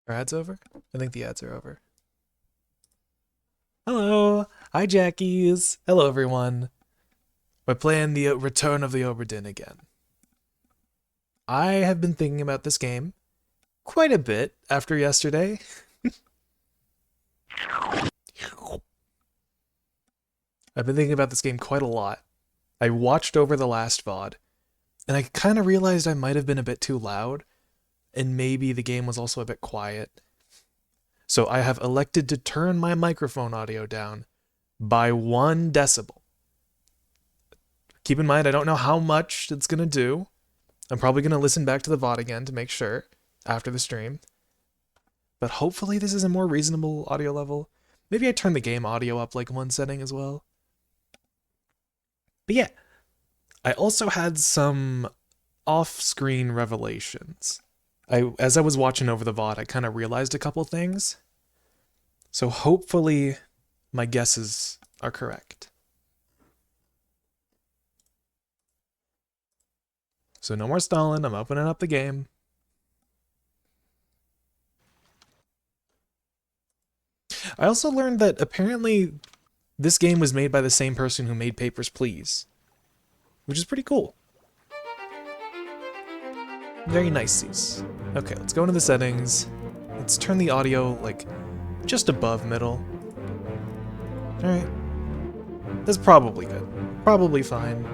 Are ads over? I think the ads are over. Hello! Hi, Jackies! Hello, everyone. We're playing the Return of the Obra Dinn again. I have been thinking about this game quite a bit after yesterday. I've been thinking about this game quite a lot. I watched over the last VOD, and I kind of realized I might have been a bit too loud, and maybe the game was also a bit quiet. So I have elected to turn my microphone audio down by 1 decibel. Keep in mind, I don't know how much it's going to do. I'm probably going to listen back to the VOD again to make sure after the stream. But hopefully this is a more reasonable audio level. Maybe I turn the game audio up like one setting as well. But yeah, I also had some off-screen revelations. As I was watching over the VOD, I kind of realized a couple things. So hopefully my guesses are correct. So no more stalling, I'm opening up the game. I also learned that apparently this game was made by the same person who made Papers, Please, which is pretty cool. Very nice. Okay, let's go into the settings. Let's turn the audio, like, just above middle. Alright. That's probably good. Probably fine.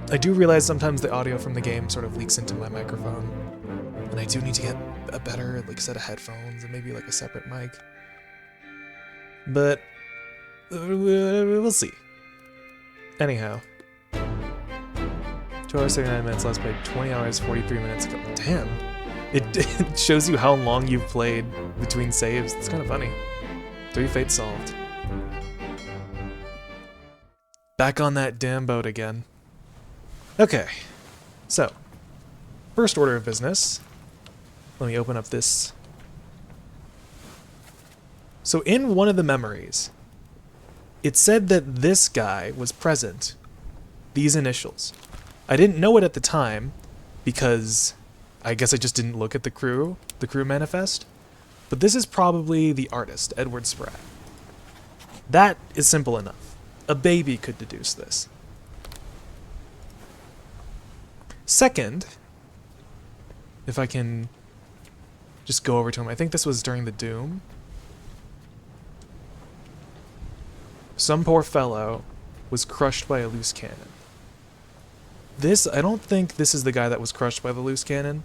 I do realize sometimes the audio from the game sort of leaks into my microphone, and I do need to get a better, like, set of headphones and maybe, like, a separate mic. But we'll see. Anyhow. 2 hours, 39 minutes last played, 20 hours, 43 minutes ago. Damn. It shows you how long you've played between saves. It's kind of funny. 3 fates solved. Back on that damn boat again. Okay. So, first order of business. Let me open up this. So in one of the memories, it said that this guy was present. These initials. I didn't know it at the time because I guess I just didn't look at the crew manifest. But this is probably the artist, Edward Spratt. That is simple enough. A baby could deduce this. Second, if I can just go over to him, I think this was during the Doom. Some poor fellow was crushed by a loose cannon. I don't think this is the guy that was crushed by the loose cannon.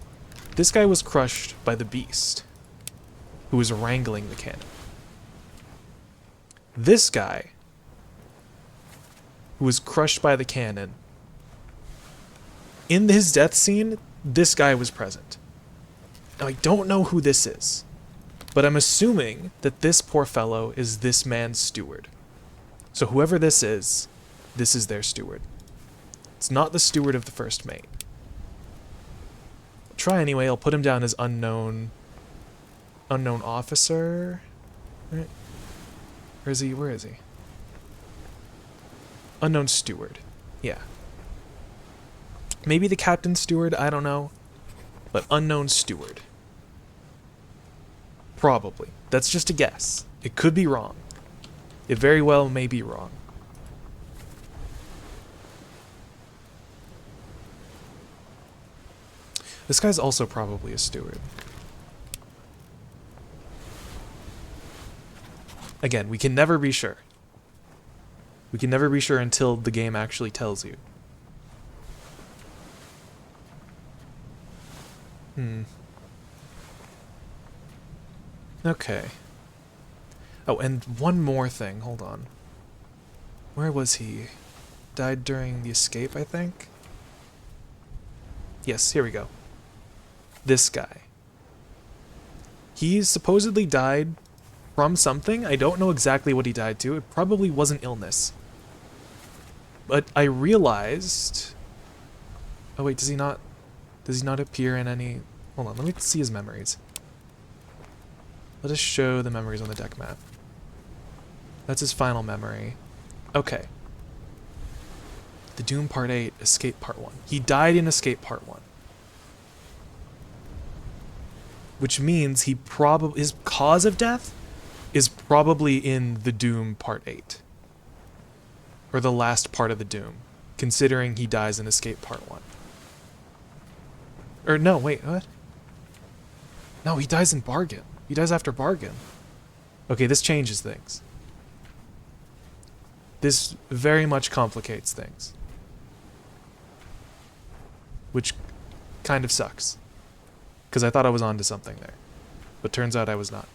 This guy was crushed by the beast, who was wrangling the cannon. This guy, who was crushed by the cannon, in his death scene, this guy was present. Now, I don't know who this is, but I'm assuming that this poor fellow is this man's steward. So whoever this is their steward. It's not the steward of the first mate. I'll try anyway. I'll put him down as unknown officer. Right? Where is he? Unknown steward. Yeah. Maybe the captain steward, I don't know. But unknown steward. Probably. That's just a guess. It could be wrong. It very well may be wrong. This guy's also probably a steward. Again, we can never be sure. We can never be sure until the game actually tells you. Okay. Oh, and one more thing. Hold on. Where was he? Died during the escape, I think? Yes, here we go. This guy. He supposedly died from something. I don't know exactly what he died to. It probably wasn't illness. But I realized... Oh wait, does he not appear in any... Hold on, let me see his memories. Let us show the memories on the deck map. That's his final memory. Okay. The Doom Part 8, Escape Part 1. He died in Escape Part 1. which means his cause of death is probably in the Doom Part 8. Or the last part of the Doom, considering he dies in Escape Part 1. Or no, wait, what? No, he dies in Bargain. He dies after Bargain. Okay, this changes things. This very much complicates things. Which kind of sucks. Because I thought I was onto something there. But turns out I was not.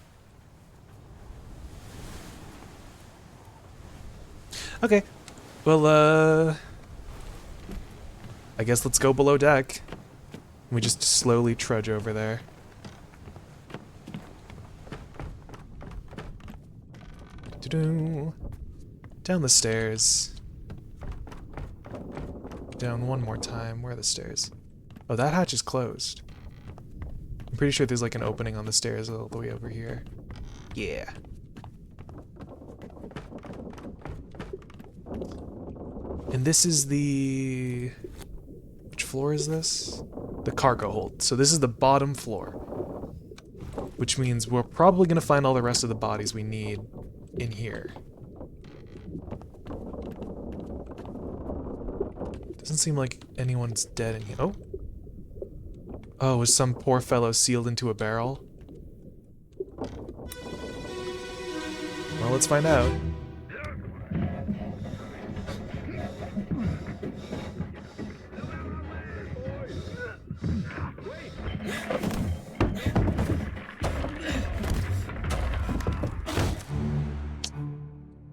Okay. Well, I guess let's go below deck. We just slowly trudge over there. Down the stairs. Down one more time. Where are the stairs? Oh, that hatch is closed. I'm pretty sure there's like an opening on the stairs all the way over here. Yeah. And this is the... Which floor is this? The cargo hold. So this is the bottom floor. Which means we're probably going to find all the rest of the bodies we need in here. Doesn't seem like anyone's dead in here. Oh. Oh, was some poor fellow sealed into a barrel? Well, let's find out.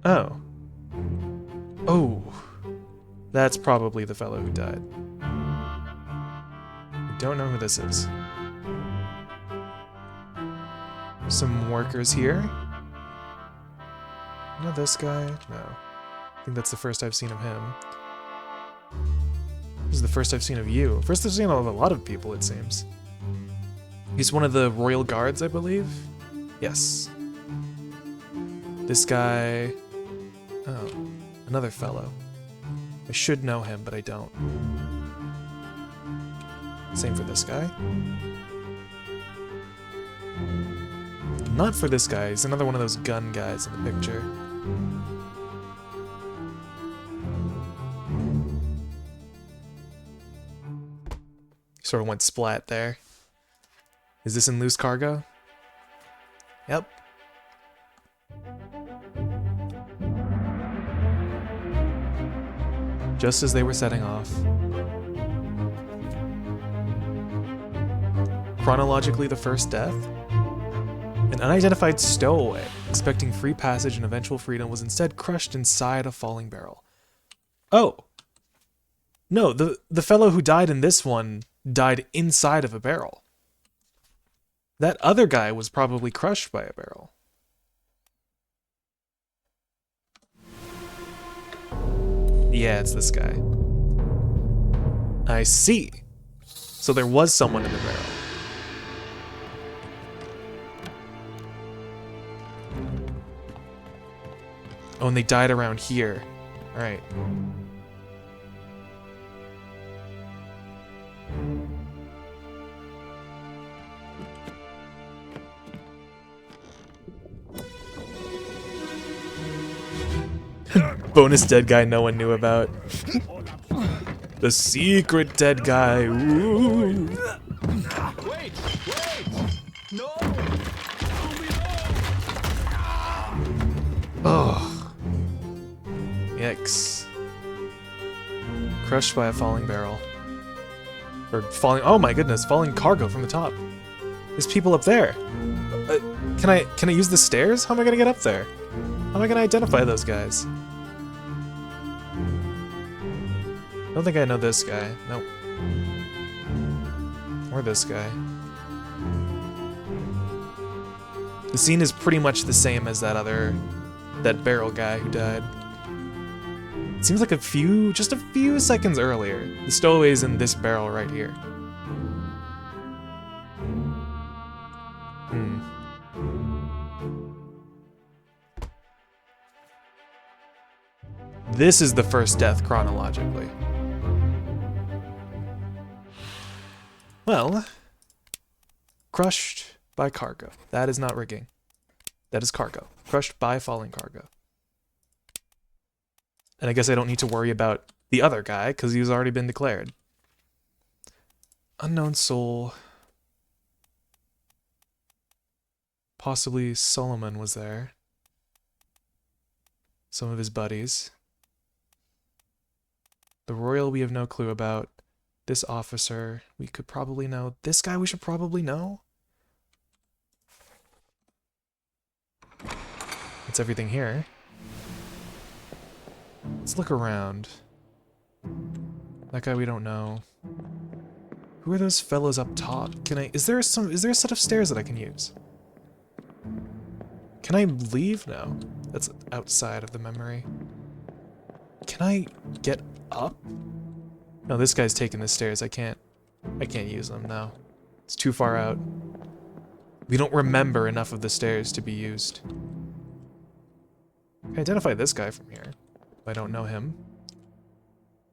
Oh. Oh. That's probably the fellow who died. I don't know who this is. Some workers here? No, this guy? No. I think that's the first I've seen of him. This is the first I've seen of you. First I've seen of a lot of people, it seems. He's one of the royal guards, I believe? Yes. This guy... Oh, another fellow. I should know him, but I don't. Same for this guy. Not for this guy. He's another one of those gun guys in the picture. Sort of went splat there. Is this in loose cargo? Yep. Just as they were setting off. Chronologically, the first death? An unidentified stowaway, expecting free passage and eventual freedom, was instead crushed inside a falling barrel. Oh! No, the fellow who died in this one died inside of a barrel. That other guy was probably crushed by a barrel. Yeah, it's this guy. I see. So there was someone in the barrel. Oh, and they died around here. Alright. Bonus dead guy no one knew about. The secret dead guy. Ooh. Wait! No! Oh. Yikes. Crushed by a falling barrel. Or falling, oh my goodness, falling cargo from the top. There's people up there. Can I use the stairs? How am I gonna get up there? How am I gonna identify those guys? I don't think I know this guy. Nope. Or this guy. The scene is pretty much the same as that barrel guy who died. It seems like just a few seconds earlier. The stowaway's in this barrel right here. This is the first death chronologically. Well, crushed by cargo. That is not rigging. That is cargo. Crushed by falling cargo. And I guess I don't need to worry about the other guy, because he's already been declared. Unknown soul. Possibly Solomon was there. Some of his buddies. The royal we have no clue about. This officer we could probably know. This guy we should probably know. That's everything here. Let's look around. That guy we don't know. Who are those fellows up top? Is there a set of stairs that I can use? Can I leave? No. That's outside of the memory. Can I get up? No, this guy's taking the stairs. I can't use them now. It's too far out. We don't remember enough of the stairs to be used. I can identify this guy from here. I don't know him.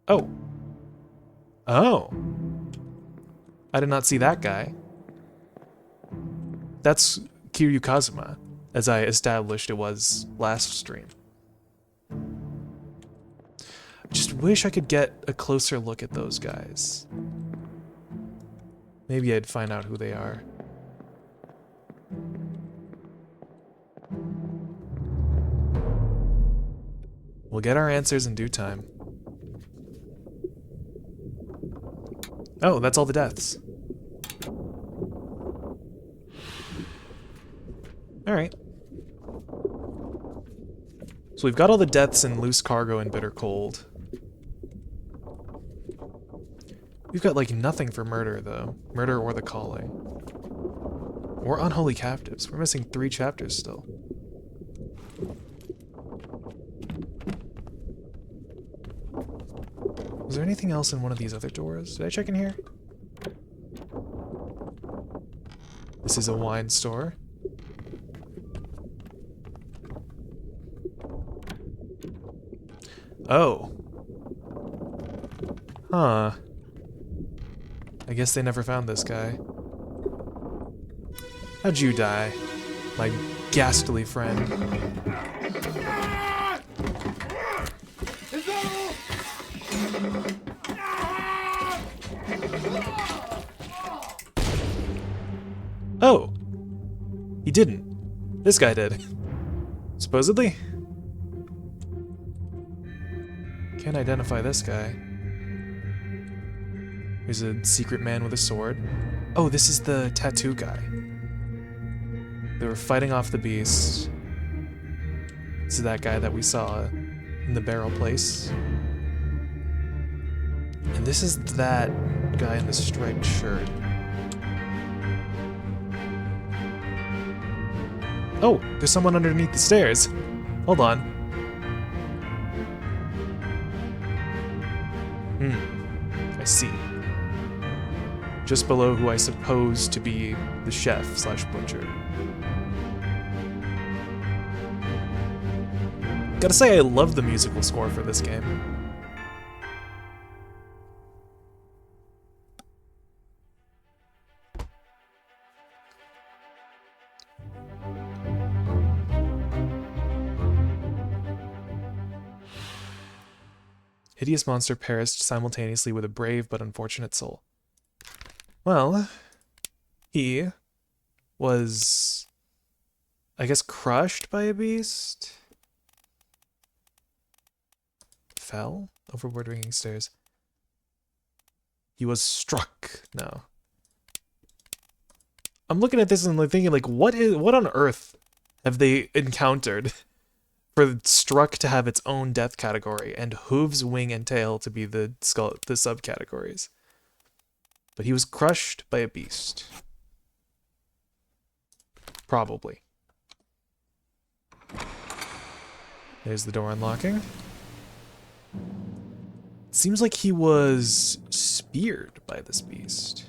Oh. Oh. I did not see that guy. That's Kiryu Kazuma, as I established it was last stream. I just wish I could get a closer look at those guys. Maybe I'd find out who they are. We'll get our answers in due time. Oh, that's all the deaths. Alright. So we've got all the deaths in Loose Cargo and Bitter Cold. We've got, like, nothing for murder, though. Murder or the Calling. Or Unholy Captives. We're missing 3 chapters still. Was there anything else in one of these other doors? Did I check in here? This is a wine store. Oh. Huh. I guess they never found this guy. How'd you die, my ghastly friend? Oh! He didn't. This guy did. Supposedly? Can't identify this guy. There's a secret man with a sword. Oh, this is the tattoo guy. They were fighting off the beast. This is that guy that we saw in the barrel place. And this is that guy in the striped shirt. Oh, there's someone underneath the stairs. Hold on. I see. Just below who I suppose to be the chef/butcher. Gotta say, I love the musical score for this game. Hideous monster perished simultaneously with a brave but unfortunate soul. Well, he was, I guess, crushed by a beast? Fell? Overboard ringing stairs. He was struck. No. I'm looking at this and thinking, like, what on earth have they encountered for struck to have its own death category and hooves, wing, and tail to be the subcategories? But he was crushed by a beast. Probably. There's the door unlocking. Seems like he was speared by this beast.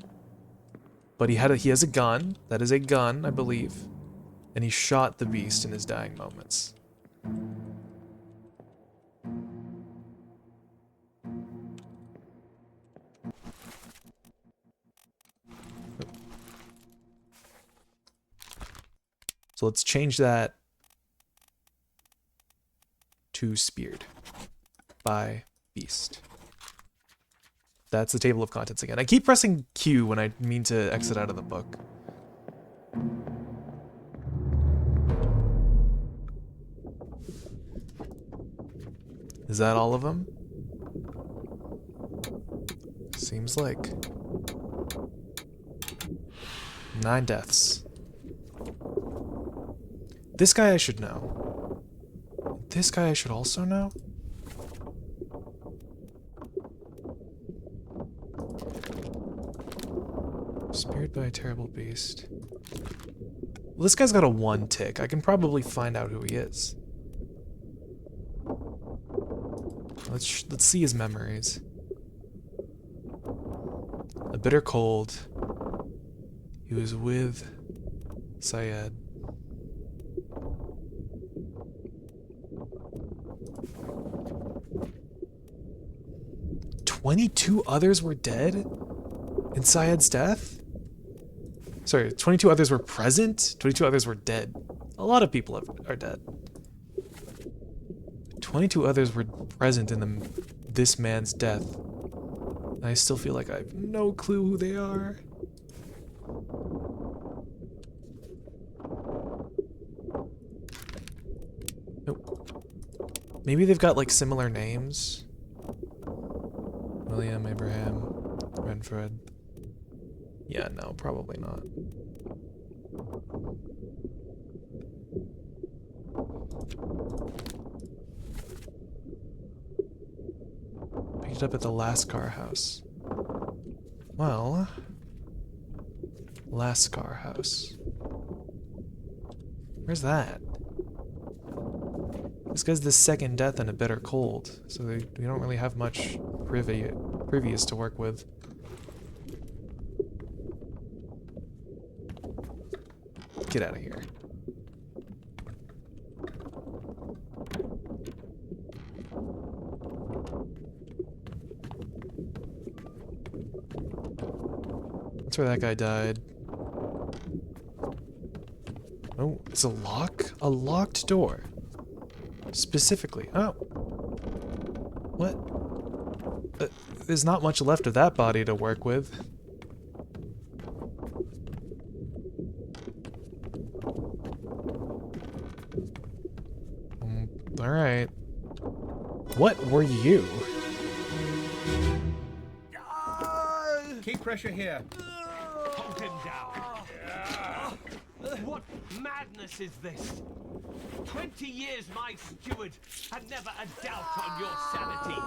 But he has a gun. That is a gun, I believe. And he shot the beast in his dying moments. So let's change that to speared by beast. That's the table of contents again. I keep pressing Q when I mean to exit out of the book. Is that all of them? Seems like. 9 deaths. This guy I should know. This guy I should also know? Speared by a terrible beast. Well, this guy's got a 1 tick. I can probably find out who he is. Let's see his memories. A bitter cold. He was with Syed. "22 others were dead in Syed's death?" Sorry, 22 others were present? 22 others were dead. A lot of people are dead. 22 others were present in this man's death. And I still feel like I have no clue who they are. Nope. Maybe they've got like similar names. William, Abraham, Renfred. Yeah, no, probably not. Picked it up at the Lascar house. Well, Lascar house. Where's that? This guy's the second death and a bitter cold, so we don't really have much previous to work with. Get out of here. That's where that guy died. Oh, it's a lock? A locked door. Specifically. Oh. What? There's not much left of that body to work with. Alright. What were you? Keep pressure here. Hold him down. What madness is this? 20 years my steward had never a doubt on your sanity.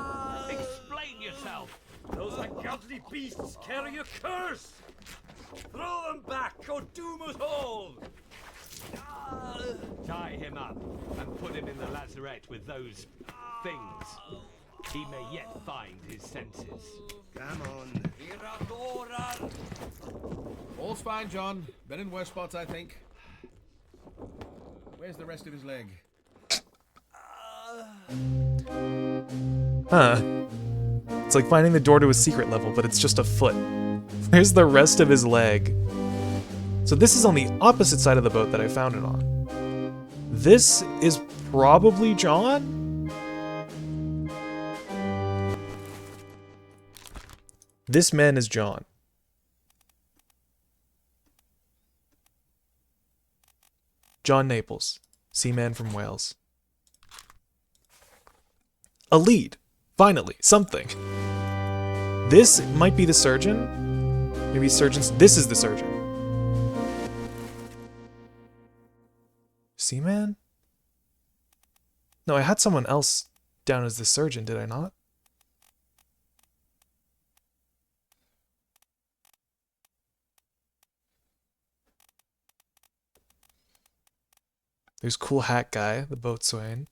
Explain yourself. Those ungodly beasts carry a curse! Throw them back or doom us all! Tie him up and put him in the lazarette with those things. He may yet find his senses. Come on. All's fine, John. Been in worse spots, I think. Where's the rest of his leg? Huh. It's like finding the door to a secret level, but it's just a foot. Where's the rest of his leg? So this is on the opposite side of the boat that I found it on. This is probably John? This man is John. John Naples, seaman from Wales. A lead. Finally, something. This might be the surgeon. Maybe surgeons. This is the surgeon. Seaman? No, I had someone else down as the surgeon, did I not? There's Cool Hat Guy, the boatswain.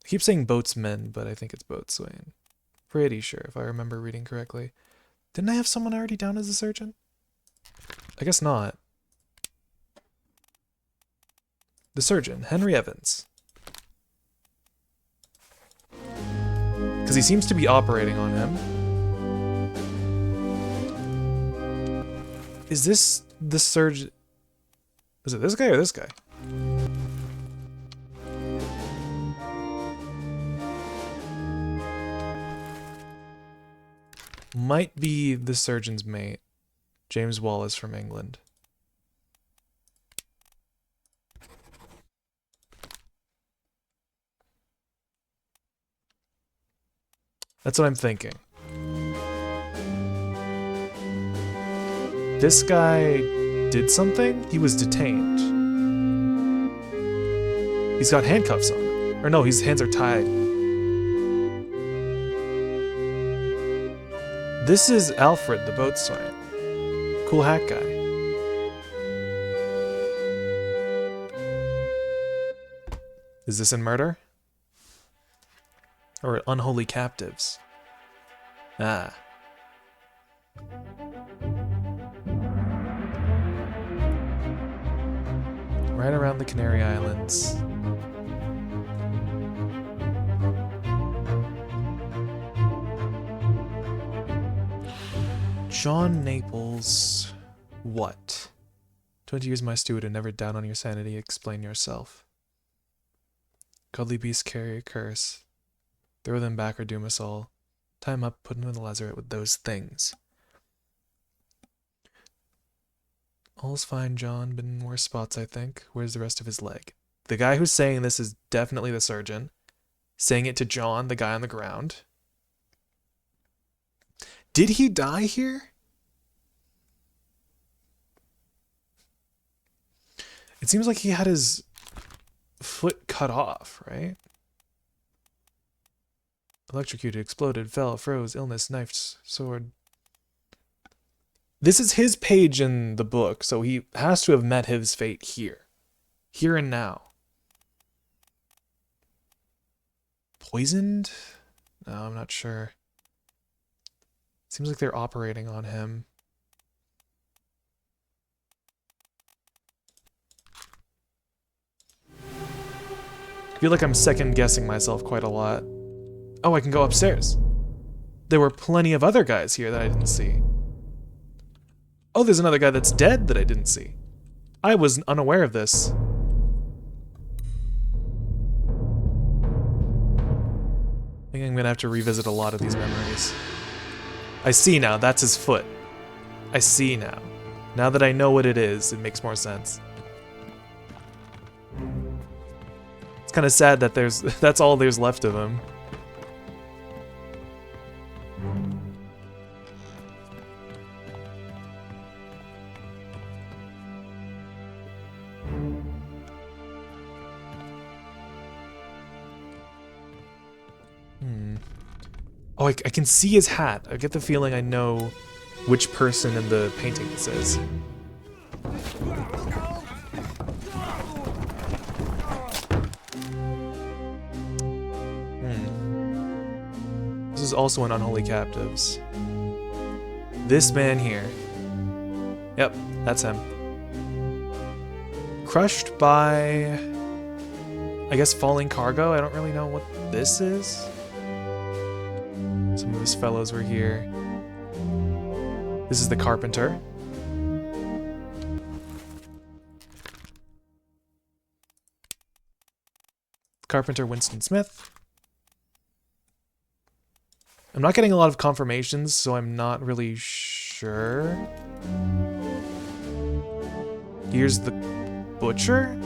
I keep saying boatsmen, but I think it's boatswain. Pretty sure, if I remember reading correctly. Didn't I have someone already down as a surgeon? I guess not. The surgeon, Henry Evans. Because he seems to be operating on him. Is this the surgeon? Was it this guy or this guy? Might be the surgeon's mate. James Wallace from England. That's what I'm thinking. This guy did something? He was detained. He's got handcuffs on. Or no, his hands are tied. This is Alfred, the boatswain. Cool hat guy. Is this in murder? Or unholy captives? Ah. Right around the Canary Islands. John Naples. What? 20 years my steward and never down on your sanity. Explain yourself. Godly beasts carry a curse. Throw them back or doom us all. Tie him up, put him in the lazaret with those things. All's fine, John. Been in worse spots, I think. Where's the rest of his leg? The guy who's saying this is definitely the surgeon. Saying it to John, the guy on the ground. Did he die here? It seems like he had his foot cut off, right? Electrocuted, exploded, fell, froze, illness, knifed, sword. This is his page in the book, so he has to have met his fate here. Here and now. Poisoned? No, I'm not sure. Seems like they're operating on him. I feel like I'm second guessing myself quite a lot. Oh, I can go upstairs. There were plenty of other guys here that I didn't see. Oh, there's another guy that's dead that I didn't see. I was unaware of this. I think I'm gonna have to revisit a lot of these memories. I see now, that's his foot. I see now. Now that I know what it is, it makes more sense. It's kind of sad that that's all there's left of him. Oh, I can see his hat. I get the feeling I know which person in the painting this is. This is also an Unholy Captives. This man here. Yep, that's him. Crushed by, I guess, falling cargo. I don't really know what this is. Some of his fellows were here. This is the carpenter. Carpenter Winston Smith. I'm not getting a lot of confirmations, so I'm not really sure. Here's the butcher?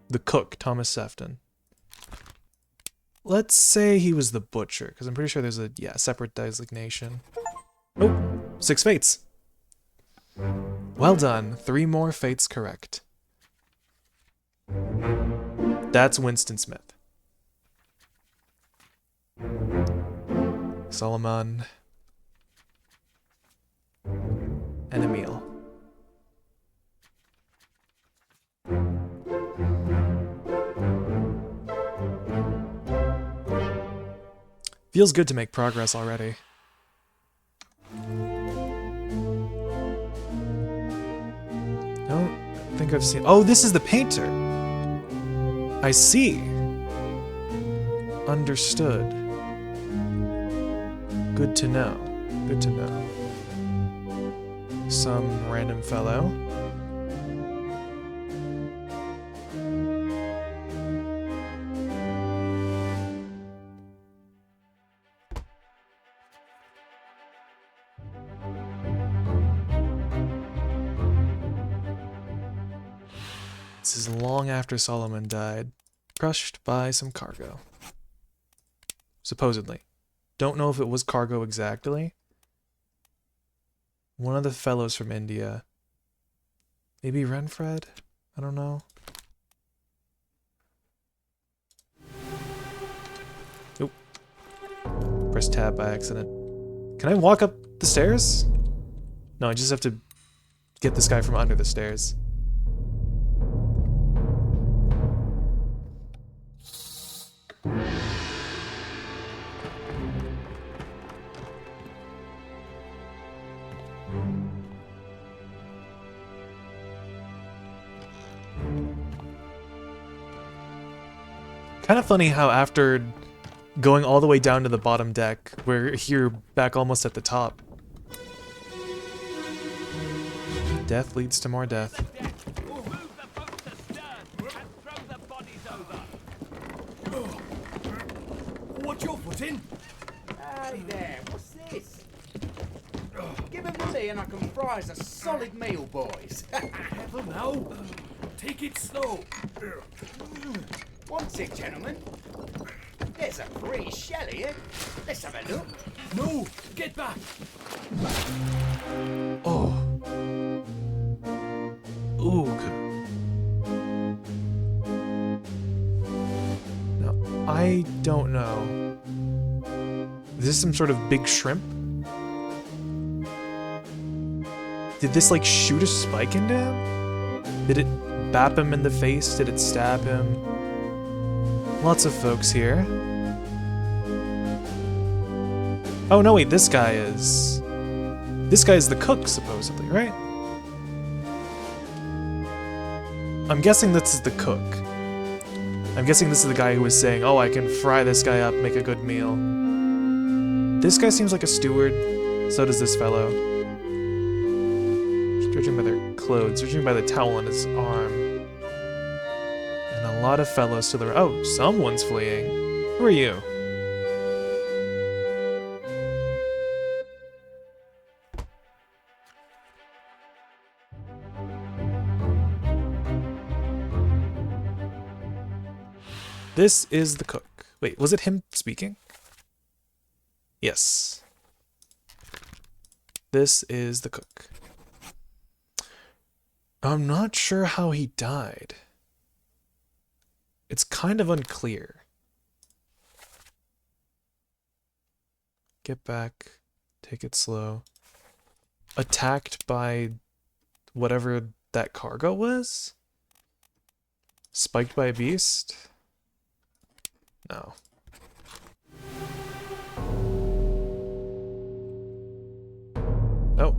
The cook, Thomas Sefton. Let's say he was the butcher, because I'm pretty sure there's a, separate designation. Oh, 6 fates. Well done, 3 more fates correct. That's Winston Smith. Solomon. And Emil. Feels good to make progress already. I don't think I've seen... Oh, this is the painter! I see. Understood. Good to know. Good to know. Some random fellow. This is long after Solomon died. Crushed by some cargo. Supposedly. Don't know if it was cargo exactly. One of the fellows from India. Maybe Renfred? I don't know. Oop. Press tab by accident. Can I walk up the stairs? No, I just have to get this guy from under the stairs. Kind of funny how after going all the way down to the bottom deck, we're here back almost at the top. Death leads to more death. Move the boat astern and throw the bodies over. What's your foot in? Howdy there, what's this? Give him to me and I can fry us a solid meal, boys. Never now. Take it slow. What's it, gentlemen? There's a free shell here. Let's have a look. No, get back. Oh. Oog. Now, I don't know. Is this some sort of big shrimp? Did this like shoot a spike into him? Did it bap him in the face? Did it stab him? Lots of folks here. Oh no, wait, this guy is the cook, supposedly, right? I'm guessing this is the cook. I'm guessing this is the guy who was saying, oh, I can fry this guy up, make a good meal. This guy seems like a steward. So does this fellow. Judging by their clothes, judging by the towel on his arm. And a lot of fellows to the right. Oh, someone's fleeing. Who are you? This is the cook. Wait, was it him speaking? Yes. This is the cook. I'm not sure how he died. It's kind of unclear. Get back. Take it slow. Attacked by whatever that cargo was? Spiked by a beast? No. Oh.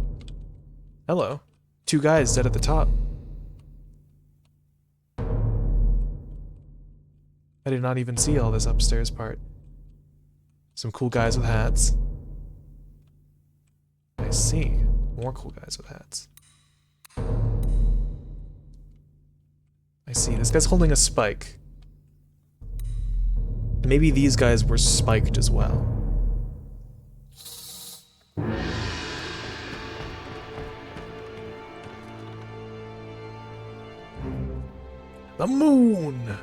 Hello. Two guys dead at the top. I did not even see all this upstairs part. Some cool guys with hats. I see. More cool guys with hats. I see. This guy's holding a spike. Maybe these guys were spiked as well. The moon!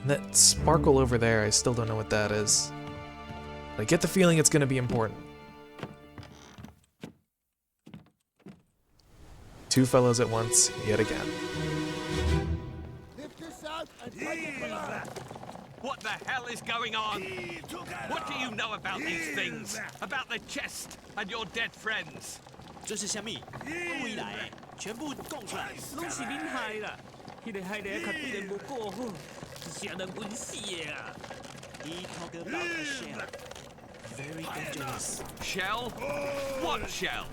And that sparkle over there, I still don't know what that is. I get the feeling it's gonna be important. Two fellows at once, yet again. What the hell is going on? What do you know about these things? About the chest and your dead friends? 这是虾米？未来全部供出来。拢是恁害啦！迄个害得较变无过好，是人阮死的啊！ He talk about a shell. Very dangerous. Shell? What shell?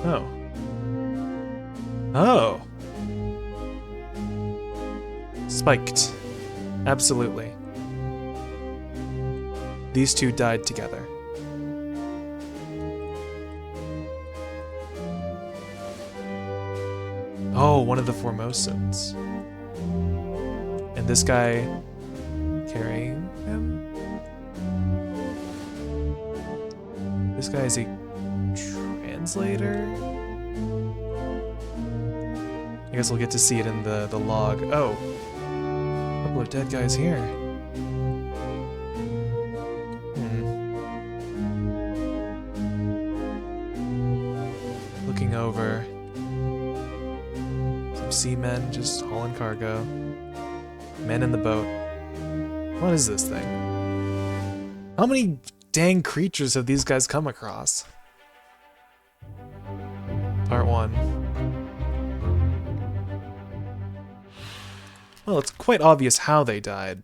Oh. Oh. Spiked. Absolutely. These two died together. Oh, one of the Formosans. And this guy carrying him. This guy is a translator. I guess we'll get to see it in the log. Oh, a couple of dead guys here. Looking over. Some seamen just hauling cargo. Men in the boat. What is this thing? How many dang creatures have these guys come across? Part 1. Well, it's quite obvious how they died.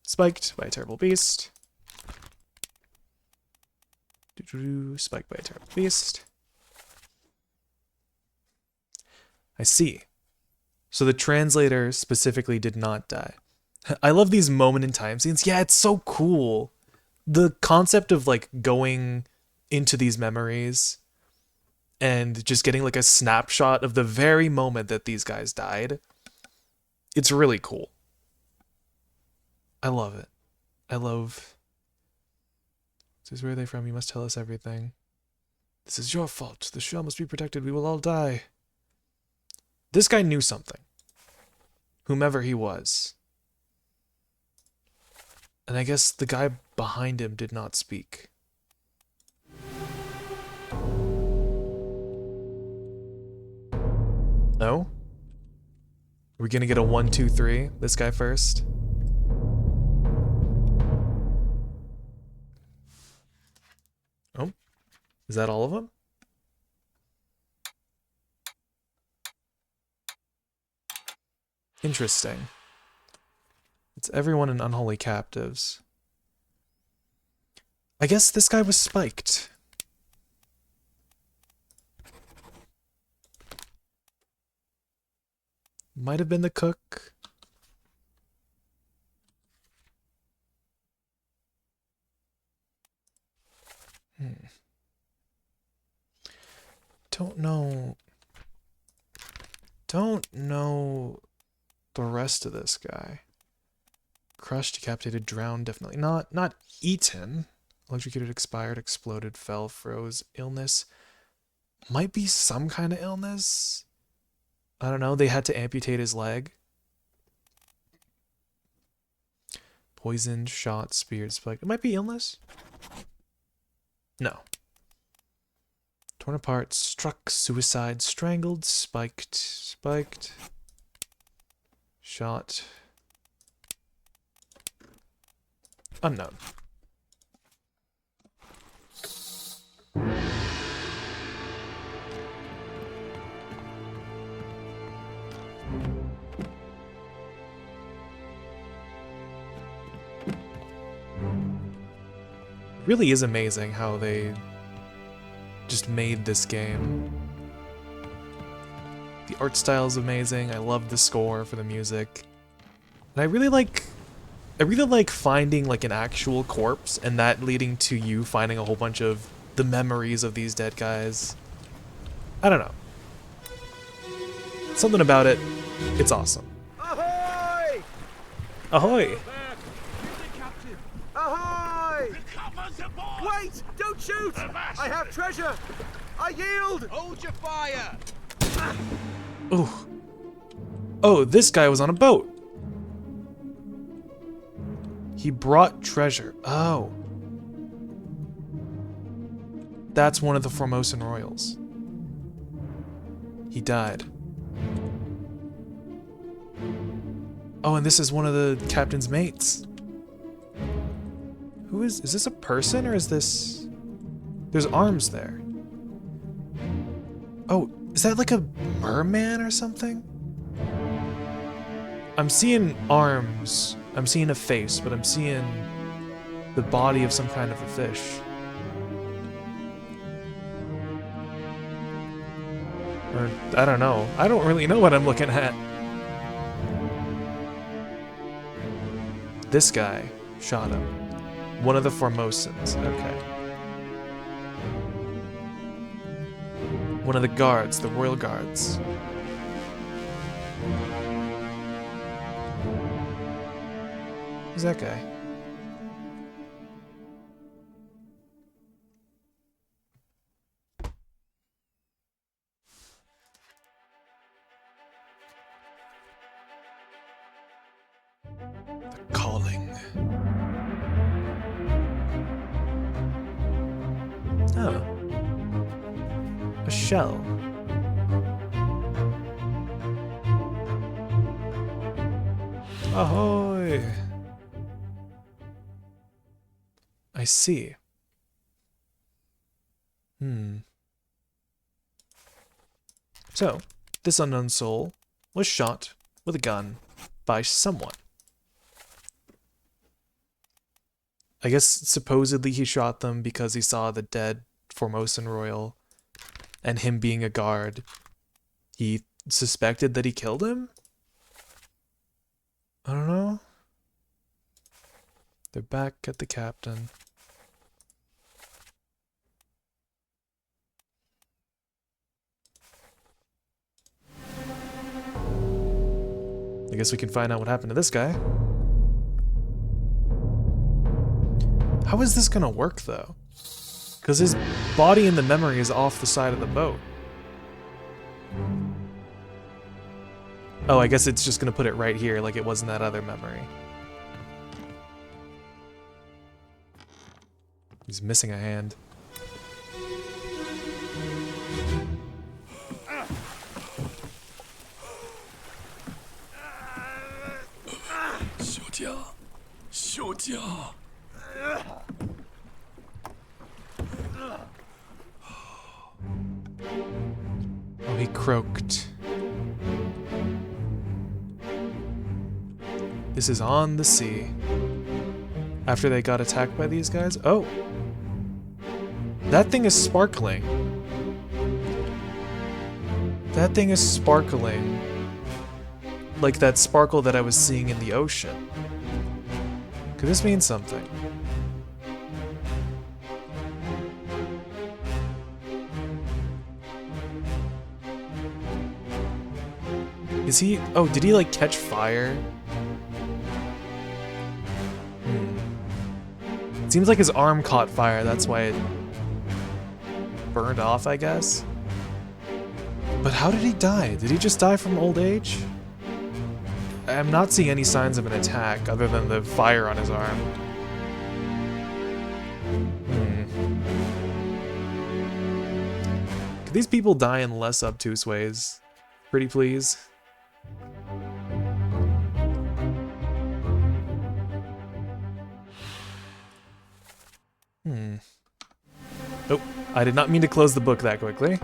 Spiked by a terrible beast. Spiked by a terrible beast. I see. So the translator specifically did not die. I love these moment in time scenes. Yeah, it's so cool. The concept of like going into these memories and just getting like a snapshot of the very moment that these guys died. It's really cool. I love it. I love... This is where are they from? You must tell us everything. This is your fault. The shell must be protected. We will all die. This guy knew something. Whomever he was. And I guess the guy behind him did not speak. No? Are we gonna get a 1, 2, 3? This guy first? Oh? Is that all of them? Interesting. It's everyone in Unholy Captives. I guess this guy was spiked. Might have been the cook. Don't know. Don't know the rest of this guy. Crushed, decapitated, drowned, definitely not. Not eaten. Electrocuted, expired, exploded, fell, froze, illness. Might be some kind of illness. I don't know, they had to amputate his leg. Poisoned, shot, speared, spiked. It might be illness. No. Torn apart, struck, suicide, strangled, spiked, shot. Unknown. Really is amazing how they just made this game. The art style is amazing. I love the score for the music. And I really like finding like an actual corpse and that leading to you finding a whole bunch of the memories of these dead guys. I don't know. Something about it, it's awesome. Ahoy! Ahoy! Ahoy! Wait! Don't shoot! I have treasure! I yield! Hold your fire! Ooh. Oh, this guy was on a boat. He brought treasure. Oh. That's one of the Formosan royals. He died. Oh, and this is one of the captain's mates. Who is this a person or is this... There's arms there. Oh, is that like a merman or something? I'm seeing arms. I'm seeing a face, but I'm seeing the body of some kind of a fish. Or, I don't know. I don't really know what I'm looking at. This guy shot him. One of the Formosans. Okay. One of the guards, the royal guards. Who's that guy? The calling. Oh. A shell. Ahoy! I see. So, this unknown soul was shot with a gun by someone. I guess supposedly he shot them because he saw the dead Formosan royal, and him being a guard, he suspected that he killed him? I don't know. They're back at the captain. I guess we can find out what happened to this guy. How is this gonna work, though? Because his body in the memory is off the side of the boat. Oh, I guess it's just gonna put it right here like it was in that other memory. He's missing a hand. Oh, he croaked. This is on the sea. After they got attacked by these guys? Oh! That thing is sparkling. That thing is sparkling. Like that sparkle that I was seeing in the ocean. Could this mean something? Is he... Oh, did he like catch fire? It seems like his arm caught fire, that's why it burned off, I guess. But how did he die? Did he just die from old age? I'm not seeing any signs of an attack other than the fire on his arm. Could these people die in less obtuse ways? Pretty please? Oh, I did not mean to close the book that quickly.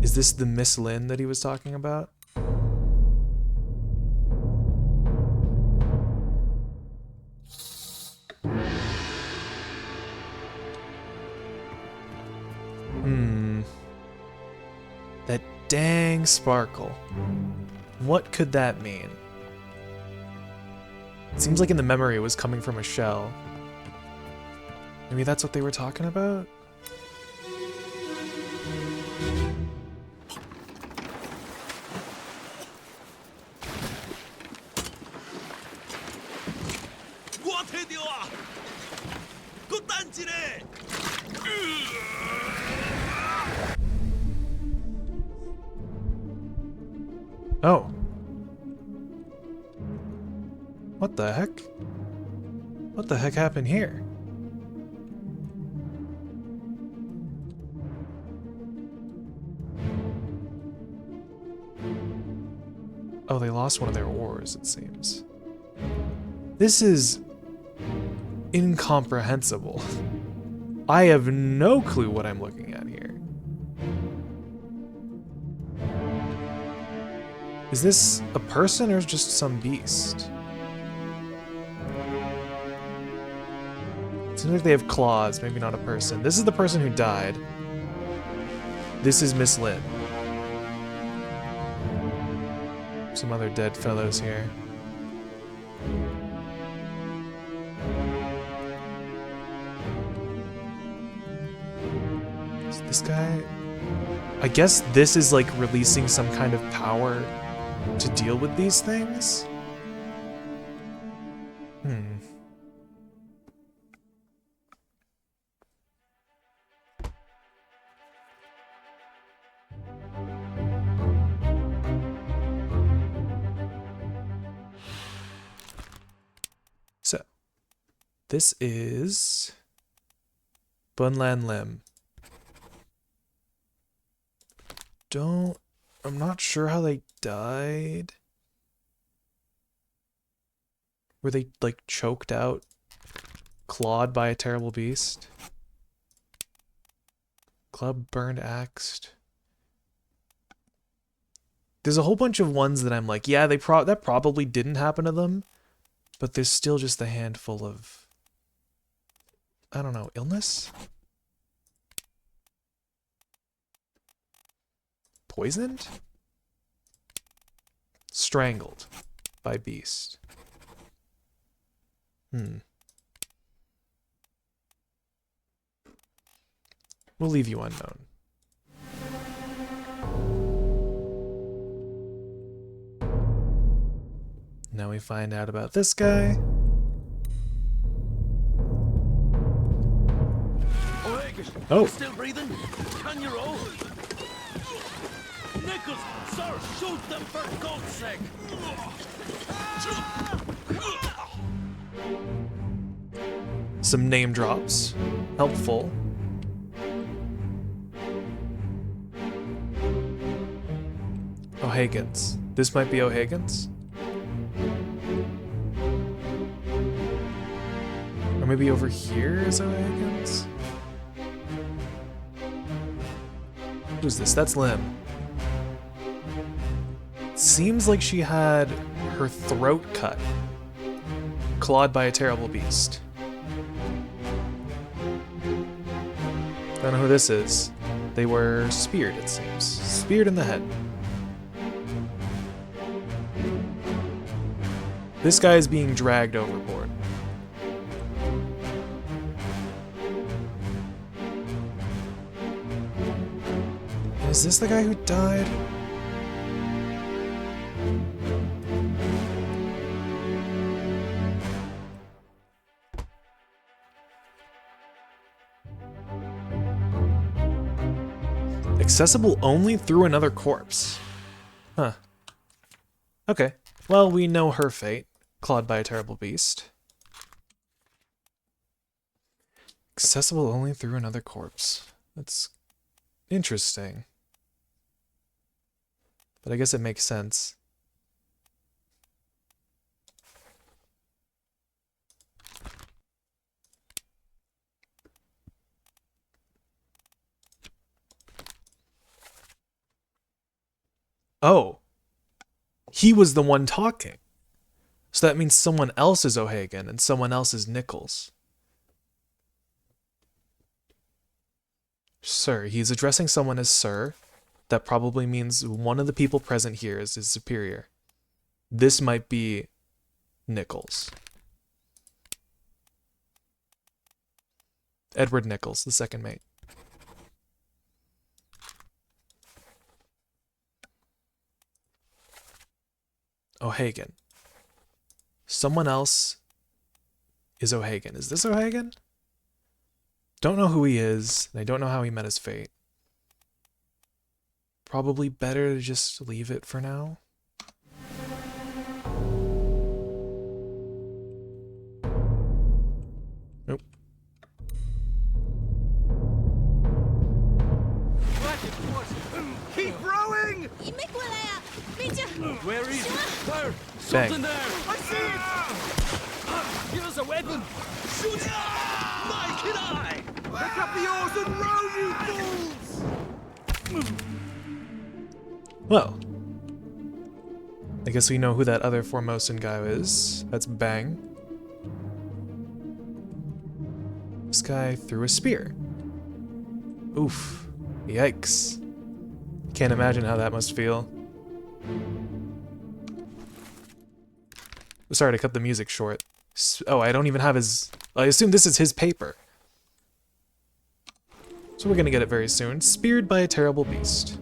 Is this the Miss Lynn that he was talking about? That dang sparkle. What could that mean? It seems like in the memory it was coming from a shell. Maybe that's what they were talking about? Oh. What the heck? What the heck happened here? Oh, they lost one of their oars, it seems. This is incomprehensible. I have no clue what I'm looking at here. Is this a person or just some beast? Seems like they have claws, maybe not a person. This is the person who died. This is Miss Lynn. Some other dead fellows here. Is this guy? I guess this is like releasing some kind of power to deal with these things? So, this is Bunlan Lim. I'm not sure how they died. Were they, like, choked out? Clawed by a terrible beast? Club burned, axed. There's a whole bunch of ones that I'm like, yeah, that probably didn't happen to them, but there's still just a handful of, I don't know, illness? Poisoned? Strangled by beast. We'll leave you unknown. Now we find out about this guy. Oh. Still breathing? Can you roll? Nichols, sir, shoot them for God's sake! Some name drops. Helpful. O'Hagan's. This might be O'Hagan's? Or maybe over here is O'Hagan's? Who's this? That's Lim. Seems like she had her throat cut. Clawed by a terrible beast. Don't know who this is. They were speared, it seems. Speared in the head. This guy is being dragged overboard. Is this the guy who died? Accessible only through another corpse. Huh. Okay. Well, we know her fate. Clawed by a terrible beast. Accessible only through another corpse. That's interesting. But I guess it makes sense. Oh. He was the one talking. So that means someone else is O'Hagan and someone else is Nichols. Sir. He's addressing someone as Sir. That probably means one of the people present here is his superior. This might be Nichols. Edward Nichols, the second mate. O'Hagan. Someone else is O'Hagan. Is this O'Hagan? Don't know who he is, and I don't know how he met his fate. Probably better to just leave it for now. Nope. Keep rowing! Where is it? Where? Something there! I see it! Give us a weapon! Shoot it! My kid eye! Pick up the oars and row, you fools! Well. I guess we know who that other Formosan guy is. That's Bang. This guy threw a spear. Oof. Yikes. Can't imagine how that must feel. Sorry to cut the music short. Oh, I don't even have his... I assume this is his paper. So we're gonna get it very soon. Speared by a terrible beast.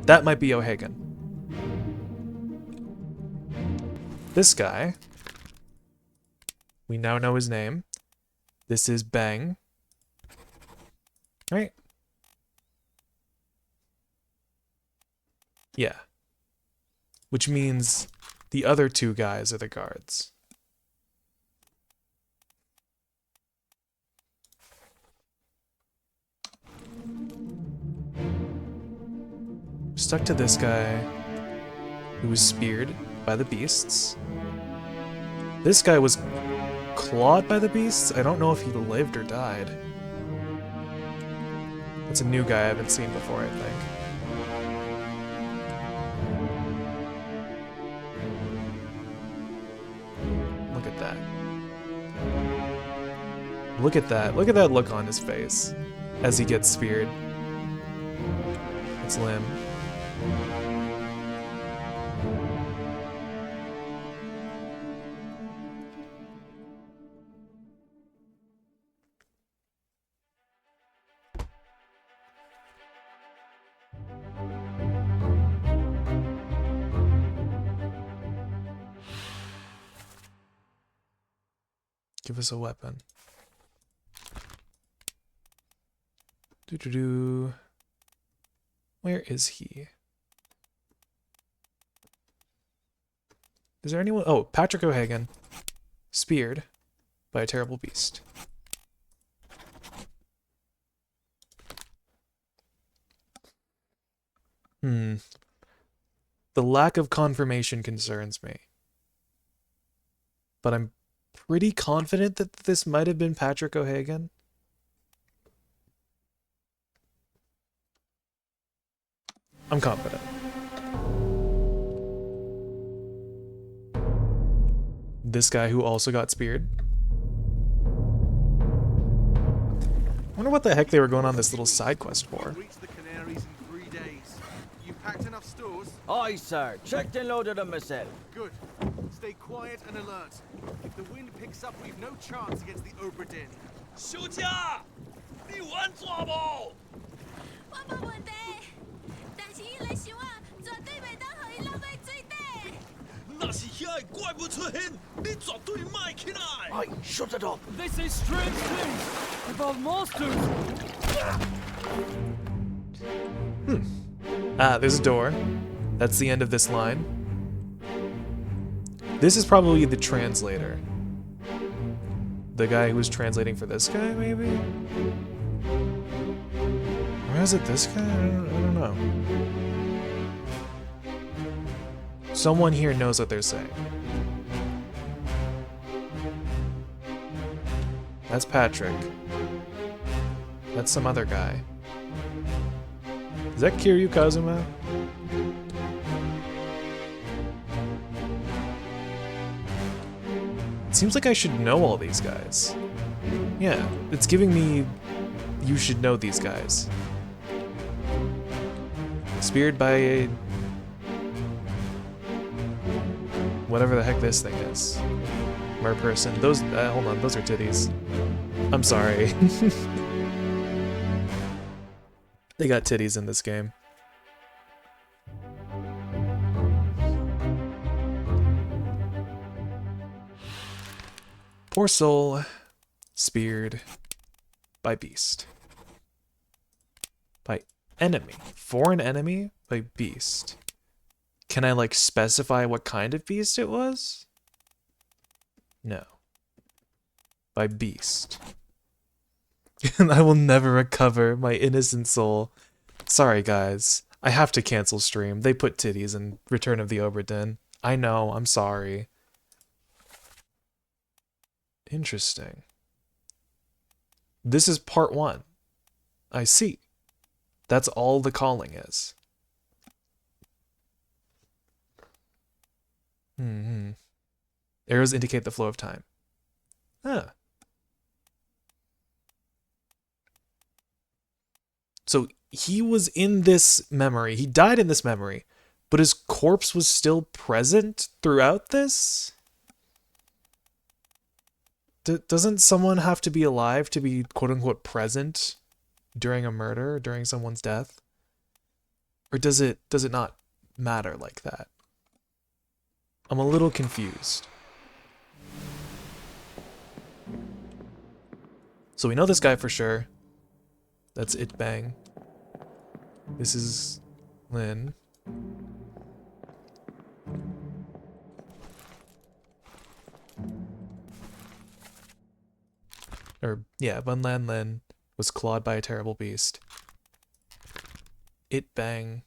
That might be O'Hagan. this guy. We now know his name. This is Bang. Right? Yeah. Which means the other two guys are the guards. Stuck to this guy who was speared by the beasts. This guy was clawed by the beasts. I don't know if he lived or died. That's a new guy I haven't seen before, I think. Look at that. Look at that. Look at that look on his face as he gets speared. It's Lim. Give us a weapon. Doo-doo-doo. Where is he? Is there anyone? Oh, Patrick O'Hagan. Speared by a terrible beast. The lack of confirmation concerns me. But I'm pretty confident that this might have been Patrick O'Hagan. I'm confident. This guy who also got speared. I wonder what the heck they were going on this little side quest for. Reach the Canaries in 3 days. You packed enough stores? Aye, sir. Checked and loaded them myself. Good. Stay quiet and alert. If the wind picks up, we've no chance against the Obra Dinn. 休假，你玩错不？我冇问题，但是伊来想啊，绝对袂当互伊落去水底。那是遐个怪物出现，你绝对卖起来。 Aye, shut it up. They say strange things about monsters. Ah, there's a door. That's the end of this line. This is probably the translator. The guy who was translating for this guy, maybe? Or is it this guy? I don't know. Someone here knows what they're saying. That's Patrick. That's some other guy. Is that Kiryu Kazuma? It seems like I should know all these guys. Yeah, it's giving me you should know these guys. Speared by a... whatever the heck this thing is. Merperson. Those, hold on, those are titties. I'm sorry. They got titties in this game. Poor soul, speared by beast. By enemy. Foreign enemy by beast. Can I, like, specify what kind of beast it was? No. By beast. And I will never recover my innocent soul. Sorry, guys. I have to cancel stream. They put titties in Return of the Obra Dinn. I know, I'm sorry. Interesting. This is part 1. I see. That's all the calling is. Arrows indicate the flow of time. Ah. So he was in this memory. He died in this memory, but his corpse was still present throughout this? Doesn't someone have to be alive to be quote-unquote present during a murder, during someone's death? Or does it not matter like that? I'm a little confused. So we know this guy for sure. That's It Bang. This is Lin. Or, yeah, Van Lan Lin was clawed by a terrible beast. It Bang.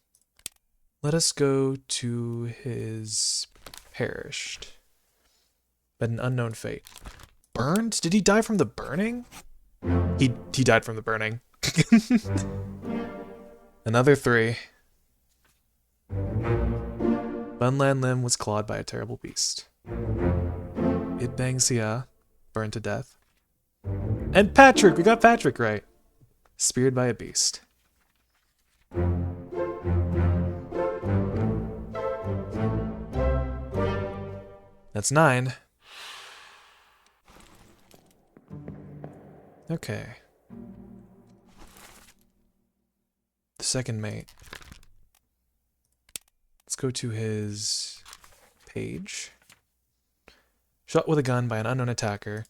Let us go to his perished. But an unknown fate. Burned? Did he die from the burning? He died from the burning. Another 3. Bun Lan Lim was clawed by a terrible beast. It Bang Sia, burned to death. And Patrick! We got Patrick right. Speared by a beast. That's 9. Okay. The second mate. Let's go to his page. Shot with a gun by an unknown attacker.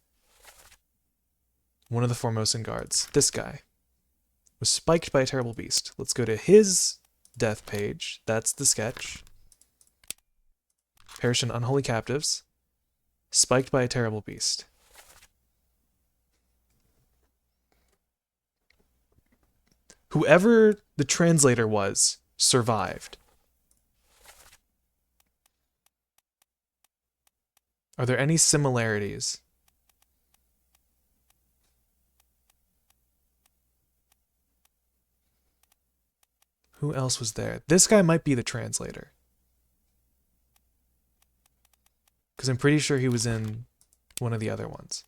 One of the Formosan guards. This guy. Was spiked by a terrible beast. Let's go to his death page. That's the sketch. Perish in unholy captives. Spiked by a terrible beast. Whoever the translator was survived. Are there any similarities? Who else was there? This guy might be the translator. Because I'm pretty sure he was in one of the other ones.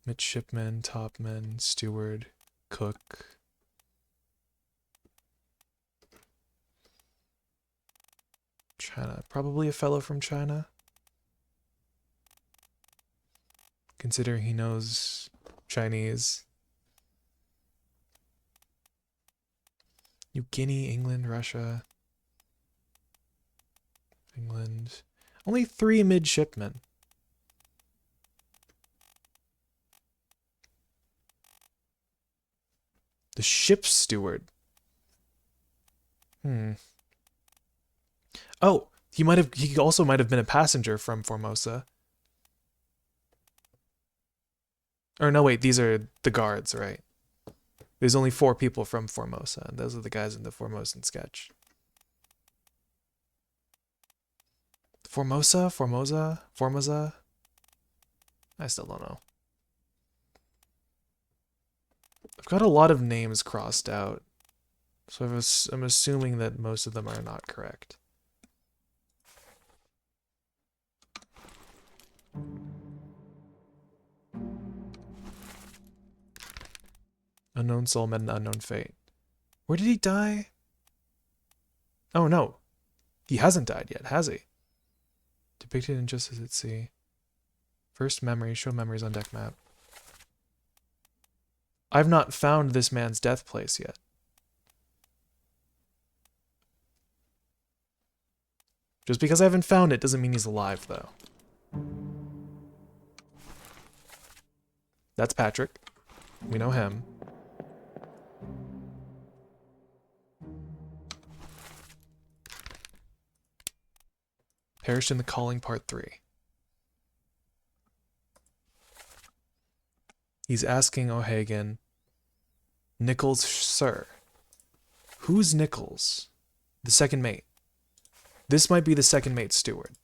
Midshipman, topman, steward, cook. China. Probably a fellow from China. Considering he knows Chinese. New Guinea, England, Russia. England. Only 3 midshipmen. The ship's steward. Oh, he also might have been a passenger from Formosa. Or no, wait, these are the guards, right? There's only 4 people from Formosa, and those are the guys in the Formosan sketch. Formosa? I still don't know. I've got a lot of names crossed out, so I'm assuming that most of them are not correct. Unknown soul met an unknown fate. Where did he die? Oh no. He hasn't died yet, has he? Depicted in Just As At Sea. First memory, show memories on deck map. I've not found this man's death place yet. Just because I haven't found it doesn't mean he's alive, though. That's Patrick. We know him. Perished in the Calling Part 3. He's asking O'Hagan, Nichols, sir. Who's Nichols? The second mate. This might be the second mate's steward.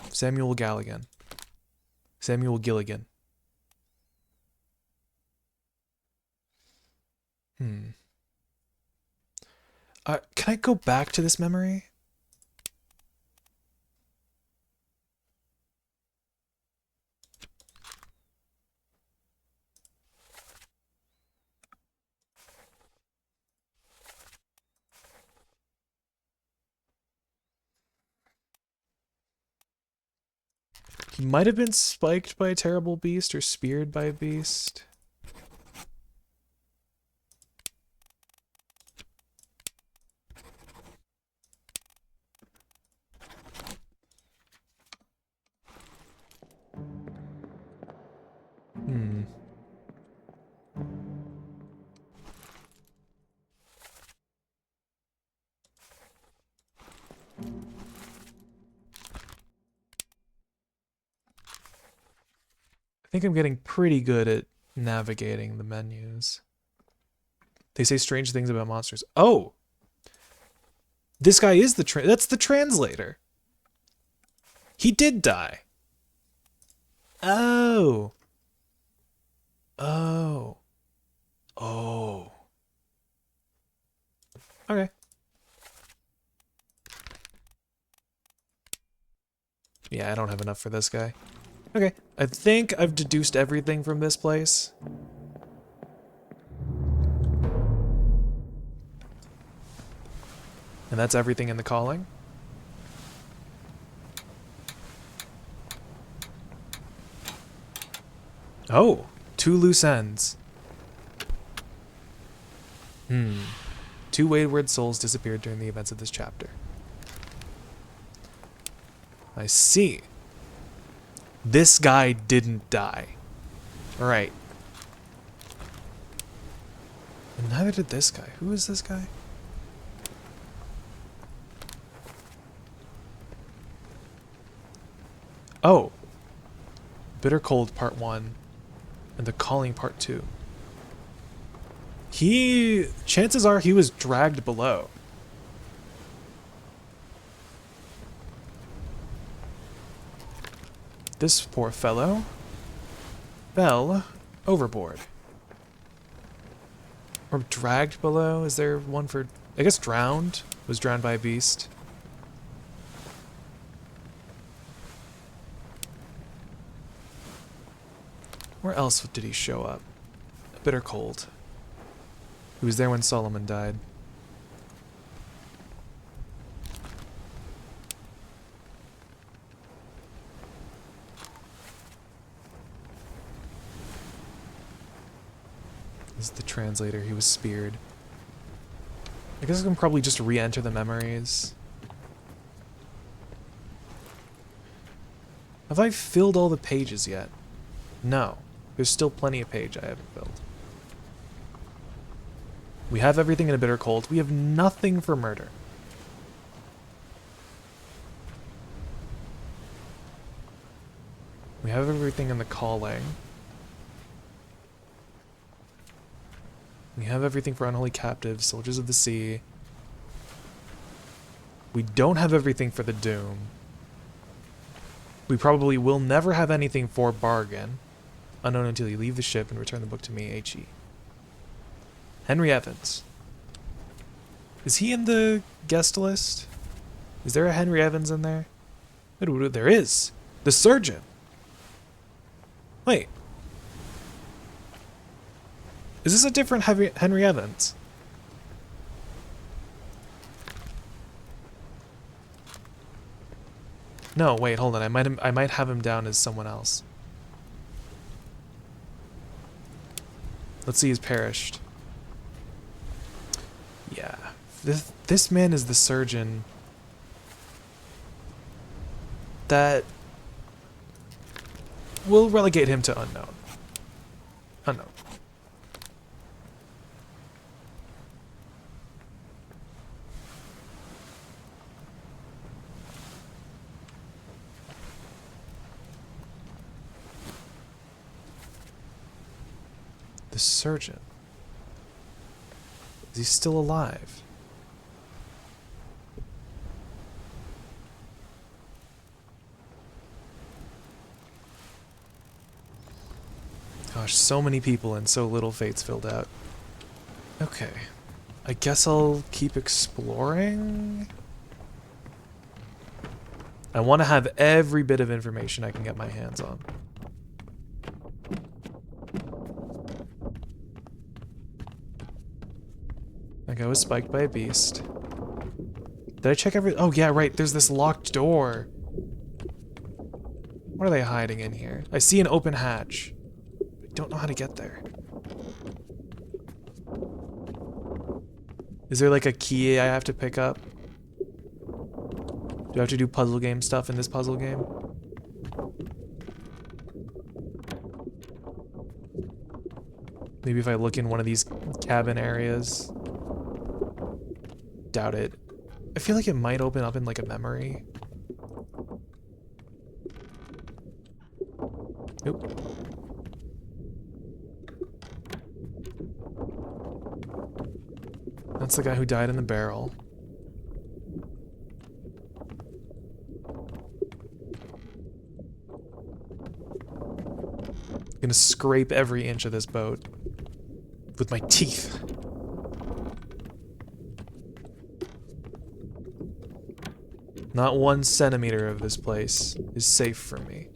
Samuel Gilligan. Can I go back to this memory? He might have been spiked by a terrible beast or speared by a beast. think I'm getting pretty good at navigating the menus. They say strange things about monsters. Oh! This guy is that's the translator. He did die. Oh. Oh. Oh. Okay. Yeah, I don't have enough for this guy. Okay, I think I've deduced everything from this place. And that's everything in the calling. Oh, 2 loose ends. 2 wayward souls disappeared during the events of this chapter. I see. This guy didn't die. Alright. And neither did this guy. Who is this guy? Oh. Bitter Cold Part 1 and The Calling Part 2. Chances are he was dragged below. This poor fellow fell overboard. Or dragged below? Is there one for... I guess drowned? Was drowned by a beast. Where else did he show up? Bitter Cold. He was there when Solomon died. This is the translator. He was speared. I guess I can probably just re-enter the memories. Have I filled all the pages yet? No. There's still plenty of page I haven't filled. We have everything in a Bitter Cold. We have nothing for murder. We have everything in the calling. We have everything for Unholy Captives, Soldiers of the Sea. We don't have everything for the Doom. We probably will never have anything for Bargain. Unknown until you leave the ship and return the book to me, H.E. Henry Evans. Is he in the guest list? Is there a Henry Evans in there? There is. The surgeon. Wait. Is this a different Henry Evans? No, wait, hold on. I might have him down as someone else. Let's see, he's perished. Yeah. This man is the surgeon that will relegate him to unknown. Unknown. The surgeon. Is he still alive? Gosh, so many people and so little fates filled out. Okay. I guess I'll keep exploring? I want to have every bit of information I can get my hands on. That guy was spiked by a beast. Did I check every... Oh, yeah, right. There's this locked door. What are they hiding in here? I see an open hatch. I don't know how to get there. Is there like a key I have to pick up? Do I have to do puzzle game stuff in this puzzle game? Maybe if I look in one of these cabin areas. Doubt it. I feel like it might open up in like a memory. Nope. That's the guy who died in the barrel. I'm gonna scrape every inch of this boat with my teeth. Not 1 centimeter of this place is safe for me.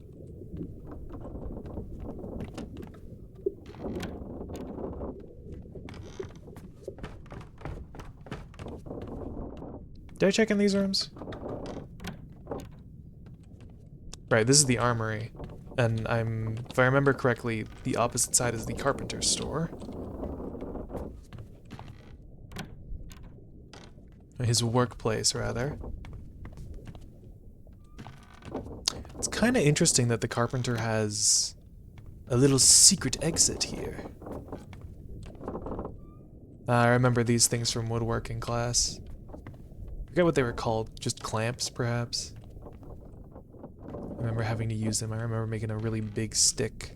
Did I check in these rooms? Right, this is the armory. And if I remember correctly, the opposite side is the carpenter's store. His workplace, rather. It's kind of interesting that the carpenter has a little secret exit here. I remember these things from woodworking class. I forget what they were called, just clamps, perhaps. I remember having to use them. I remember making a really big stick.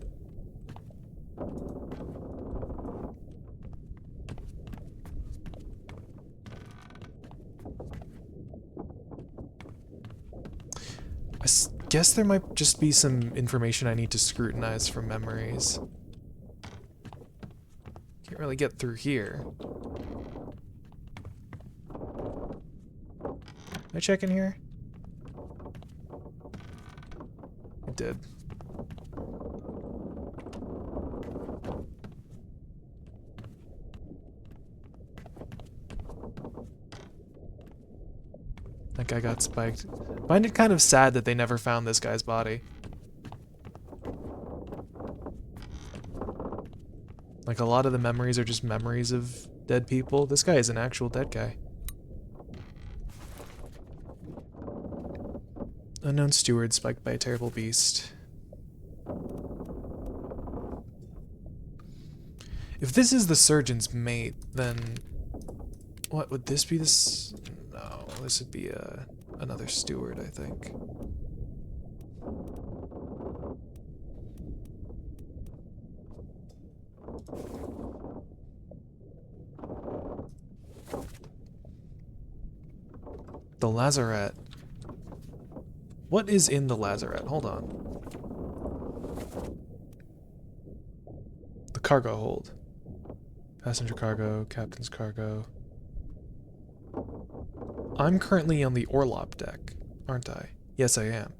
I guess there might just be some information I need to scrutinize from memories. Can't really get through here. Can I check in here? I did. That guy got spiked. I find it kind of sad that they never found this guy's body. Like, a lot of the memories are just memories of dead people. This guy is an actual dead guy. Unknown steward spiked by a terrible beast. If this is the surgeon's mate, then what would this be? No, this would be another steward, I think. The lazarette. What is in the lazarette? Hold on. The cargo hold. Passenger cargo, captain's cargo. I'm currently on the orlop deck, aren't I? Yes, I am.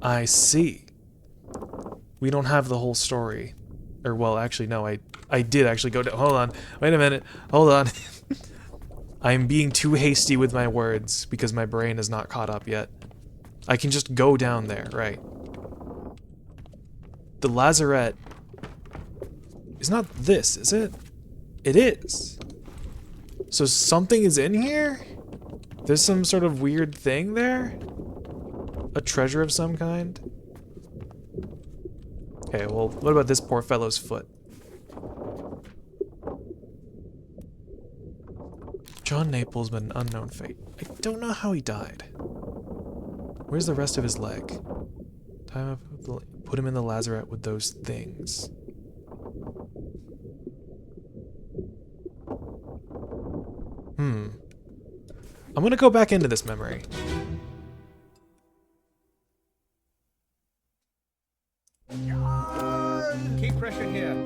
I see. We don't have the whole story. Or, well, actually, no, I did actually go down. Hold on. Wait a minute. Hold on. I'm being too hasty with my words because my brain is not caught up yet. I can just go down there, right? The lazarette is not this, is it? It is. So something is in here? There's some sort of weird thing there? A treasure of some kind? Okay, well, what about this poor fellow's foot? John Naples, but an unknown fate. I don't know how he died. Where's the rest of his leg? Time up, put him in the lazarette with those things. I'm gonna go back into this memory. Keep pressure here.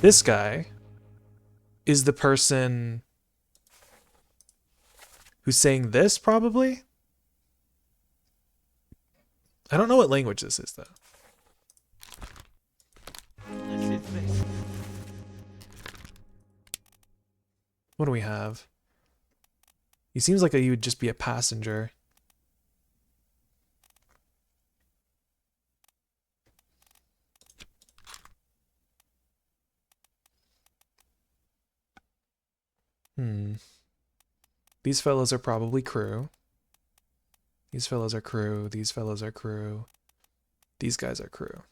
This guy is the person who's saying this, probably? I don't know what language this is, though. What do we have? He seems like he would just be a passenger. These fellows are probably crew. These fellows are crew. These fellows are crew. These guys are crew.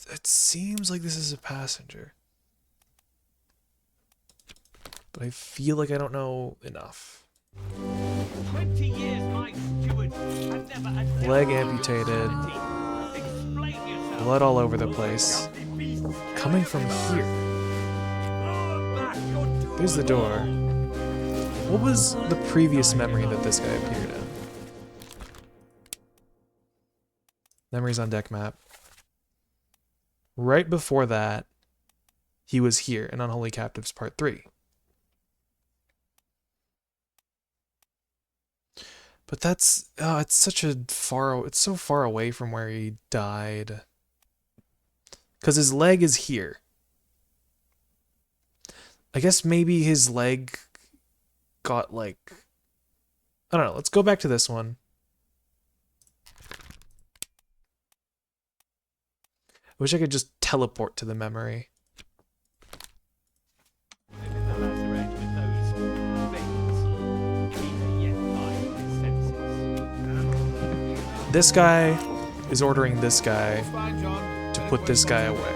It seems like this is a passenger. But I feel like I don't know enough. 20 years my steward and never a doubt Leg on your amputated. sanity. Explain yourself. Blood all over the place. Coming from here. There's the door. What was the previous memory that this guy appeared in? Memories on deck map. Right before that, he was here in Unholy Captives Part 3. But that's, oh, it's so far away from where he died. Because his leg is here. I guess maybe his leg got like, I don't know, let's go back to this one. I wish I could just teleport to the memory. This guy is ordering this guy to put this guy away.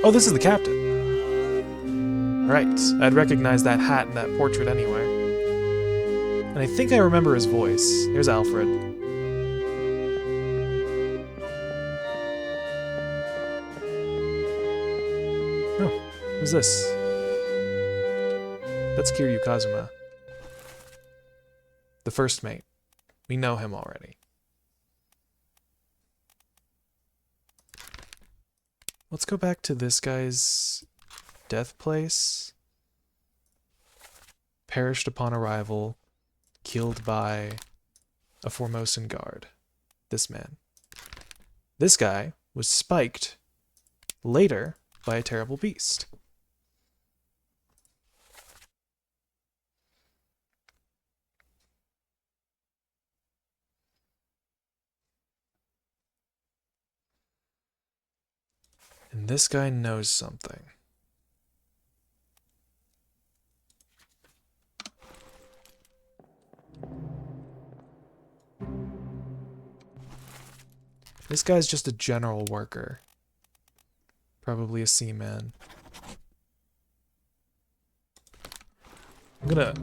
Oh, this is the captain. Right, I'd recognize that hat and that portrait anyway. And I think I remember his voice. Here's Alfred. Oh, who's this? That's Kiryu Kazuma. The first mate. We know him already. Let's go back to this guy's death place. Perished upon arrival, killed by a Formosan guard. This man. This guy was spiked later by a terrible beast. And this guy knows something. This guy's just a general worker. Probably a seaman. I'm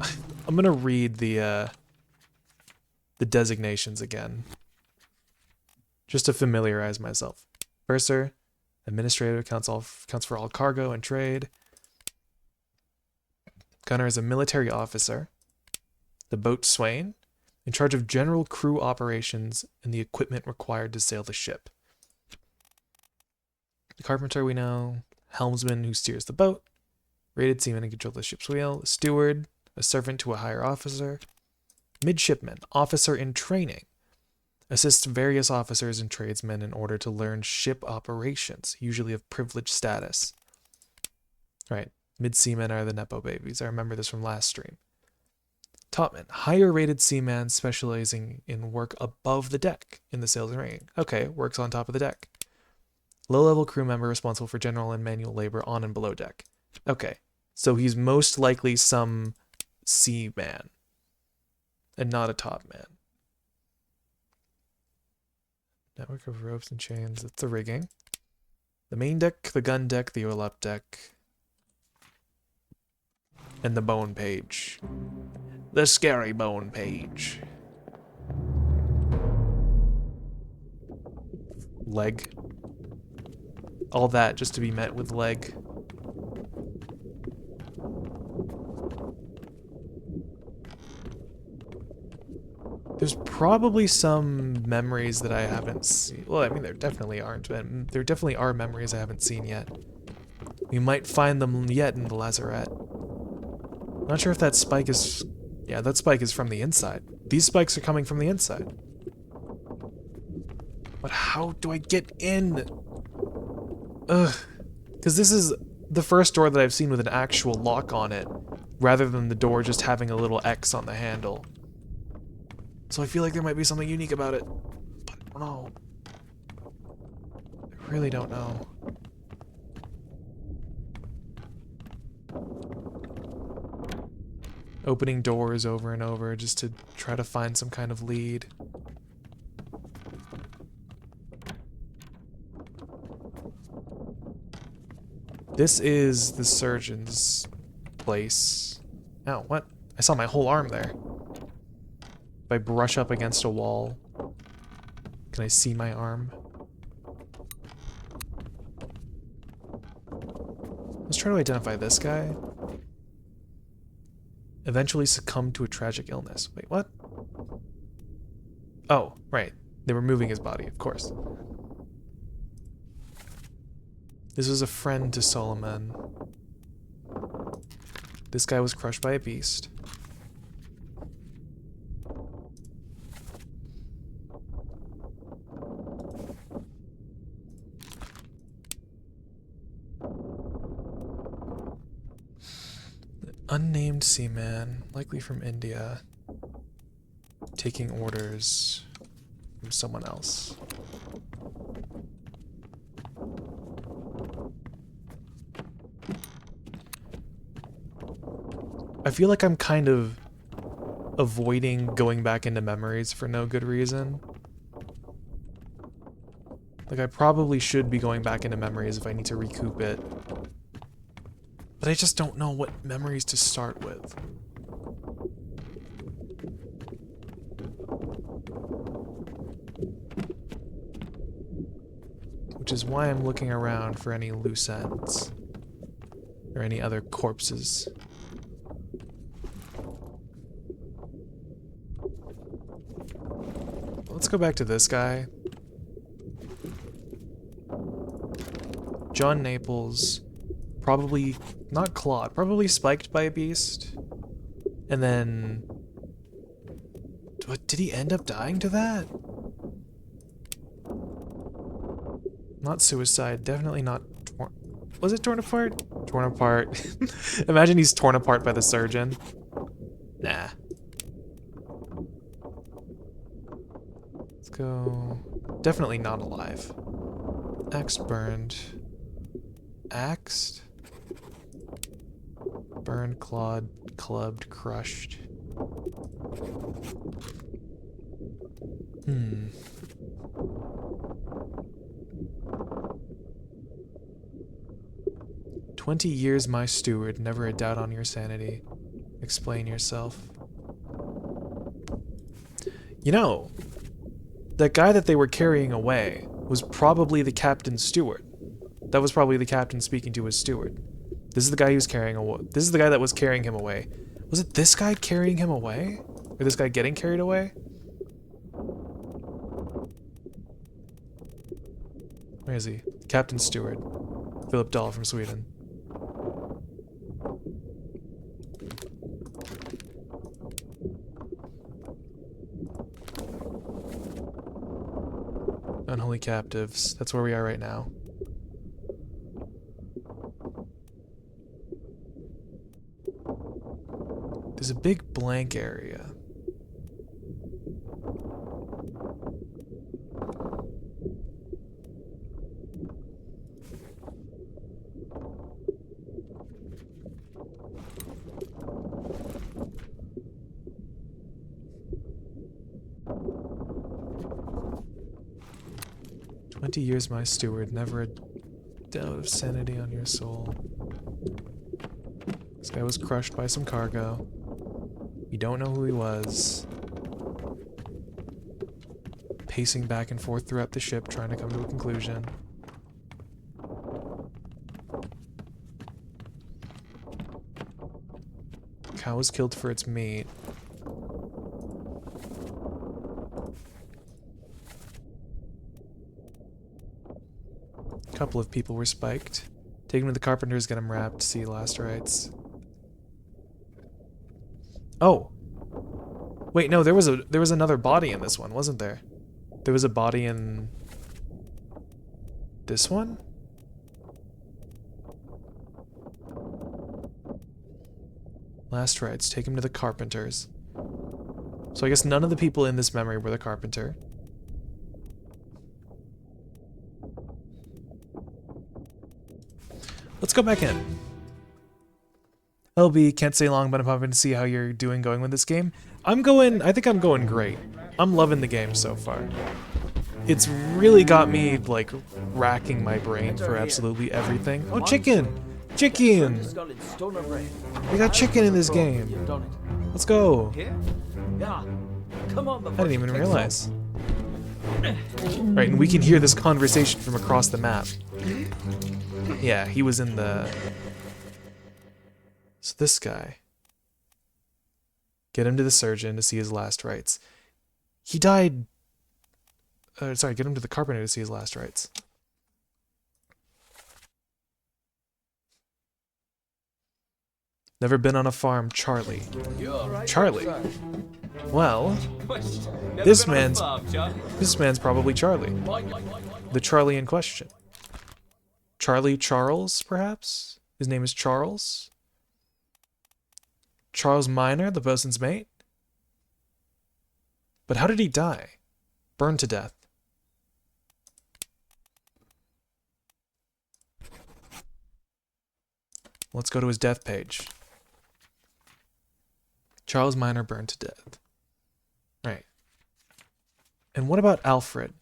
gonna read the designations again. Just to familiarize myself. Purser, administrator accounts for all cargo and trade. Gunner is a military officer. The boat swain, in charge of general crew operations and the equipment required to sail the ship. The carpenter we know, helmsman who steers the boat, rated seaman in control of the ship's wheel, a steward, a servant to a higher officer, midshipman, officer in training, assists various officers and tradesmen in order to learn ship operations, usually of privileged status. Right, mid-seamen are the Nepo babies. I remember this from last stream. Topman, higher rated seaman specializing in work above the deck in the sails and rigging. Okay, works on top of the deck. Low-level crew member responsible for general and manual labor on and below deck. Okay, so he's most likely some seaman and not a topman. Network of ropes and chains, that's the rigging. The main deck, the gun deck, the oil up deck, and the bone page. The scary bone page. Leg. All that just to be met with leg. There's probably some memories that I haven't seen. Well, I mean, there definitely aren't. There definitely are memories I haven't seen yet. We might find them yet in the lazarette. Not sure if that spike is... Yeah, that spike is from the inside. These spikes are coming from the inside. But how do I get in? Ugh. Because this is the first door that I've seen with an actual lock on it, rather than the door just having a little X on the handle. So I feel like there might be something unique about it. But I don't know. I really don't know. Opening doors over and over just to try to find some kind of lead. This is the surgeon's place. Ow, what? I saw my whole arm there. If I brush up against a wall, can I see my arm? Let's try to identify this guy. Eventually succumbed to a tragic illness. Wait, what? Oh, right. They were moving his body, of course. This was a friend to Solomon. This guy was crushed by a beast. Unnamed seaman, likely from India, taking orders from someone else. I feel like I'm kind of avoiding going back into memories for no good reason. Like, I probably should be going back into memories if I need to recoup it. But I just don't know what memories to start with. Which is why I'm looking around for any loose ends. Or any other corpses. Let's go back to this guy. John Naples, probably not clawed, probably spiked by a beast. And then... What, did he end up dying to that? Not suicide, definitely not torn... Was it torn apart? Torn apart. Imagine he's torn apart by the surgeon. Nah. Let's go... Definitely not alive. Axed, burned. Axed? Burned, clawed, clubbed, crushed. Hmm. "20 years my steward, never a doubt on your sanity. Explain yourself." You know, that guy that they were carrying away was probably the captain's steward. That was probably the captain speaking to his steward. This is the guy he was carrying away. This is the guy that was carrying him away. Was it this guy carrying him away? Or this guy getting carried away? Where is he? Captain's steward. Philip Dahl from Sweden. Unholy captives. That's where we are right now. There's a big blank area. "20 years my steward, never a doubt of sanity on your soul." This guy was crushed by some cargo. You don't know who he was. Pacing back and forth throughout the ship, trying to come to a conclusion. Cow was killed for its meat. A couple of people were spiked. Take him to the carpenters, get him wrapped, see last rites. Oh! Wait, no, there was another body in this one, wasn't there? There was a body in... this one? Last rites, take him to the carpenters. So I guess none of the people in this memory were the carpenter. Let's go back in. LB, can't stay long, but I'm hoping to see how you're going with this game. I think I'm going great. I'm loving the game so far. It's really got me, like, racking my brain for absolutely everything. Oh, chicken! Chicken! Just got its stoner brain. We got chicken in this game. You've done it. Let's go. Here? Yeah. Come on, I before didn't she even kicks realize. Right, and we can hear this conversation from across the map. Yeah, he was in the... So this guy. Get him to the surgeon to see his last rites. He died... sorry, get him to the carpenter to see his last rites. Never been on a farm, Charlie. Charlie? Well, this man's probably Charlie. The Charlie in question. Charlie Charles, perhaps? His name is Charles? Charles Minor, the bosun's mate? But how did he die? Burned to death. Let's go to his death page. Charles Minor burned to death. Right. And what about Alfred?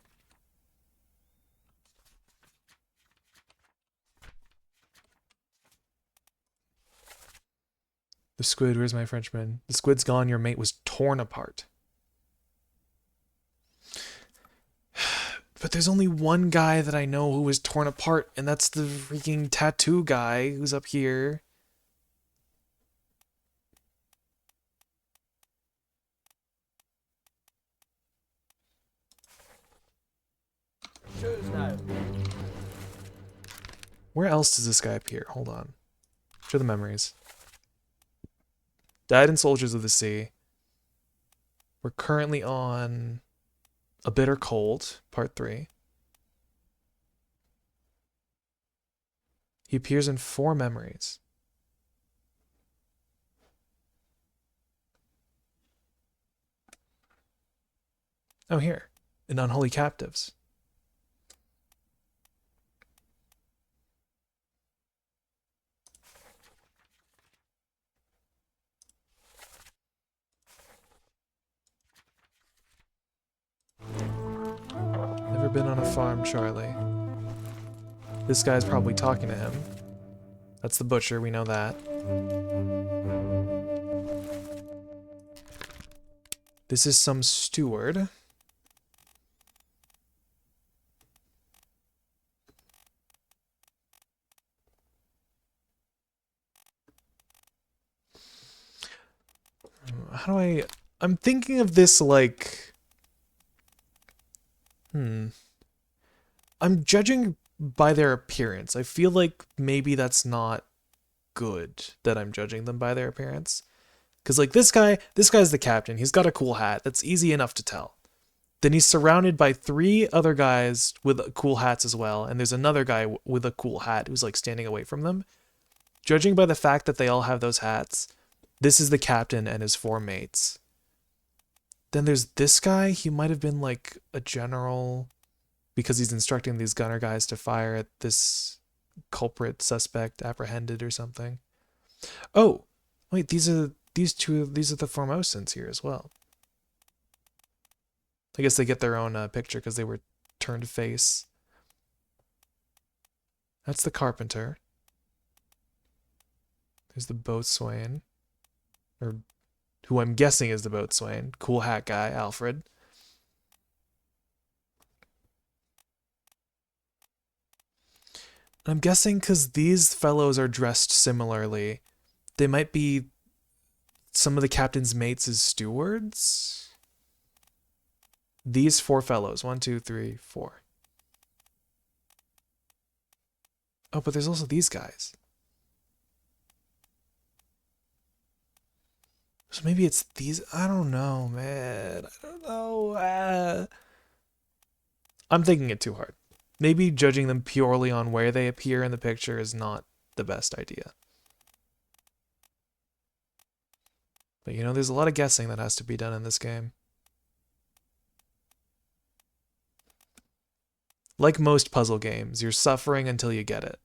The squid, where's my Frenchman? The squid's gone, your mate was torn apart. But there's only one guy that I know who was torn apart, and that's the freaking tattoo guy who's up here. Choose now. Where else does this guy appear? Hold on. Show the memories. Died in Soldiers of the Sea. We're currently on A Bitter Cold, Part 3. He appears in 4 memories. Oh, here. In Unholy Captives. Never been on a farm, Charlie. This guy's probably talking to him. That's the butcher, we know that. This is some steward. How do I'm thinking of this like... I'm judging by their appearance. I feel like maybe that's not good that I'm judging them by their appearance. Because like this guy's the captain. He's got a cool hat. That's easy enough to tell. Then he's surrounded by 3 other guys with cool hats as well. And there's another guy with a cool hat who's like standing away from them. Judging by the fact that they all have those hats, this is the captain and his 4 mates. Then there's this guy. He might have been like a general because he's instructing these gunner guys to fire at this culprit suspect apprehended or something. Oh, wait, these are the Formosans here as well. I guess they get their own picture because they were turned face. That's the carpenter. There's the boatswain. Or who I'm guessing is the boatswain. Cool hat guy, Alfred. I'm guessing because these fellows are dressed similarly, they might be some of the captain's mates as stewards? These 4 fellows. 1, 2, 3, 4. Oh, but there's also these guys. So maybe it's these. I don't know, man. I don't know. I'm thinking it too hard. Maybe judging them purely on where they appear in the picture is not the best idea. But you know, there's a lot of guessing that has to be done in this game. Like most puzzle games, you're suffering until you get it.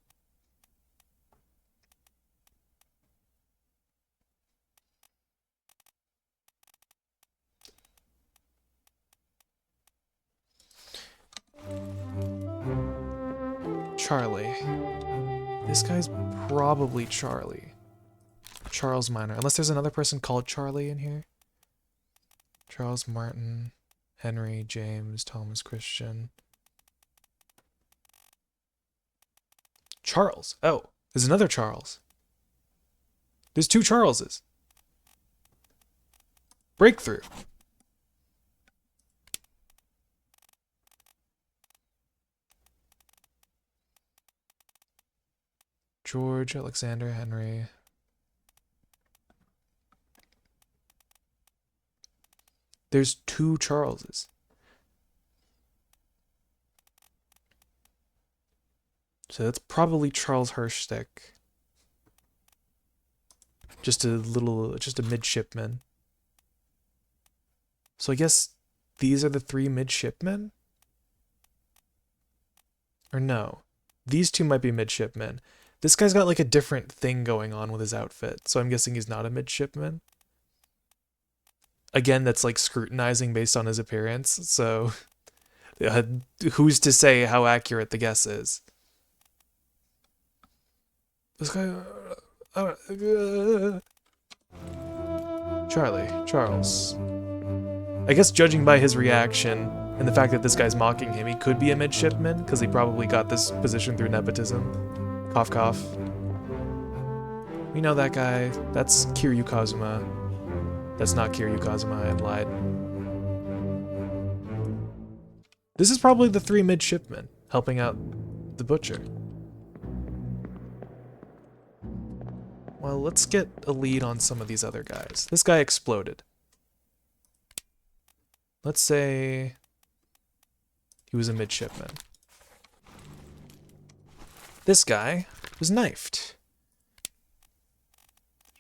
Charlie. This guy's probably Charlie. Charles Minor. Unless there's another person called Charlie in here. Charles Martin, Henry, James, Thomas Christian. Charles. Oh, there's another Charles. There's 2 Charleses. Breakthrough. George, Alexander, Henry. There's 2 Charleses. So that's probably Charles Hirschstick. Just a midshipman. So I guess these are the 3 midshipmen? Or no. These 2 might be midshipmen. This guy's got like a different thing going on with his outfit, so I'm guessing he's not a midshipman. Again, that's like scrutinizing based on his appearance, so who's to say how accurate the guess is? This guy... Charles. I guess judging by his reaction and the fact that this guy's mocking him, he could be a midshipman, because he probably got this position through nepotism. Cough, cough. We know that guy. That's Kiryu Kazuma. That's not Kiryu Kazuma, I lied. This is probably the 3 midshipmen helping out the butcher. Well, let's get a lead on some of these other guys. This guy exploded. Let's say he was a midshipman. This guy was knifed.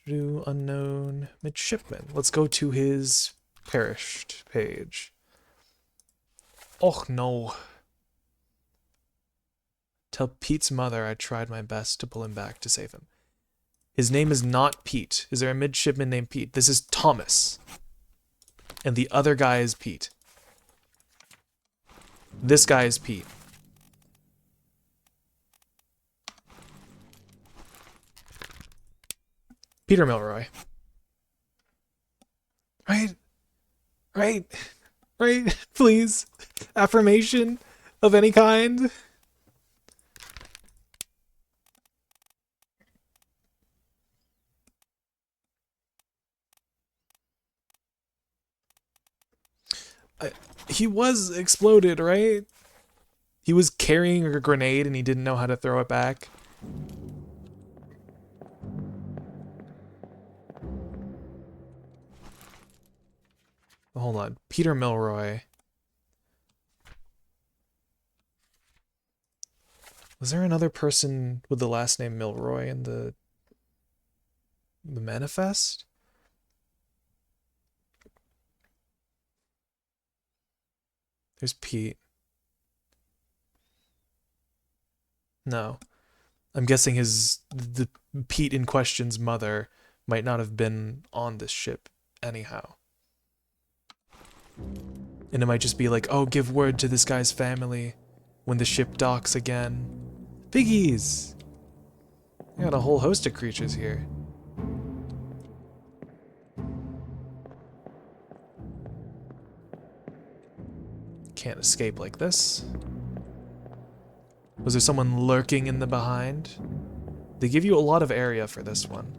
Unknown midshipman. Let's go to his perished page. Oh no. Tell Pete's mother I tried my best to pull him back to save him. His name is not Pete. Is there a midshipman named Pete? This is Thomas. And the other guy is Pete. This guy is Pete. Peter Milroy. Right? Please. Affirmation of any kind. He was exploded, right? He was carrying a grenade and he didn't know how to throw it back. Hold on. Peter Milroy. Was there another person with the last name Milroy in the manifest? There's Pete. No. I'm guessing the Pete in question's mother might not have been on this ship anyhow. And it might just be like, oh, give word to this guy's family when the ship docks again. Piggies! We got a whole host of creatures here. Can't escape like this. Was there someone lurking in the behind? They give you a lot of area for this one.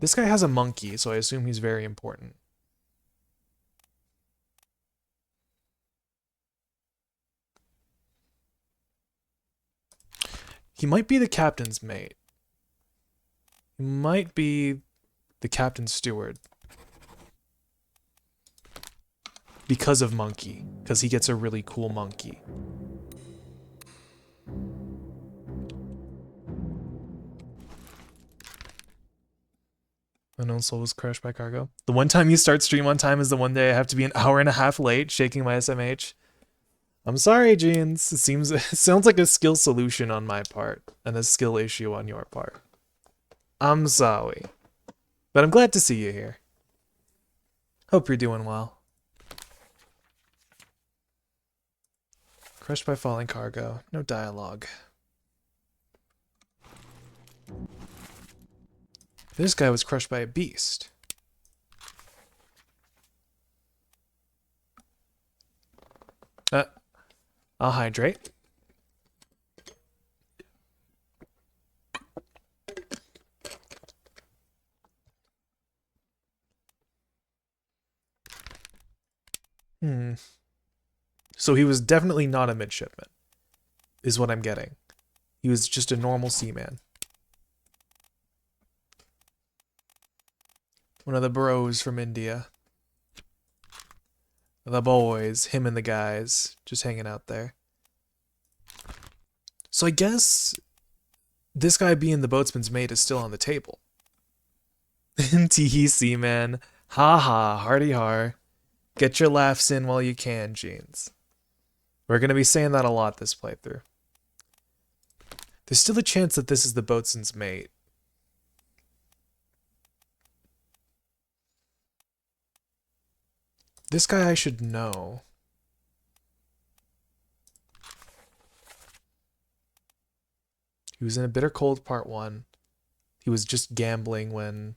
This guy has a monkey, so I assume he's very important. He might be the captain's mate. He might be the captain's steward. Because of monkey. Because he gets a really cool monkey. Unknown soul was crushed by cargo. The one time you start stream on time is the one day I have to be an hour and a half late shaking my SMH. I'm sorry, Jeans. It sounds like a skill solution on my part and a skill issue on your part. I'm sorry. But I'm glad to see you here. Hope you're doing well. Crushed by falling cargo. No dialogue. This guy was crushed by a beast. I'll hydrate. So he was definitely not a midshipman, is what I'm getting. He was just a normal seaman. One of the bros from India. The boys, him and the guys, just hanging out there. So I guess this guy being the boatsman's mate is still on the table. Tee seaman. Ha ha, hardy har. Get your laughs in while you can, Jeans. We're going to be saying that a lot this playthrough. There's still a chance that this is the boatswain's mate. This guy I should know. He was in a Bitter Cold Part 1. He was just gambling when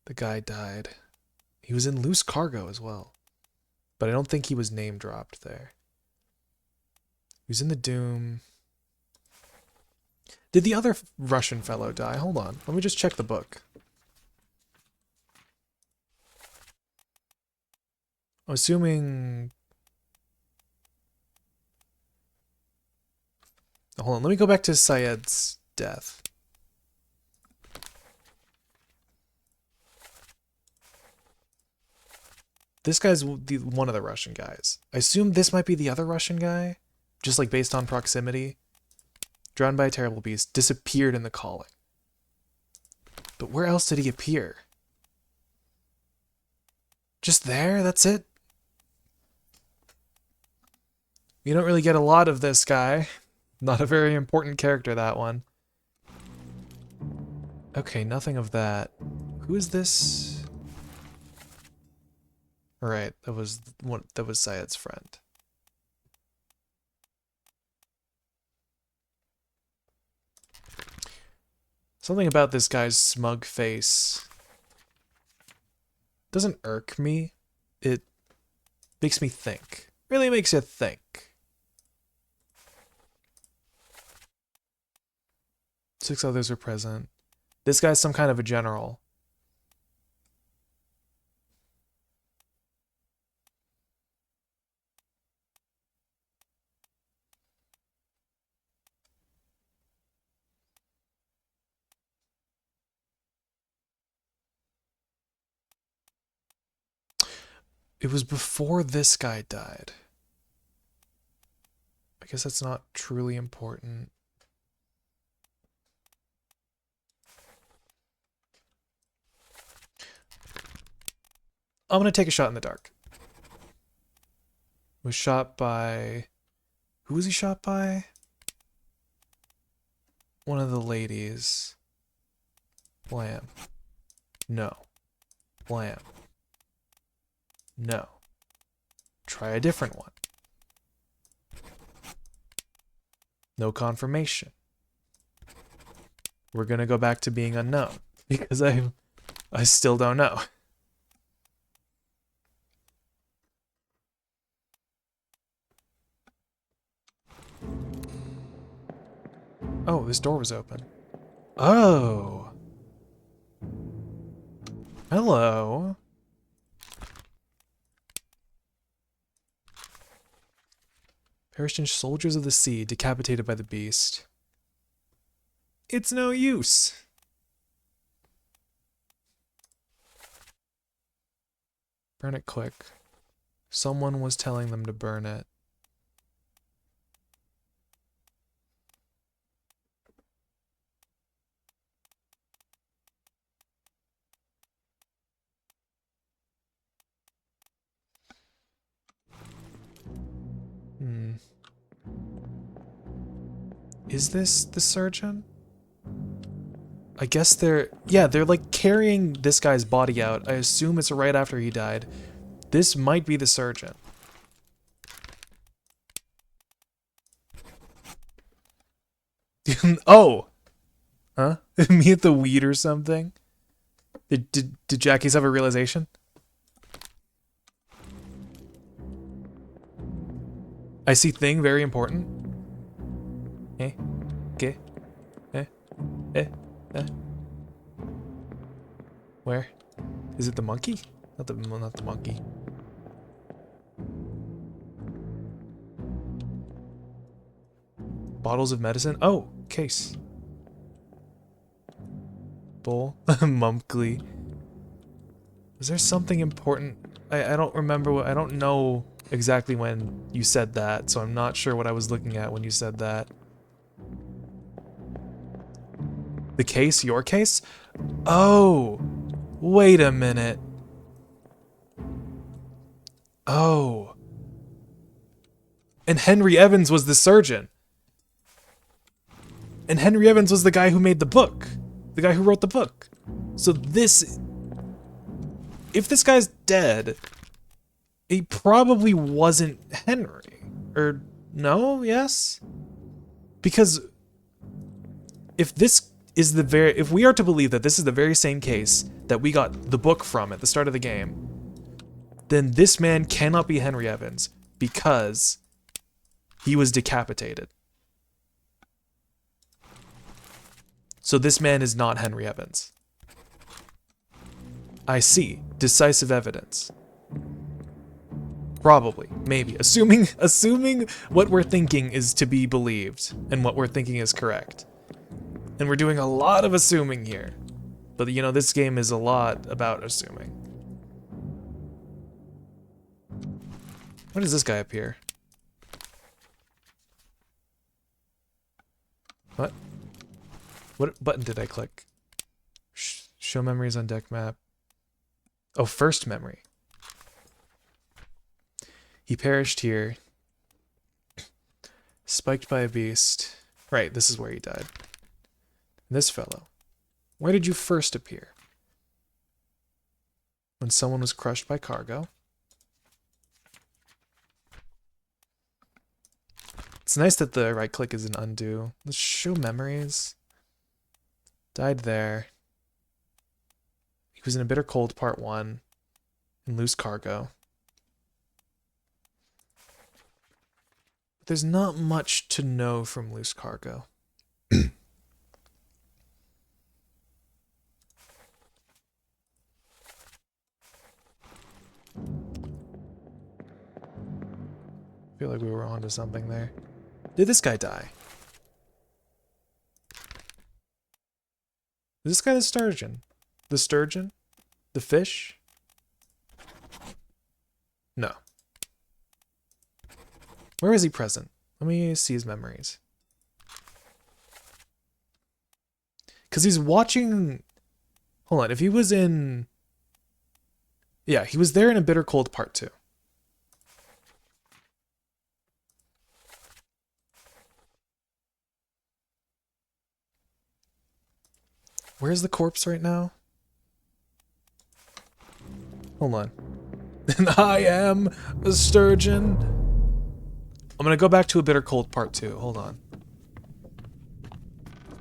the guy died. He was in Loose Cargo as well. But I don't think he was name dropped there. He was in the Doom. Did the other Russian fellow die? Hold on. Let me just check the book. I'm assuming... Hold on, let me go back to Syed's death. This guy's one of the Russian guys. I assume this might be the other Russian guy, just like based on proximity. Drowned by a terrible beast, disappeared in the calling. But where else did he appear? Just there? That's it? You don't really get a lot of this guy. Not a very important character, that one. Okay, nothing of that. Who is this? Right, that was Syed's friend. Something about this guy's smug face doesn't irk me. It makes me think. Really makes you think. Six others are present. This guy's some kind of a general. It was before this guy died. I guess that's not truly important. I'm gonna take a shot in the dark. Was shot by... Who was he shot by? One of the ladies. Blam. No. Blam. No. Try a different one. No confirmation. We're gonna go back to being unknown because I still don't know. Oh, this door was open. Oh. Hello. Perished in soldiers of the sea, decapitated by the beast. It's no use. Burn it quick. Someone was telling them to burn it. Is this the surgeon? I guess they're like carrying this guy's body out. I assume it's right after he died. This might be the surgeon. Oh! Huh? Me at the weed or something? Did Jackie's have a realization? I see thing, very important. Eh? Okay. Eh? Eh? Eh? Where? Is it the monkey? Not the monkey. Bottles of medicine? Oh, case. Bowl. Mumkly. Was there something important? I don't remember what, I don't know exactly when you said that, so I'm not sure what I was looking at when you said that. The case? Your case? Oh! Wait a minute. Oh. And Henry Evans was the surgeon. And Henry Evans was the guy who made the book. The guy who wrote the book. So this... If this guy's dead, he probably wasn't Henry. Or no? Yes? Because if this is the very... If we are to believe that this is the very same case that we got the book from at the start of the game, then this man cannot be Henry Evans because he was decapitated. So this man is not Henry Evans. I see. Decisive evidence. Probably. Maybe. Assuming what we're thinking is to be believed and what we're thinking is correct. And we're doing a lot of assuming here. But you know, this game is a lot about assuming. What is this guy up here? What? What button did I click? Show memories on deck map. Oh, first memory. He perished here. Spiked by a beast. Right, this is where he died. This fellow. Where did you first appear? When someone was crushed by cargo. It's nice that the right click is an undo. Let's show memories. Died there. He was in a bitter cold part 1 and loose cargo. But there's not much to know from loose cargo. I feel like we were onto something there. Did this guy die? Is this guy the sturgeon? The sturgeon? The fish? No. Where is he present? Let me see his memories. Because he's watching... Hold on, if he was in... Yeah, he was there in a bitter cold part 2. Where's the corpse right now? Hold on. And I am a sturgeon. I'm gonna go back to a bitter cold part 2. Hold on.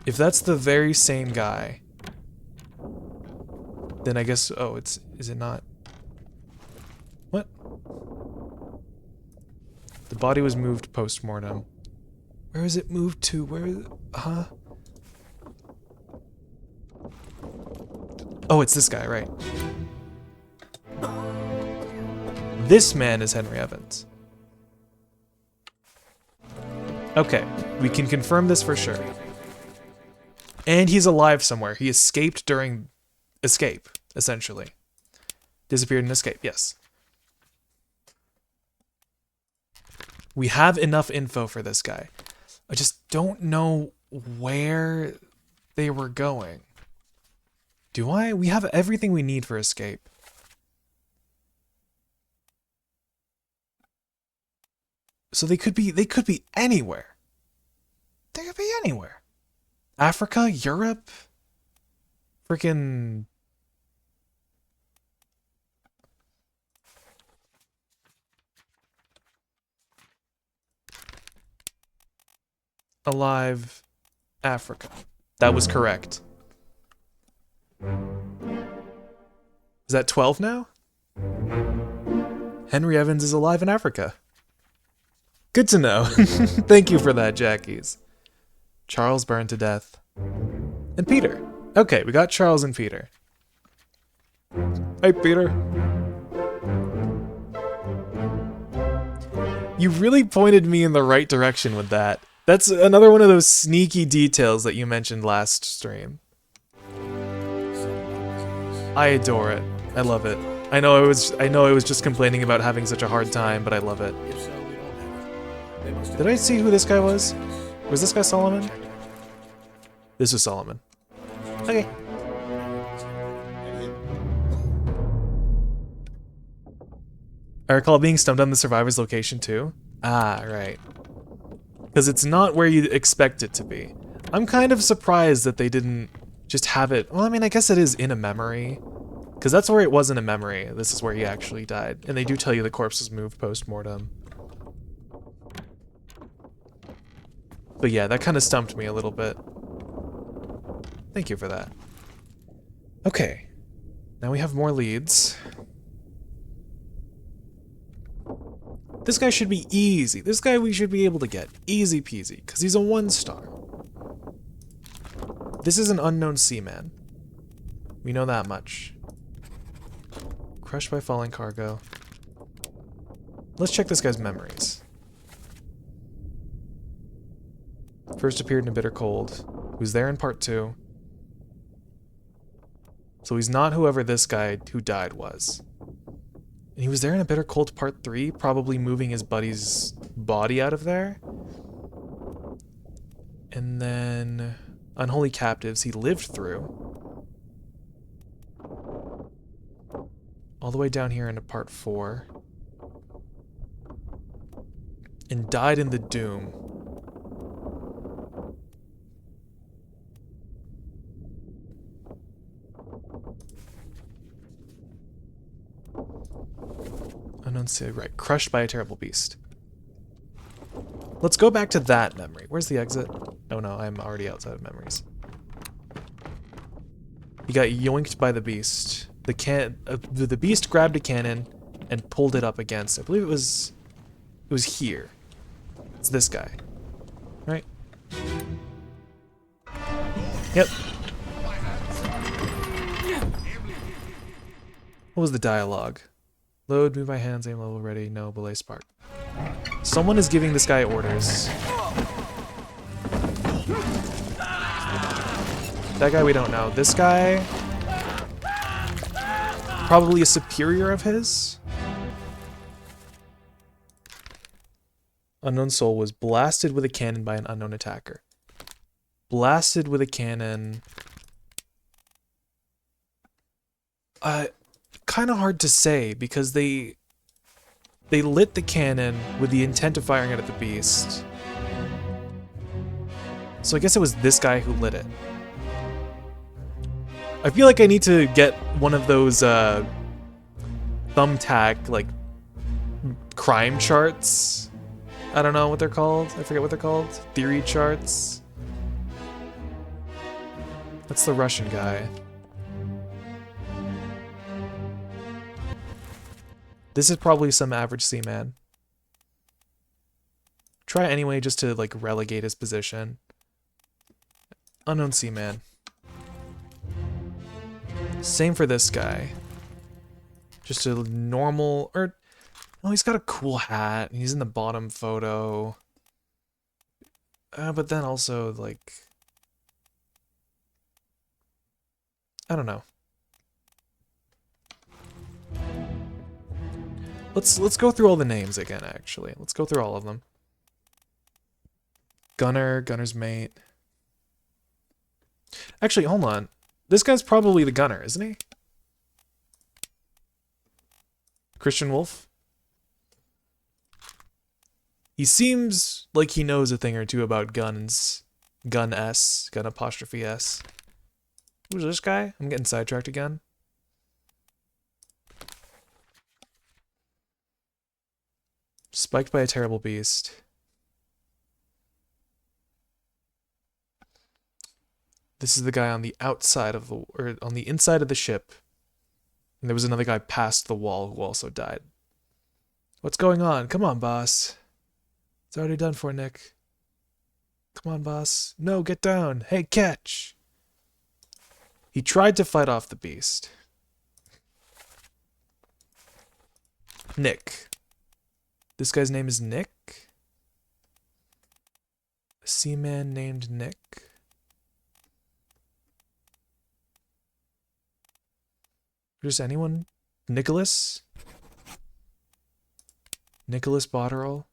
If that's the very same guy, then I guess... Oh, is it not? What? The body was moved post-mortem. Where is it moved to? Where is it? Huh? Oh, it's this guy, right. This man is Henry Evans. Okay, we can confirm this for sure. And he's alive somewhere. He escaped during escape, essentially. Disappeared in escape, yes. We have enough info for this guy. I just don't know where they were going. Do I? We have everything we need for escape. So they could be anywhere. They could be anywhere. Africa, Europe, freaking alive Africa. That was correct. Is that 12 now? Henry Evans is alive in Africa. Good to know. Thank you for that, Jackies. Charles burned to death. And Peter. Okay, we got Charles and Peter. Hey, Peter. You really pointed me in the right direction with that. That's another one of those sneaky details that you mentioned last stream. I adore it. I love it. I know I was just complaining about having such a hard time, but I love it. Did I see who this guy was? Was this guy Solomon? This was Solomon. Okay. I recall being stumped on the survivor's location too. Ah, right. Because it's not where you'd expect it to be. I'm kind of surprised that they didn't just have it. Well, I mean, I guess it is in a memory. Because that's where it was in a memory. This is where he actually died. And they do tell you the corpse was moved post-mortem. But yeah, that kind of stumped me a little bit. Thank you for that. Okay. Now we have more leads. This guy should be easy. This guy we should be able to get. Easy peasy. Because he's a 1-star. This is an unknown seaman. We know that much. Crushed by falling cargo. Let's check this guy's memories. First appeared in a bitter cold. He was there in part 2. So he's not whoever this guy who died was. And he was there in a bitter cold part 3, probably moving his buddy's body out of there. And then Unholy Captives he lived through. All the way down here into part 4. And died in the Doom. Unknown City, right. Crushed by a terrible beast. Let's go back to that memory. Where's the exit? Oh no, I'm already outside of memories. He got yoinked by the beast. The beast grabbed a cannon and pulled it up against. I believe it was here. It's this guy, right? Yep. What was the dialogue? Load, move my hands, aim level ready, no, belay spark. Someone is giving this guy orders. That guy we don't know. This guy, probably a superior of his. Unknown soul was blasted with a cannon by an unknown attacker. Blasted with a cannon. Kind of hard to say because they lit the cannon with the intent of firing it at the beast. So I guess it was this guy who lit it. I feel like I need to get one of those thumbtack like crime charts. I don't know what they're called. I forget what they're called. Theory charts. That's the Russian guy. This is probably some average seaman. Try anyway just to like relegate his position. Unknown seaman. Same for this guy. Just a normal, or oh, he's got a cool hat. He's in the bottom photo. But then also like, I don't know. Let's go through all the names again, actually. Let's go through all of them. Gunner, Gunner's mate. Actually, hold on. This guy's probably the gunner, isn't he? Christian Wolf? He seems like he knows a thing or two about guns. Gun S, gun apostrophe S. Who's this guy? I'm getting sidetracked again. Spiked by a terrible beast. This is the guy on the outside of the, or on the inside of the ship. And there was another guy past the wall who also died. What's going on? Come on, boss. It's already done for, Nick. Come on, boss. No, get down. Hey, catch. He tried to fight off the beast. Nick. This guy's name is Nick? A seaman named Nick? Just anyone? Nicholas? Nicholas Botterill?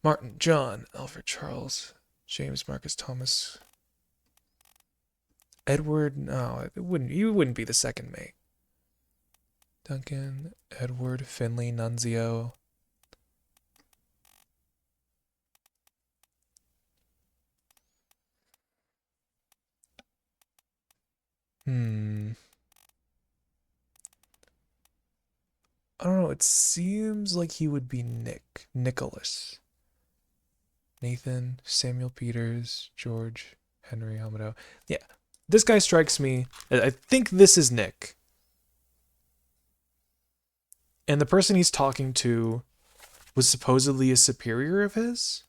Martin, John, Alfred Charles, James Marcus Thomas. Edward, no, you wouldn't be the second mate. Duncan, Edward, Finley, Nunzio. I don't know, it seems like he would be Nicholas. Nathan, Samuel Peters, George, Henry Helmuto. Yeah, this guy strikes me. I think this is Nick. And the person he's talking to was supposedly a superior of his?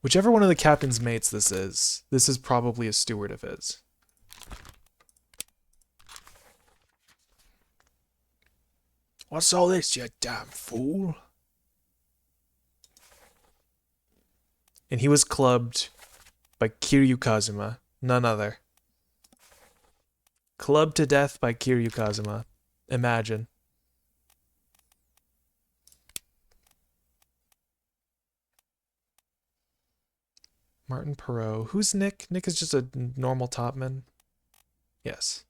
Whichever one of the captain's mates this is probably a steward of his. What's all this, you damn fool? And he was clubbed by Kiryu Kazuma, none other. Clubbed to death by Kiryu Kazuma. Imagine. Martin Perot. Who's Nick? Nick is just a normal topman. Yes.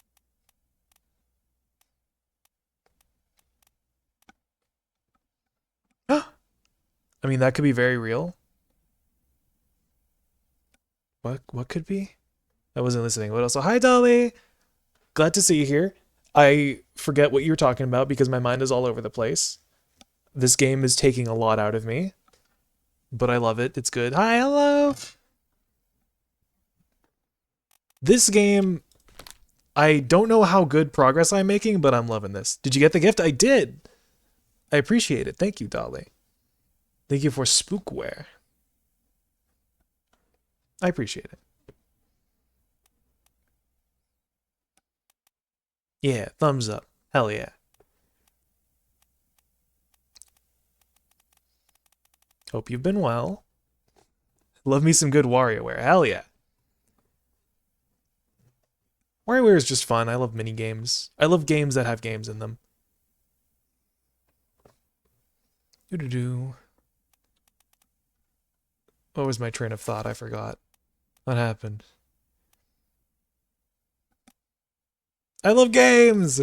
I mean, that could be very real. What could be? I wasn't listening. What else? So, hi, Dolly. Glad to see you here. I forget what you're talking about because my mind is all over the place. This game is taking a lot out of me, but I love it. It's good. Hi, hello. This game, I don't know how good progress I'm making, but I'm loving this. Did you get the gift? I did. I appreciate it. Thank you, Dolly. Thank you for spookware. I appreciate it. Yeah, thumbs up. Hell yeah. Hope you've been well. Love me some good WarioWare. Hell yeah. WarioWare is just fun. I love mini games. I love games that have games in them. Doo-doo-doo. What was my train of thought? I forgot. What happened? I love games!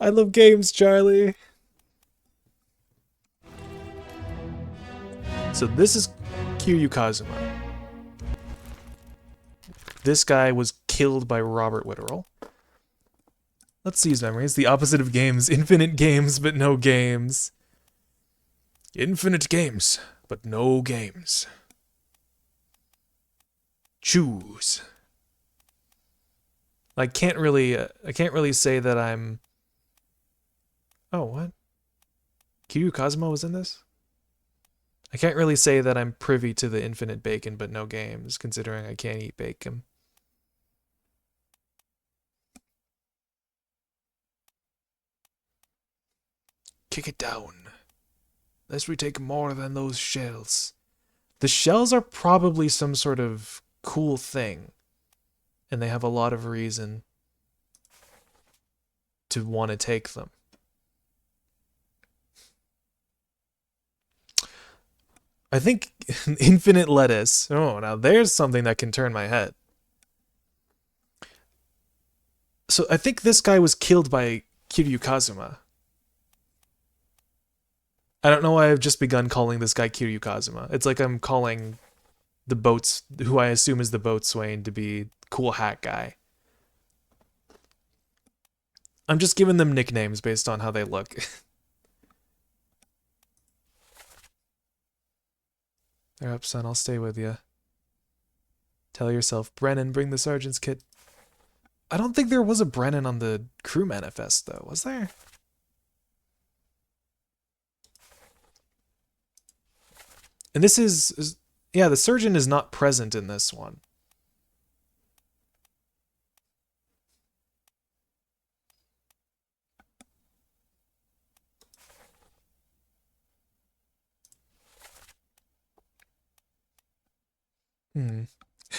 I love games, Charlie! So this is Kiryu Kazuma. This guy was killed by Robert Witterell. Let's see his memories. The opposite of games. Infinite games, but no games. Infinite games, but no games. Choose. I can't really say that I'm... Oh, what? Kiryu Kazuma was in this? I can't really say that I'm privy to the infinite bacon but no games, considering I can't eat bacon. Kick it down. Lest we take more than those shells. The shells are probably some sort of cool thing, and they have a lot of reason to want to take them. I think infinite lettuce. Oh, now there's something that can turn my head. So I think this guy was killed by Kiryu Kazuma. I don't know why I've just begun calling this guy Kiryu Kazuma. It's like I'm calling the boats, who I assume is the boatswain, to be cool hat guy. I'm just giving them nicknames based on how they look. They're up, son. I'll stay with you. Tell yourself, Brennan, bring the sergeant's kit. I don't think there was a Brennan on the crew manifest, though. Was there? And this is yeah, the surgeon is not present in this one.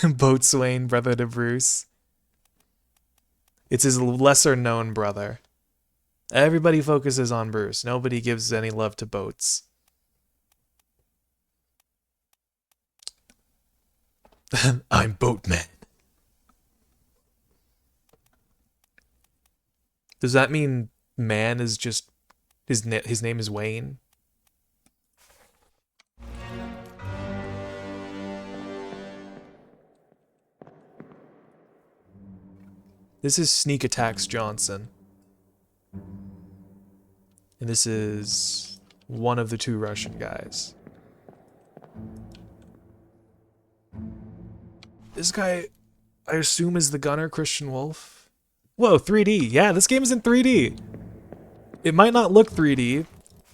Boatswain, brother to Bruce. It's his lesser known brother. Everybody focuses on Bruce. Nobody gives any love to Boats. I'm Boatman. Does that mean man is just his name is Wayne? This is Sneak Attacks Johnson. And this is one of the two Russian guys. This guy, I assume, is the gunner, Christian Wolf. Whoa, 3D. Yeah, this game is in 3D. It might not look 3D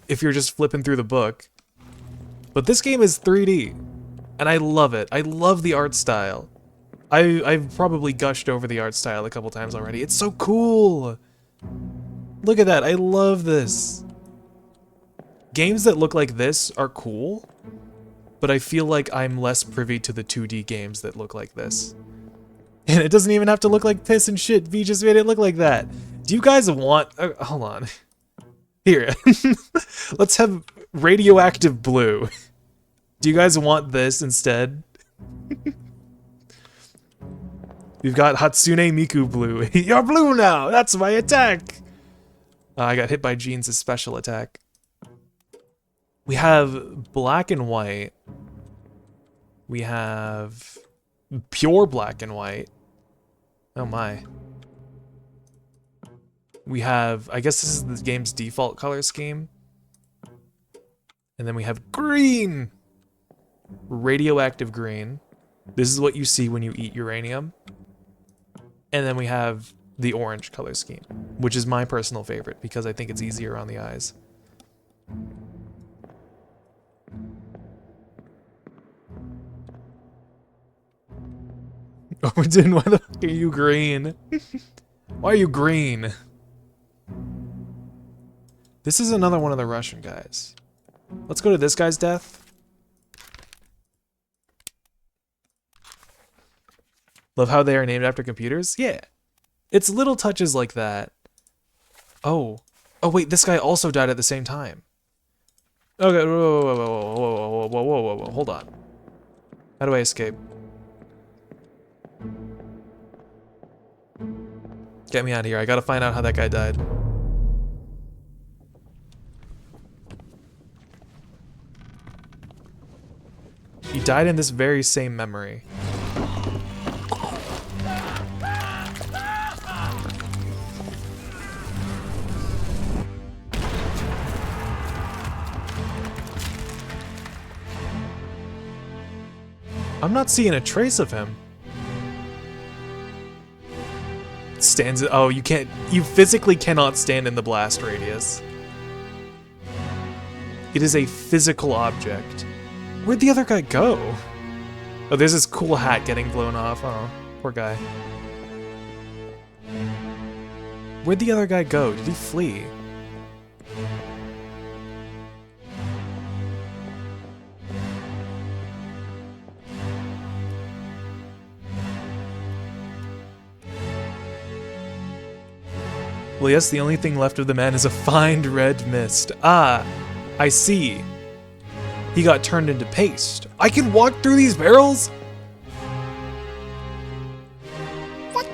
if you're just flipping through the book, but this game is 3D, and I love it. I love the art style. I've probably gushed over the art style a couple times already. It's so cool. Look at that. I love this. Games that look like this are cool, but I feel like I'm less privy to the 2D games that look like this. And it doesn't even have to look like piss and shit. V just made it look like that. Do you guys want... hold on. Here. Let's have radioactive blue. Do you guys want this instead? We've got Hatsune Miku blue. You're blue now! That's my attack! I got hit by Jeans' special attack. We have black and white. We have pure black and white. Oh my. We have, I guess this is the game's default color scheme. And then we have green! Radioactive green. This is what you see when you eat uranium. And then we have the orange color scheme, which is my personal favorite because I think it's easier on the eyes. Obra Dinn, why the fuck are you green? Why are you green? This is another one of the Russian guys. Let's go to this guy's death. Love how they are named after computers? Yeah. It's little touches like that. Oh. Oh wait, this guy also died at the same time. Okay, whoa, hold on. How do I escape? Get me out of here. I gotta find out how that guy died. He died in this very same memory. I'm not seeing a trace of him. Stands. Oh, you can't. You physically cannot stand in the blast radius. It is a physical object. Where'd the other guy go? Oh, there's this cool hat getting blown off. Oh, poor guy. Where'd the other guy go? Did he flee? Well, yes, the only thing left of the man is a fine red mist. Ah, I see. He got turned into paste. I can walk through these barrels? What?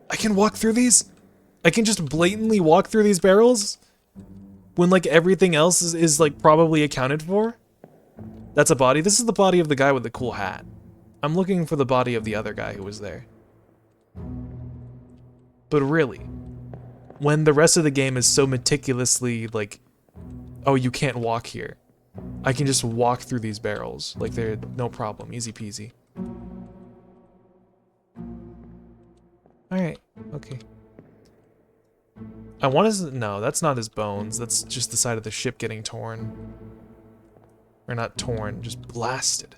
I can walk through these? I can just blatantly walk through these barrels? When, like, everything else is like, probably accounted for? That's a body? This is the body of the guy with the cool hat. I'm looking for the body of the other guy who was there. But really, when the rest of the game is so meticulously like, oh, you can't walk here. I can just walk through these barrels. Like, they're no problem. Easy peasy. Alright, okay. I want to... No, that's not his bones. That's just the side of the ship getting torn. Or not torn, just blasted.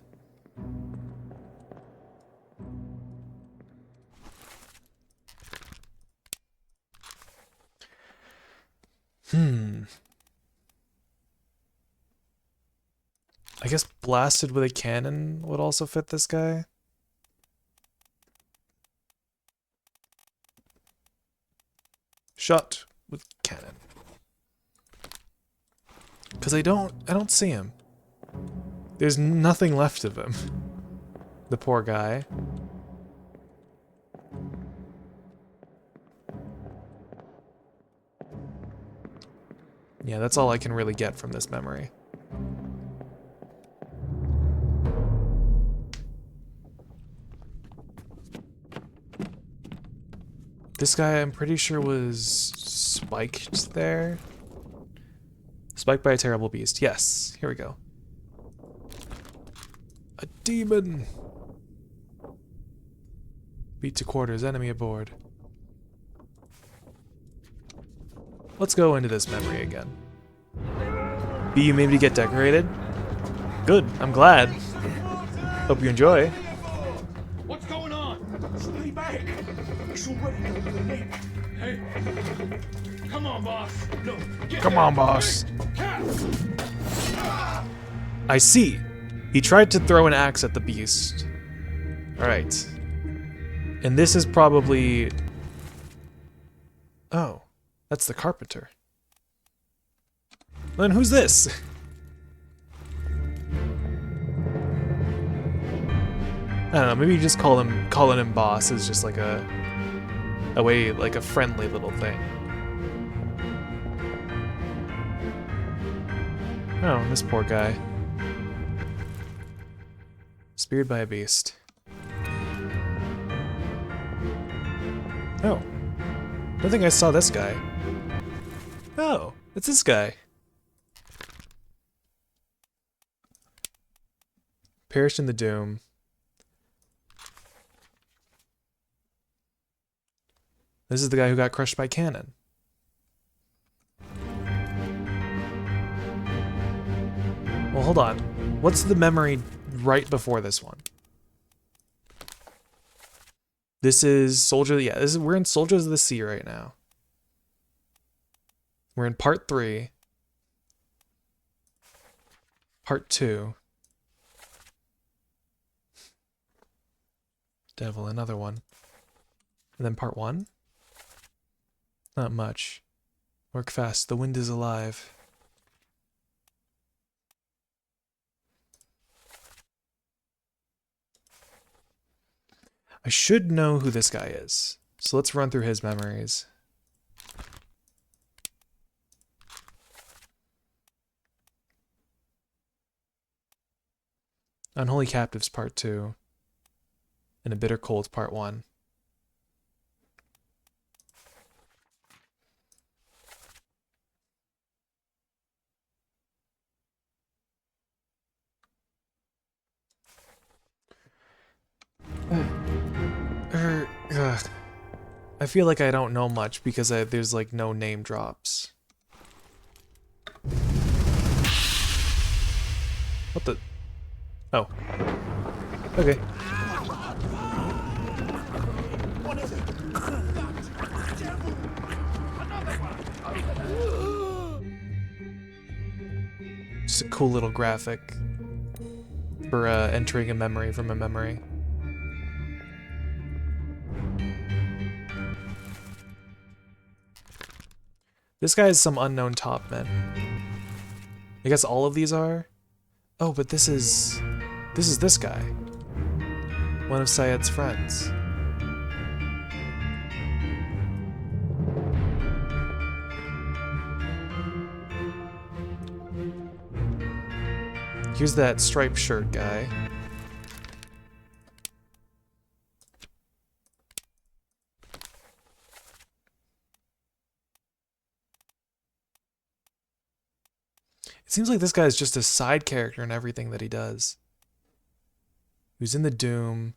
I guess blasted with a cannon would also fit this guy. Shot with cannon. Cause I don't see him. There's nothing left of him. The poor guy. Yeah, that's all I can really get from this memory. This guy, I'm pretty sure, was spiked there. Spiked by a terrible beast. Yes, here we go. A demon! Beat to quarters, enemy aboard. Let's go into this memory again. Be you maybe get decorated? Good, I'm glad. Hope you enjoy. What's going on? Stay back. It's already going to the neck. Hey. Come on, boss. No. Come on, boss. I see. He tried to throw an axe at the beast. Alright. And this is probably... Oh. That's the carpenter. Then who's this? I don't know, maybe you just calling him boss is just like a way, like a friendly little thing. Oh, this poor guy. Speared by a beast. Oh. I don't think I saw this guy. Oh, it's this guy. Perished in the doom. This is the guy who got crushed by cannon. Well, hold on. What's the memory right before this one? This is Soldier... Yeah, we're in Soldiers of the Sea right now. We're in part 3. Part 2. Devil, another one. And then part 1? Not much. Work fast, the wind is alive. I should know who this guy is. So let's run through his memories. Unholy Captives Part 2. And A Bitter Cold Part 1. I feel like I don't know much because there's like no name drops. What the? Oh. Okay. Just a cool little graphic for entering a memory from a memory. This guy is some unknown top man. I guess all of these are? Oh, but this is this guy. One of Syed's friends. Here's that striped shirt guy. seems like this guy is just a side character in everything that he does. Who's in the Doom.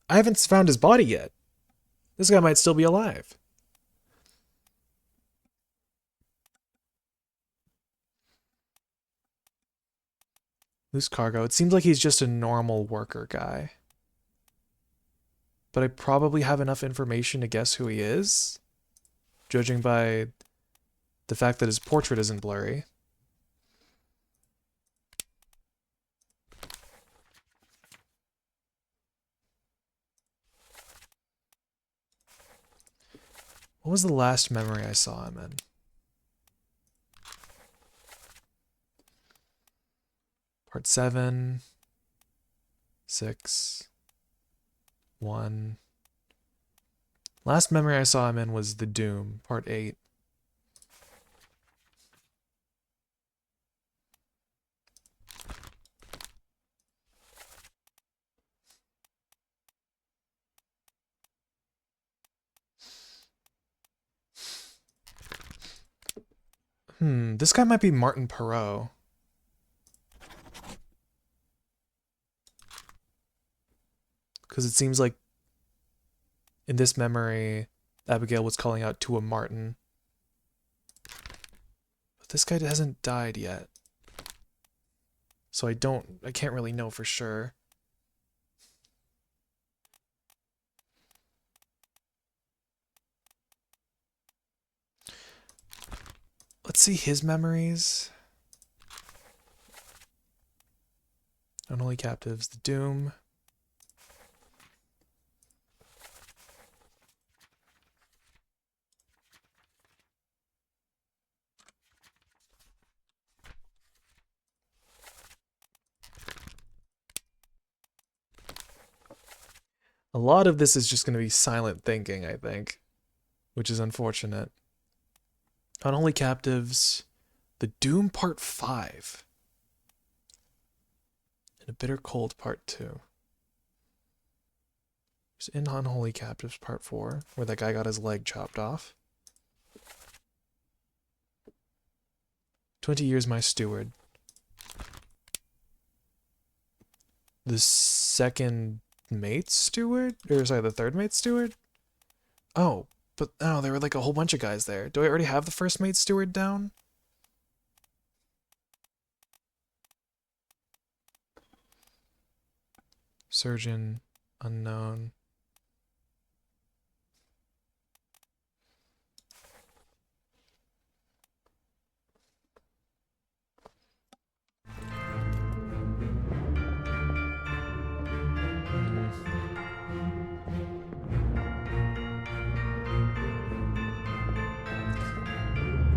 I haven't found his body yet. This guy might still be alive. Loose cargo. It seems like he's just a normal worker guy. But I probably have enough information to guess who he is, judging by the fact that his portrait isn't blurry. What was the last memory I saw him in? Part 7, 6, 1. Last memory I saw him in was The Doom, Part 8. This guy might be Martin Perot. Because it seems like in this memory, Abigail was calling out to a Martin. But this guy hasn't died yet. So I can't really know for sure. Let's see his memories. Unholy Captives, The Doom. A lot of this is just going to be silent thinking, I think, which is unfortunate. Unholy Captives, The Doom Part 5, and A Bitter Cold Part 2. There's in Unholy Captives Part 4, where that guy got his leg chopped off. 20 Years My Steward. The second mate's steward? Or sorry, the third mate's steward? Oh, but oh, there were like a whole bunch of guys there. Do I already have the first mate's steward down? Surgeon, unknown.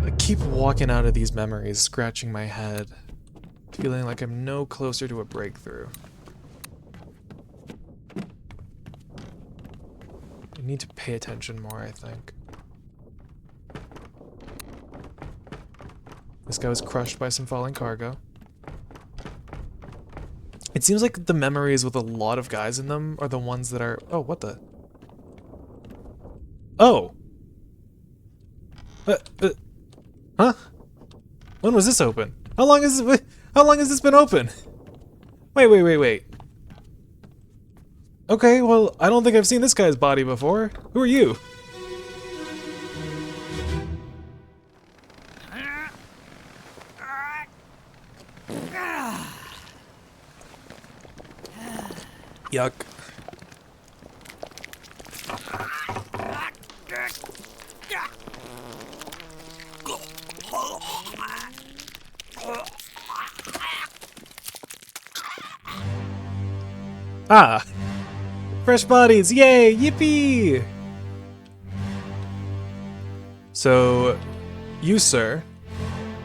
I keep walking out of these memories, scratching my head, feeling like I'm no closer to a breakthrough. I need to pay attention more, I think. This guy was crushed by some falling cargo. It seems like the memories with a lot of guys in them are the ones that are... Oh, what the... Oh! Huh? When was this open? How long has this been open? Wait. Okay, well, I don't think I've seen this guy's body before. Who are you? Yuck. Ah! Fresh bodies! Yay! Yippee! So, you, sir,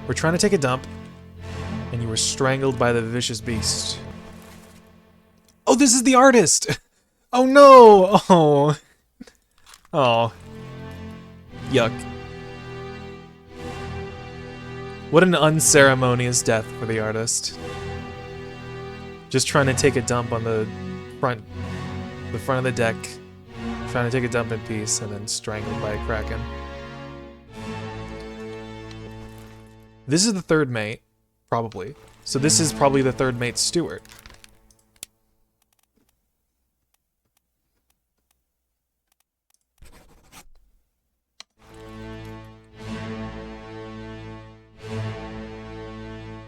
were trying to take a dump, and you were strangled by the vicious beast. Oh, this is the artist! Oh no! Oh. Oh. Yuck. What an unceremonious death for the artist. Just trying to take a dump on the front of the deck, trying to take a dump in peace, and then strangled by a kraken. This is the third mate, probably. So this is probably the third mate's steward.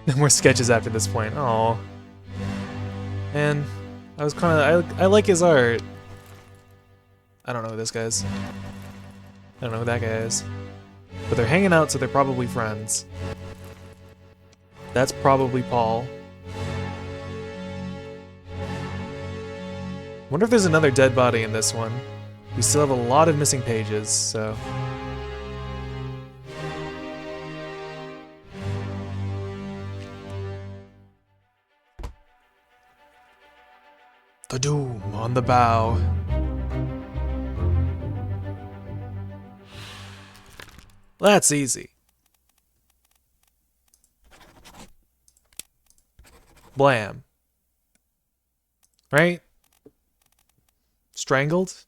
No more sketches after this point. Oh, and I was kind of I like his art. I don't know who this guy is. I don't know who that guy is. But they're hanging out, so they're probably friends. That's probably Paul. Wonder if there's another dead body in this one. We still have a lot of missing pages, so. The doom on the bow. That's easy. Blam. Right? Strangled?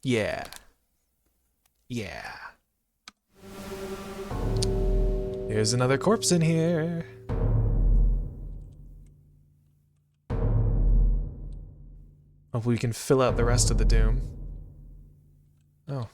Yeah. Yeah. There's another corpse in here. Hopefully we can fill out the rest of the doom. Oh.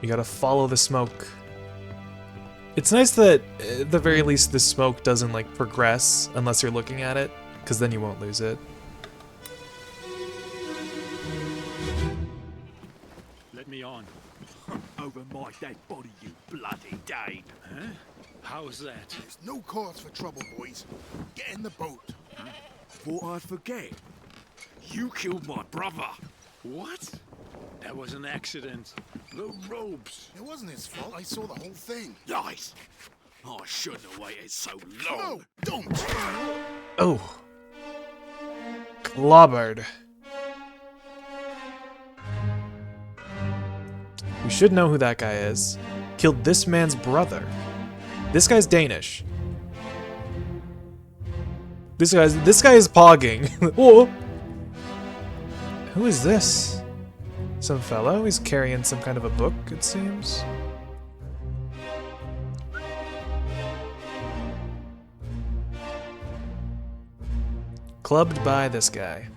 You gotta follow the smoke. It's nice that, at the very least, the smoke doesn't, like, progress unless you're looking at it, because then you won't lose it. Let me on. Over my dead body, you bloody Dane. Huh? How's that? There's no cause for trouble, boys. Get in the boat. Thought I'd forget. You killed my brother. What? That was an accident. The ropes. It wasn't his fault. I saw the whole thing. Lies. I shouldn't have waited so long. No, don't. Oh. Clobbered. We should know who that guy is. Killed this man's brother. This guy's Danish. This guy is pogging. Whoa. Who is this? Some fellow? He's carrying some kind of a book, it seems. Clubbed by this guy.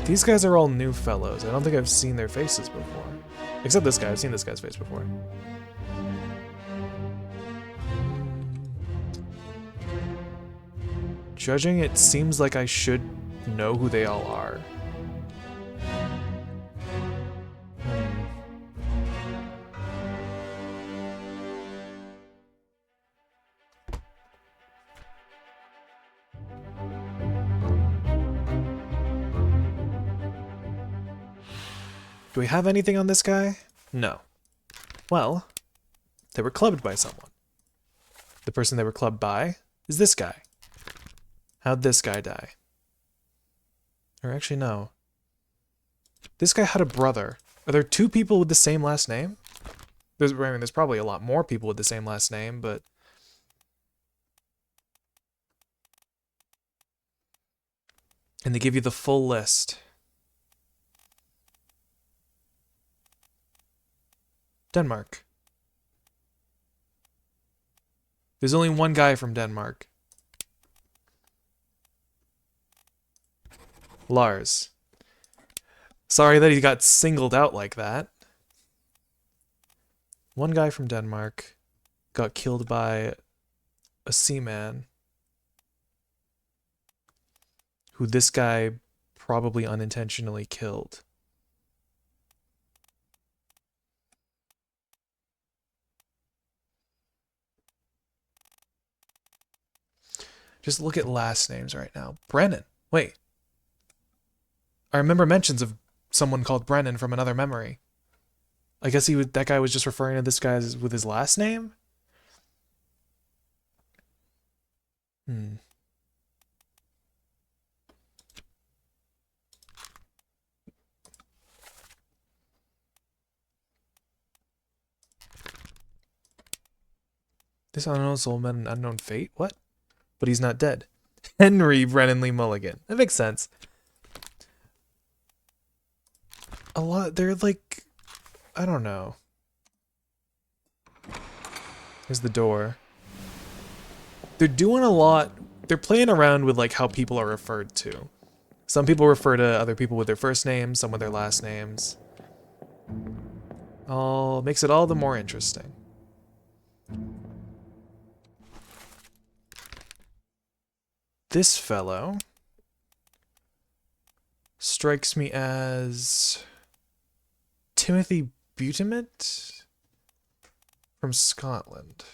These guys are all new fellows. I don't think I've seen their faces before. Except this guy. I've seen this guy's face before. Judging, it seems like I should know who they all are. Do we have anything on this guy? No. Well, they were clubbed by someone. The person they were clubbed by is this guy. How'd this guy die? Or actually, no. This guy had a brother. Are there two people with the same last name? I mean, there's probably a lot more people with the same last name, but... And they give you the full list. Denmark. There's only one guy from Denmark. Lars. Sorry that he got singled out like that. One guy from Denmark got killed by a seaman who this guy probably unintentionally killed. Just look at last names right now. Brennan. Wait. I remember mentions of someone called Brennan from another memory. I guess that guy was just referring to this guy with his last name? This unknown soul met an unknown fate? What? But he's not dead. Henry Brennan Lee Mulligan. That makes sense. A lot, they're like, I don't know. Here's the door. They're doing a lot. They're playing around with like how people are referred to. Some people refer to other people with their first names, some with their last names. All makes it all the more interesting. This fellow strikes me as Timothy Butimet from Scotland.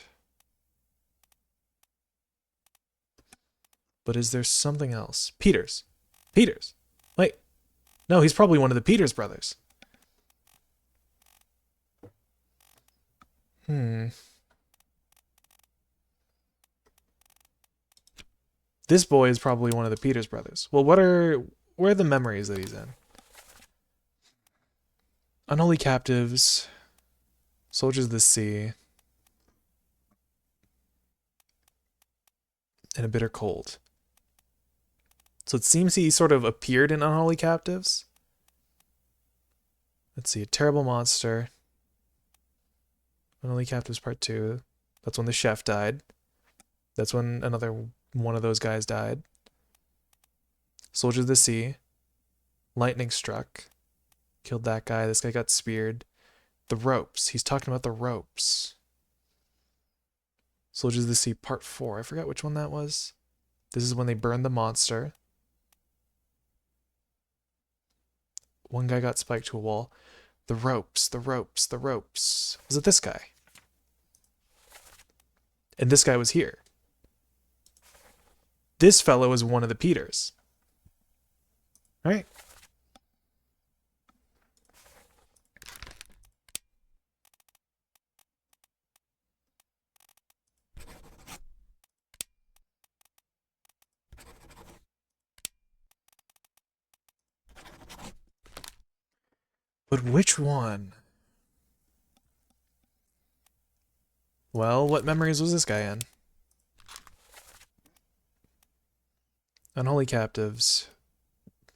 But is there something else? Peters. Peters. Wait. No, he's probably one of the Peters brothers. This boy is probably one of the Peters brothers. Well, where are the memories that he's in? Unholy Captives. Soldiers of the Sea. And a Bitter Cold. So it seems he sort of appeared in Unholy Captives. Let's see, A Terrible Monster. Unholy Captives Part 2. That's when the chef died. That's when another one of those guys died. Soldiers of the Sea. Lightning Struck. Killed that guy. This guy got speared. The Ropes. He's talking about the ropes. Soldiers of the Sea Part 4. I forgot which one that was. This is when they burned the monster. One guy got spiked to a wall. The ropes, the ropes, the ropes. Was it this guy? And this guy was here. This fellow is one of the Peters. Right? But which one? Well, what memories was this guy in? Unholy Captives.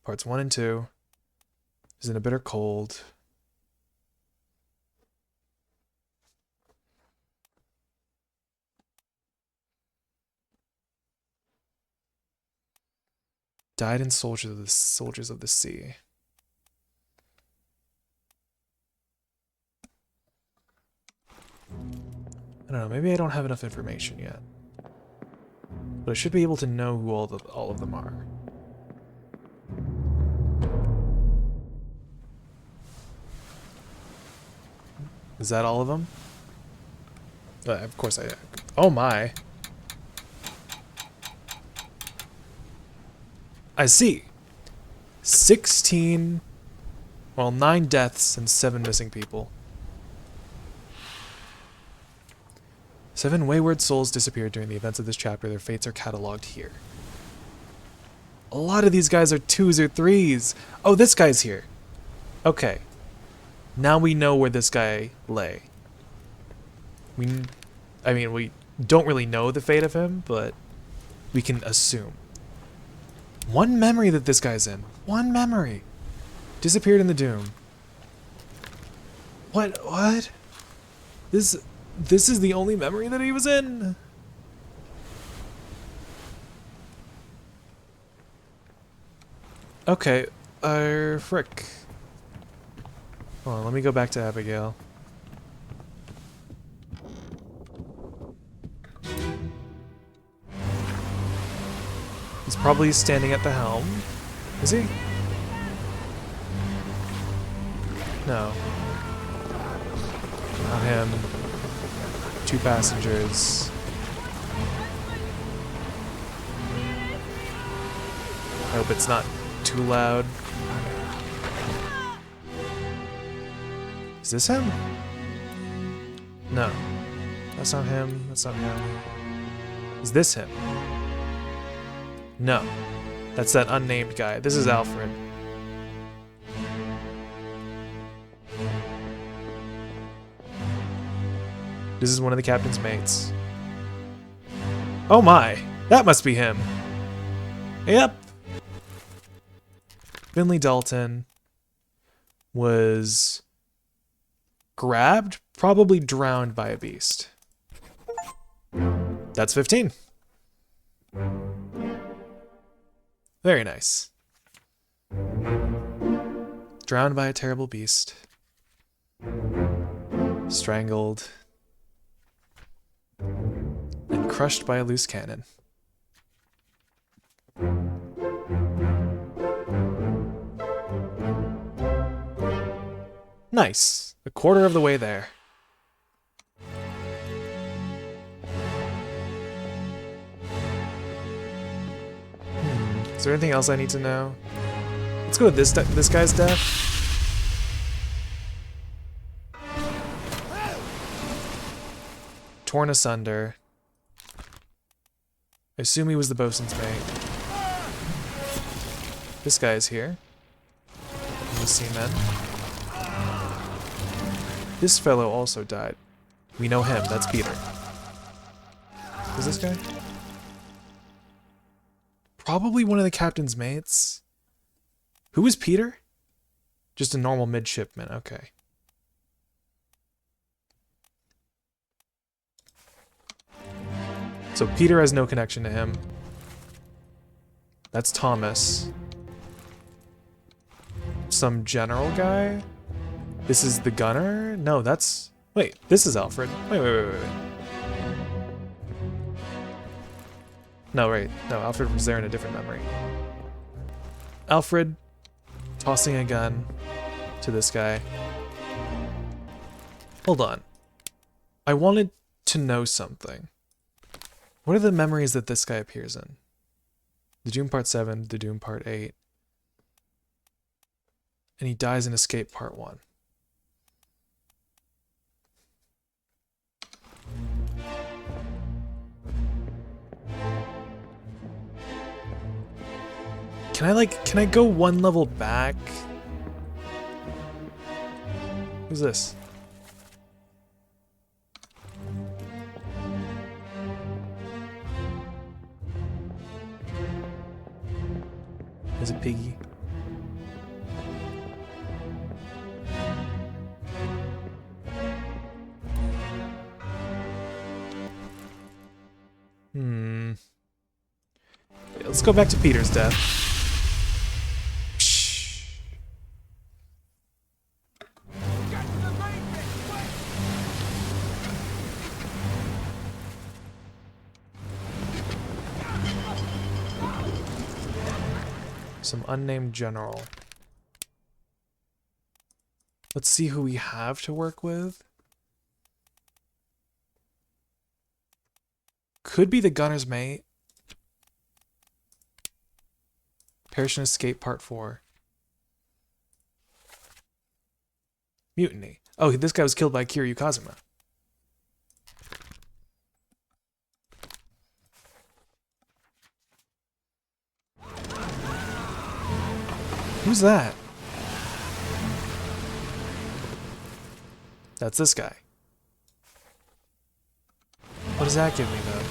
Parts 1 and 2. He's in A Bitter Cold. Died in Soldiers of the Sea. I don't know, maybe I don't have enough information yet. But I should be able to know who all of them are. Is that all of them? Of course I... Oh my! I see! 16... Well, 9 deaths and 7 missing people. 7 wayward souls disappeared during the events of this chapter. Their fates are cataloged here. A lot of these guys are 2s or 3s. Oh, this guy's here. Okay. Now we know where this guy lay. I mean, we don't really know the fate of him, but we can assume. One memory that this guy's in. One memory. Disappeared in the Doom. What? This is the only memory that he was in? Okay, frick. Hold on, let me go back to Abigail. He's probably standing at the helm. Is he? No. Not him. 2 passengers. I hope it's not too loud. Is this him? No. That's not him. That's not him. Is this him? No. That's that unnamed guy. This is Alfred. This is one of the captain's mates. Oh my, that must be him. Yep. Finley Dalton was grabbed, probably drowned by a beast. That's 15. Very nice. Drowned by a terrible beast. Strangled. And crushed by a loose cannon. Nice. A quarter of the way there. Is there anything else I need to know? Let's go to this guy's death. Torn asunder. I assume he was the bosun's mate. This guy is here. The seamen. This fellow also died. We know him, that's Peter. Who's this guy? Probably one of the captain's mates. Who was Peter? Just a normal midshipman, okay. So Peter has no connection to him. That's Thomas. Some general guy? This is the gunner? No, that's... Wait, this is Alfred. Wait. No, wait. No, Alfred was there in a different memory. Alfred tossing a gun to this guy. Hold on. I wanted to know something. What are the memories that this guy appears in? The Doom Part 7, the Doom Part 8. And he dies in Escape Part 1. Can I go one level back? Who's this? Is it Piggy? Let's go back to Peter's death. Some unnamed general. Let's see who we have to work with. Could be the gunner's mate. Perish and Escape Part 4. Mutiny. Oh, this guy was killed by Kiryu Kazuma. Who's that? That's this guy. What does that give me, though?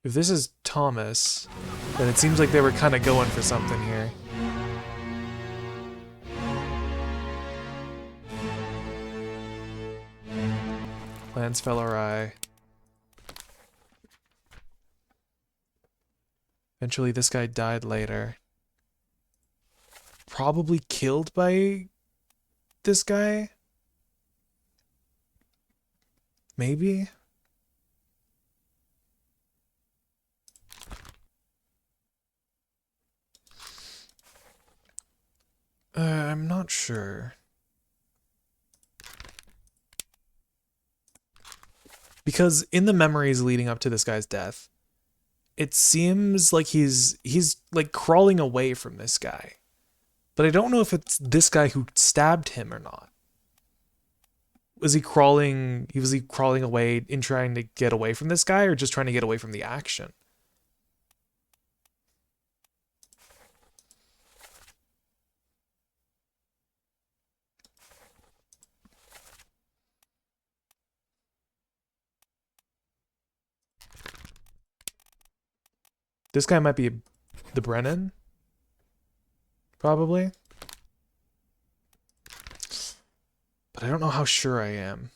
If this is Thomas, then it seems like they were kind of going for something here. Plans fell awry. Eventually this guy died later. Probably killed by this guy? Maybe? I'm not sure. Because in the memories leading up to this guy's death, it seems like he's like crawling away from this guy. But I don't know if it's this guy who stabbed him or not. Was he crawling? Was he crawling away in trying to get away from this guy, or just trying to get away from the action? This guy might be the Brennan, probably. But I don't know how sure I am.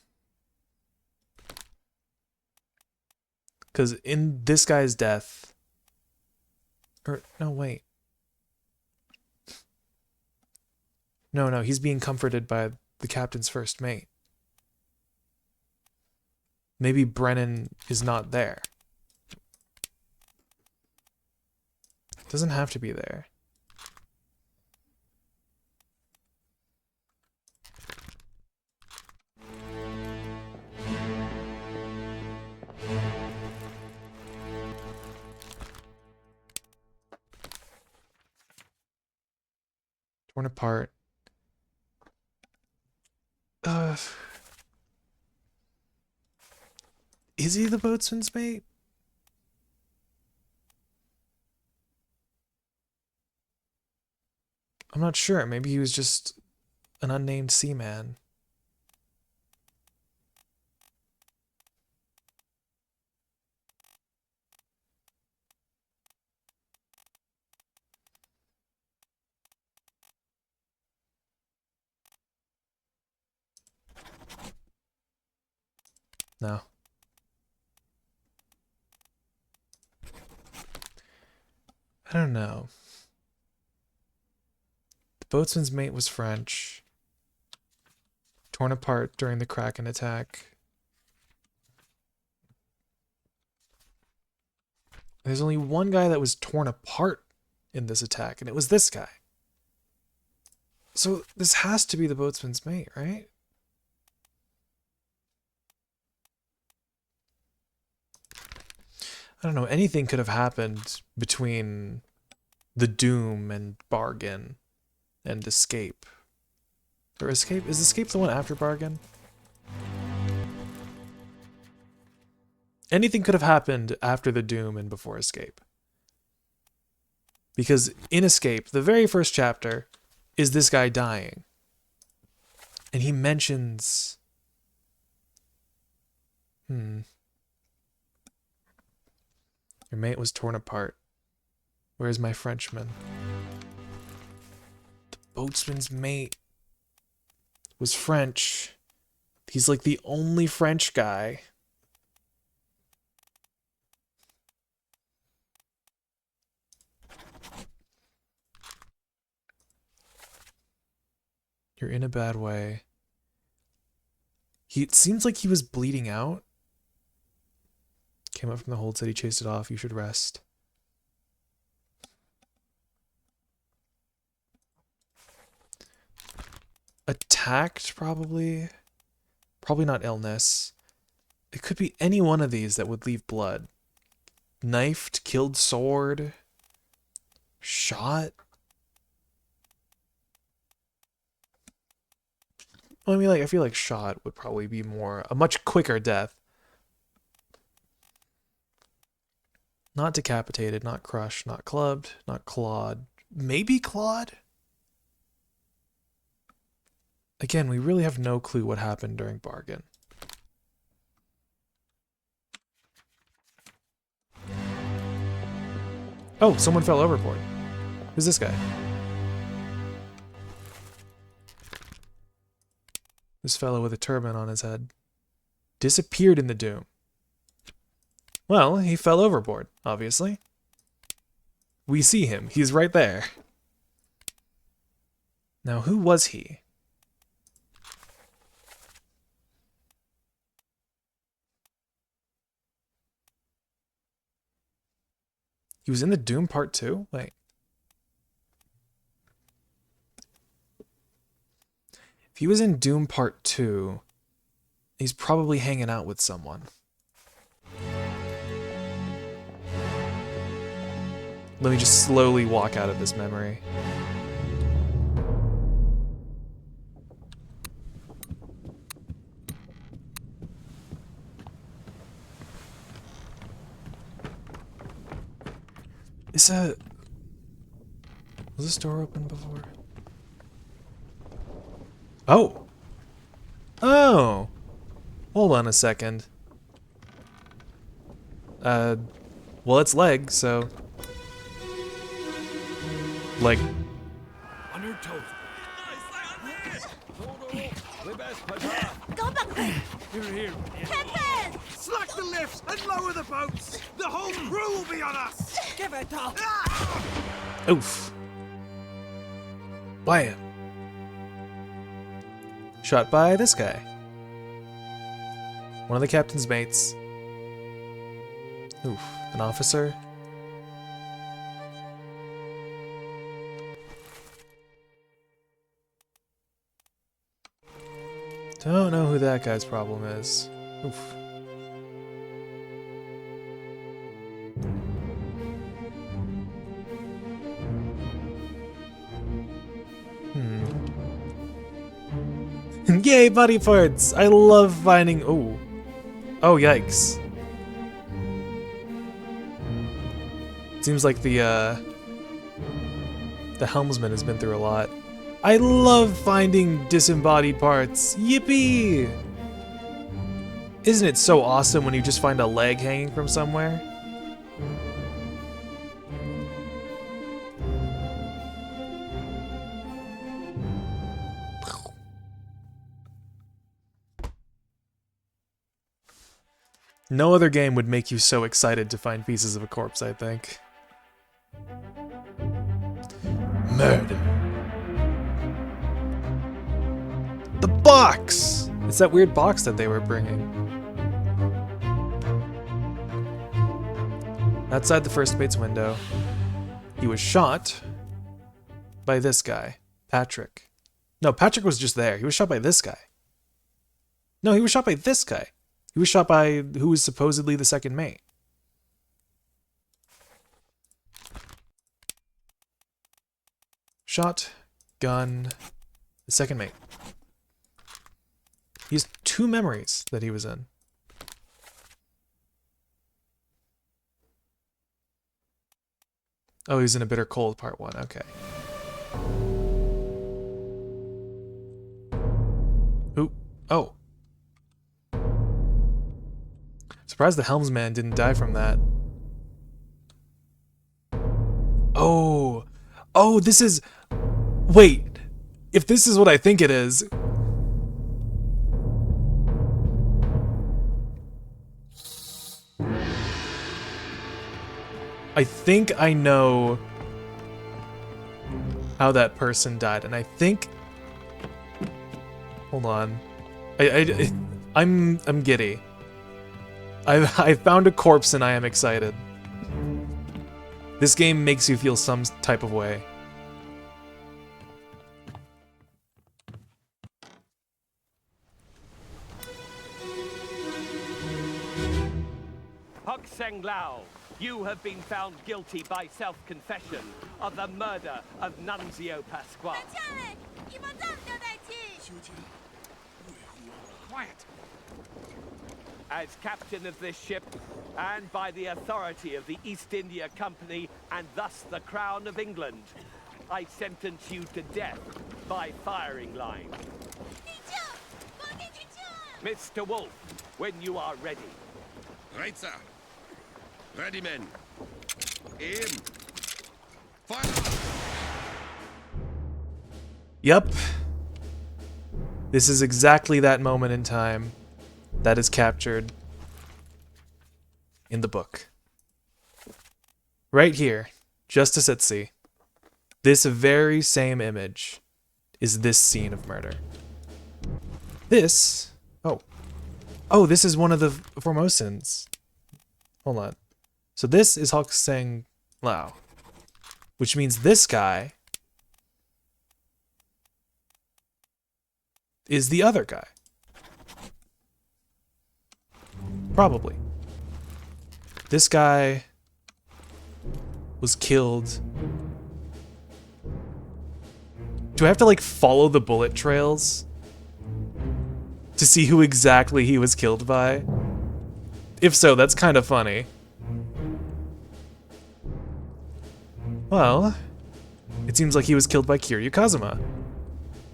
Because in this guy's death... Or, no, wait. No, he's being comforted by the captain's first mate. Maybe Brennan is not there. Doesn't have to be there. Torn apart. Is he the boatswain's mate? I'm not sure. Maybe he was just an unnamed seaman. No. I don't know. The boatswain's mate was French. Torn apart during the Kraken attack. There's only one guy that was torn apart in this attack, and it was this guy. So this has to be the boatswain's mate, right? I don't know, anything could have happened between the Doom and Bargain and Escape. Or Escape? Is Escape the one after Bargain? Anything could have happened after the Doom and before Escape. Because in Escape, the very first chapter is this guy dying. And he mentions... Your mate was torn apart. Where's my Frenchman? The boatswain's mate was French. He's like the only French guy. You're in a bad way. It seems like he was bleeding out. Came up from the hold, said he chased it off. You should rest. Attacked, probably. Probably not illness. It could be any one of these that would leave blood. Knifed, killed sword, shot. Well, I mean, like, I feel like shot would probably be a much quicker death. Not decapitated, not crushed, not clubbed, not clawed. Maybe clawed? Again, we really have no clue what happened during Bargain. Oh, someone fell overboard. Who's this guy? This fellow with a turban on his head. Disappeared in the Doom. Well, he fell overboard, obviously. We see him. He's right there. Now, who was he? He was in the Doom Part 2? Wait. If he was in Doom Part 2, he's probably hanging out with someone. Let me just slowly walk out of this memory. Is that... Was this door open before? Oh! Oh! Hold on a second. Well, it's leg, so... Leg. On your toes. 搞崩佢 Here, here. ！Captain， Slack the lifts and lower the boats! The whole crew will be on us! Give it up! Oof. Blam. Shot by this guy. One of the captain's mates. Oof. An officer. Don't know who that guy's problem is. Oof. Yay, body parts! I love finding. Oh. Oh, yikes. Seems like the helmsman has been through a lot. I love finding disembodied parts. Yippee! Isn't it so awesome when you just find a leg hanging from somewhere? No other game would make you so excited to find pieces of a corpse, I think. Murder. The box! It's that weird box that they were bringing. Outside the first mate's window, he was shot by this guy, Patrick. No, Patrick was just there. He was shot by this guy. No, he was shot by this guy. He was shot by who was supposedly the second mate. Shot, gun, the second mate. He has 2 memories that he was in. Oh, he's in a bitter cold part 1. Okay. Ooh. Oh. Surprised the helmsman didn't die from that. Oh. Oh, this is... Wait. If this is what I think it is... I think I know how that person died, and I think... Hold on. I'm giddy. I found a corpse and I am excited. This game makes you feel some type of way. Hok Seng Lao, you have been found guilty by self-confession of the murder of Nunzio Pasquale. 等下嘞，伊冇这么交代起。 Quiet! As captain of this ship, and by the authority of the East India Company, and thus the Crown of England, I sentence you to death by firing line. 你救，我给你救。 Mr. Wolf, when you are ready. Right, sir. Ready, men. Aim. Fire! Yep. This is exactly that moment in time that is captured in the book. Right here, Justice at Sea. This very same image is this scene of murder. This... Oh. Oh, this is one of the Formosans. Hold on. So this is Hok Seng Lao. Which means this guy is the other guy. Probably. This guy was killed. Do I have to like follow the bullet trails to see who exactly he was killed by? If so, that's kind of funny. Well, it seems like he was killed by Kiryu Kazuma.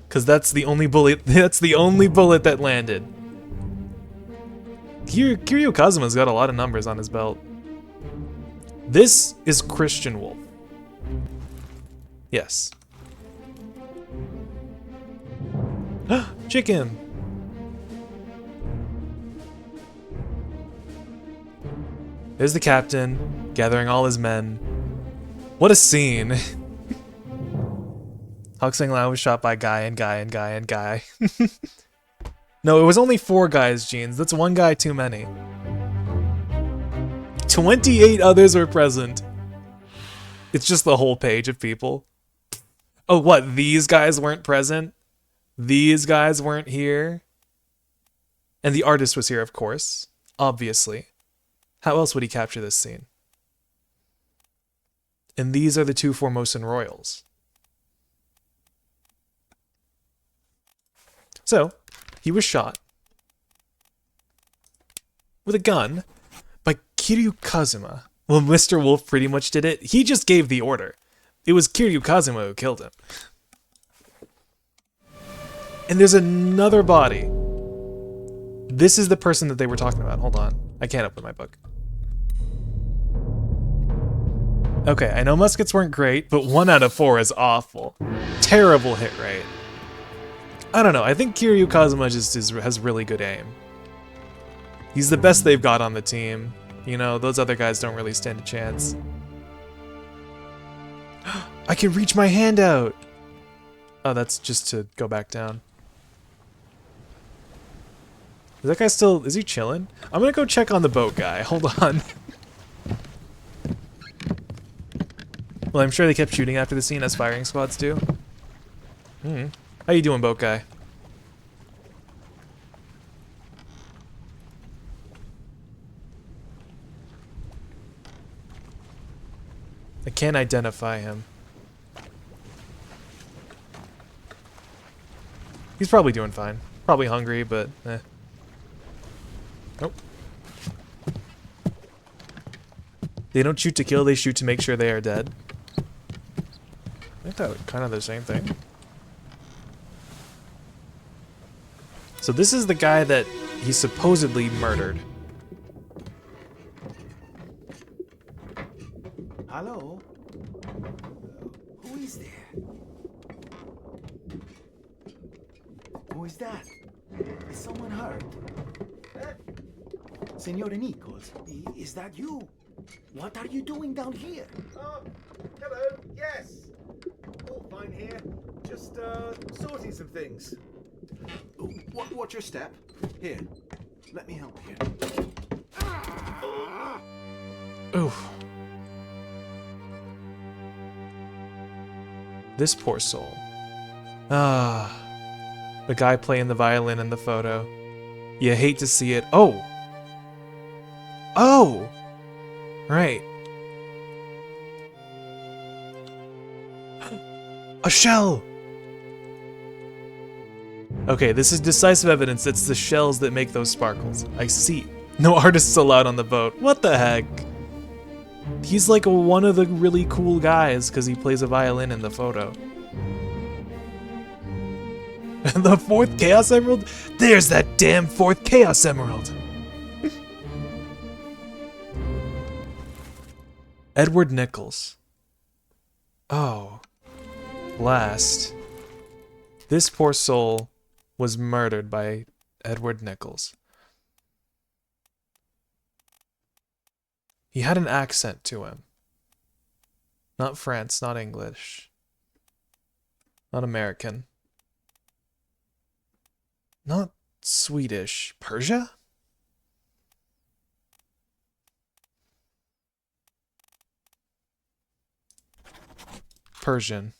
Cause that's the only bullet that landed. Kiryu Kazuma's got a lot of numbers on his belt. This is Christian Wolf. Yes. Chicken! There's the captain, gathering all his men. What a scene! Hoxing Lao was shot by guy and guy and guy and guy. No, it was only 4 guys, Jeans. That's 1 guy too many. 28 others were present. It's just the whole page of people. Oh, what? These guys weren't present? These guys weren't here? And the artist was here, of course. Obviously. How else would he capture this scene? And these are the 2 Formosan royals. So, he was shot with a gun by Kiryu Kazuma. Well, Mr. Wolf pretty much did it. He just gave the order. It was Kiryu Kazuma who killed him. And there's another body. This is the person that they were talking about. Hold on. I can't open my book. Okay, I know muskets weren't great, but 1 out of 4 is awful. Terrible hit rate. I don't know, I think Kiryu Kazuma just has really good aim. He's the best they've got on the team. You know, those other guys don't really stand a chance. I can reach my hand out! Oh, that's just to go back down. Is that guy still... is he chilling? I'm gonna go check on the boat guy. Hold on. Well, I'm sure they kept shooting after the scene, as firing squads do. How you doing, boat guy? I can't identify him. He's probably doing fine. Probably hungry, but eh. Nope. They don't shoot to kill, they shoot to make sure they are dead. I think that's kind of the same thing. So this is the guy that he supposedly murdered. Hello? Who is there? Who is that? Is someone hurt? Senor Nichols, is that you? What are you doing down here? Hello, yes. All fine here. Just, sorting some things. Watch your step. Here, let me help you. Oof. This poor soul. Ah. The guy playing the violin in the photo. You hate to see it. Oh! Oh! Right. A shell! Okay, this is decisive evidence it's the shells that make those sparkles. I see. No artists allowed on the boat. What the heck? He's like one of the really cool guys because he plays a violin in the photo. And the 4th Chaos Emerald? There's that damn 4th Chaos Emerald! Edward Nichols. Oh. Blast. This poor soul was murdered by Edward Nichols. He had an accent to him. Not France, not English. Not American. Not Swedish. Persia? Persian.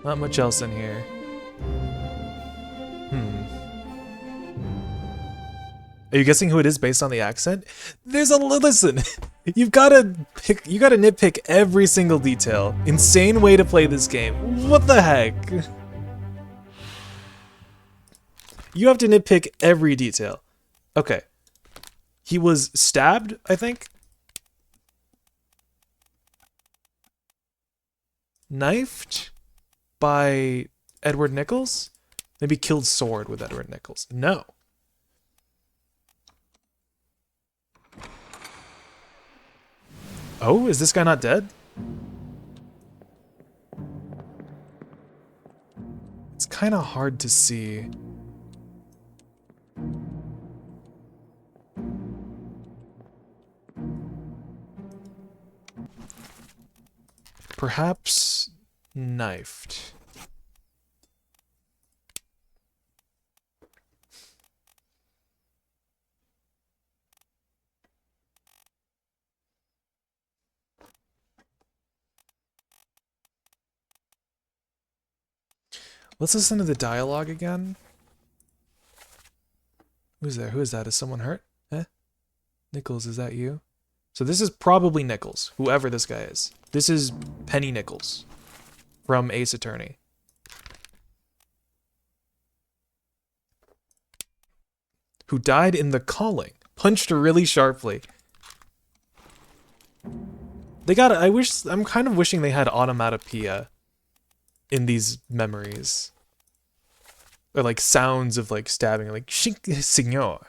Not much else in here. Are you guessing who it is based on the accent? There's a listen. You gotta nitpick every single detail. Insane way to play this game. What the heck? You have to nitpick every detail. Okay. He was stabbed, I think. Knifed by Edward Nichols? Maybe killed sword with Edward Nichols. No. Oh, is this guy not dead? It's kind of hard to see. Perhaps knifed. Let's listen to the dialogue again. Who's there? Who is that? Is someone hurt? Eh? Nichols, is that you? So this is probably Nichols, whoever this guy is. This is Penny Nichols from Ace Attorney. Who died in The Calling. Punched really sharply. They got it. I'm kind of wishing they had onomatopoeia in these memories. Or like sounds of like stabbing, like Signor.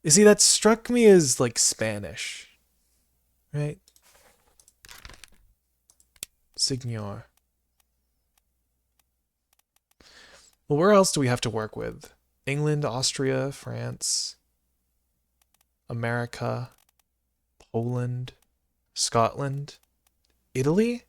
You see, that struck me as like Spanish. Right? Signor. Well, where else do we have to work with? England, Austria, France, America, Poland, Scotland, Italy?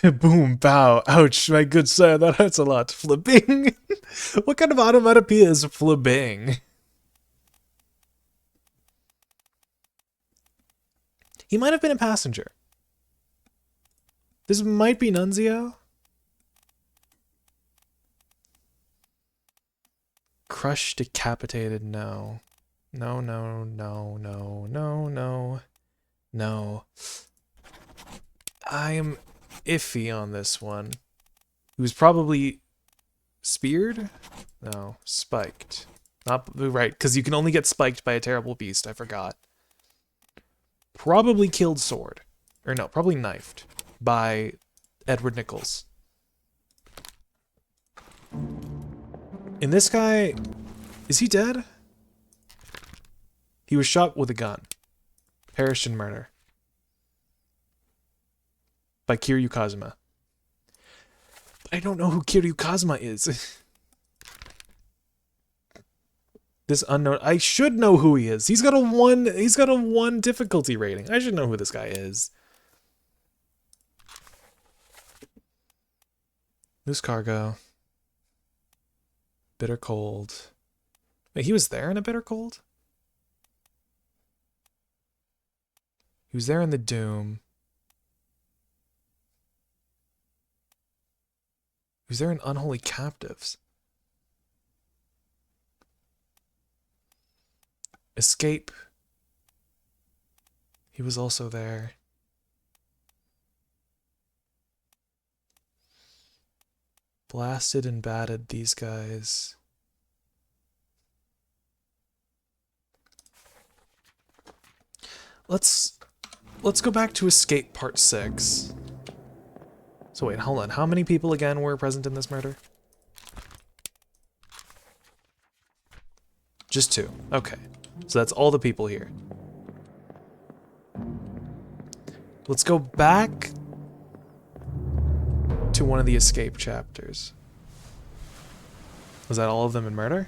Boom, bow, ouch, my good sir, that hurts a lot. Flipping? What kind of onomatopoeia is flipping? He might have been a passenger. This might be Nunzio. Crushed, decapitated, no. No, no, no, no, no, no, no. I am iffy on this one. He was probably speared? No, spiked. Not right, because you can only get spiked by a terrible beast, I forgot. Probably killed sword. Or no, probably knifed by Edward Nichols. And this guy, is he dead? He was shot with a gun. Perished in murder. By Kiryu Kazuma. I don't know who Kiryu Kazuma is. This unknown, I should know who he is. He's got a 1 difficulty rating. I should know who this guy is. Loose cargo. Bitter cold. Wait, he was there in a bitter cold? He was there in the Doom. He was there in Unholy Captives. Escape. He was also there. Blasted and batted these guys. Let's go back to Escape Part 6. So wait, hold on. How many people again were present in this murder? Just 2. Okay. So that's all the people here. Let's go back to one of the escape chapters. Was that all of them in murder?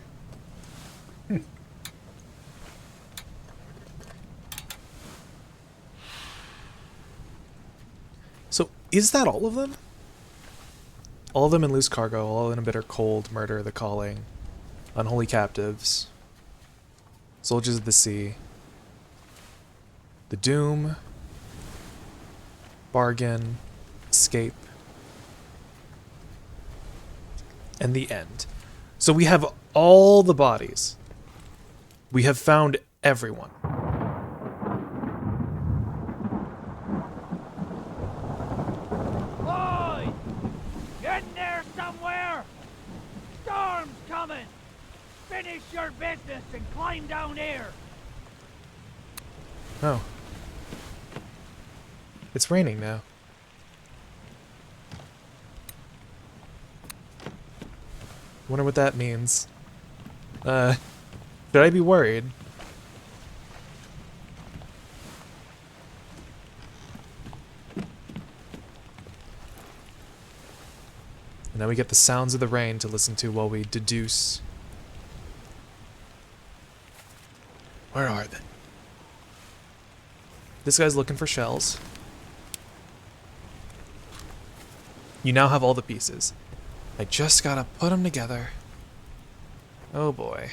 So, is that all of them? All of them in Loose Cargo, all in Bitter Cold, Murder, The Calling, Unholy Captives, Soldiers of the Sea, The Doom, Bargain, Escape. and the end. So we have all the bodies. We have found everyone. Boys! In there somewhere! Storm's coming! Finish your business and climb down here! Oh. It's raining now. Wonder what that means. Should I be worried? And now we get the sounds of the rain to listen to while we deduce. Where are they? This guy's looking for shells. You now have all the pieces. I just gotta put them together. Oh boy.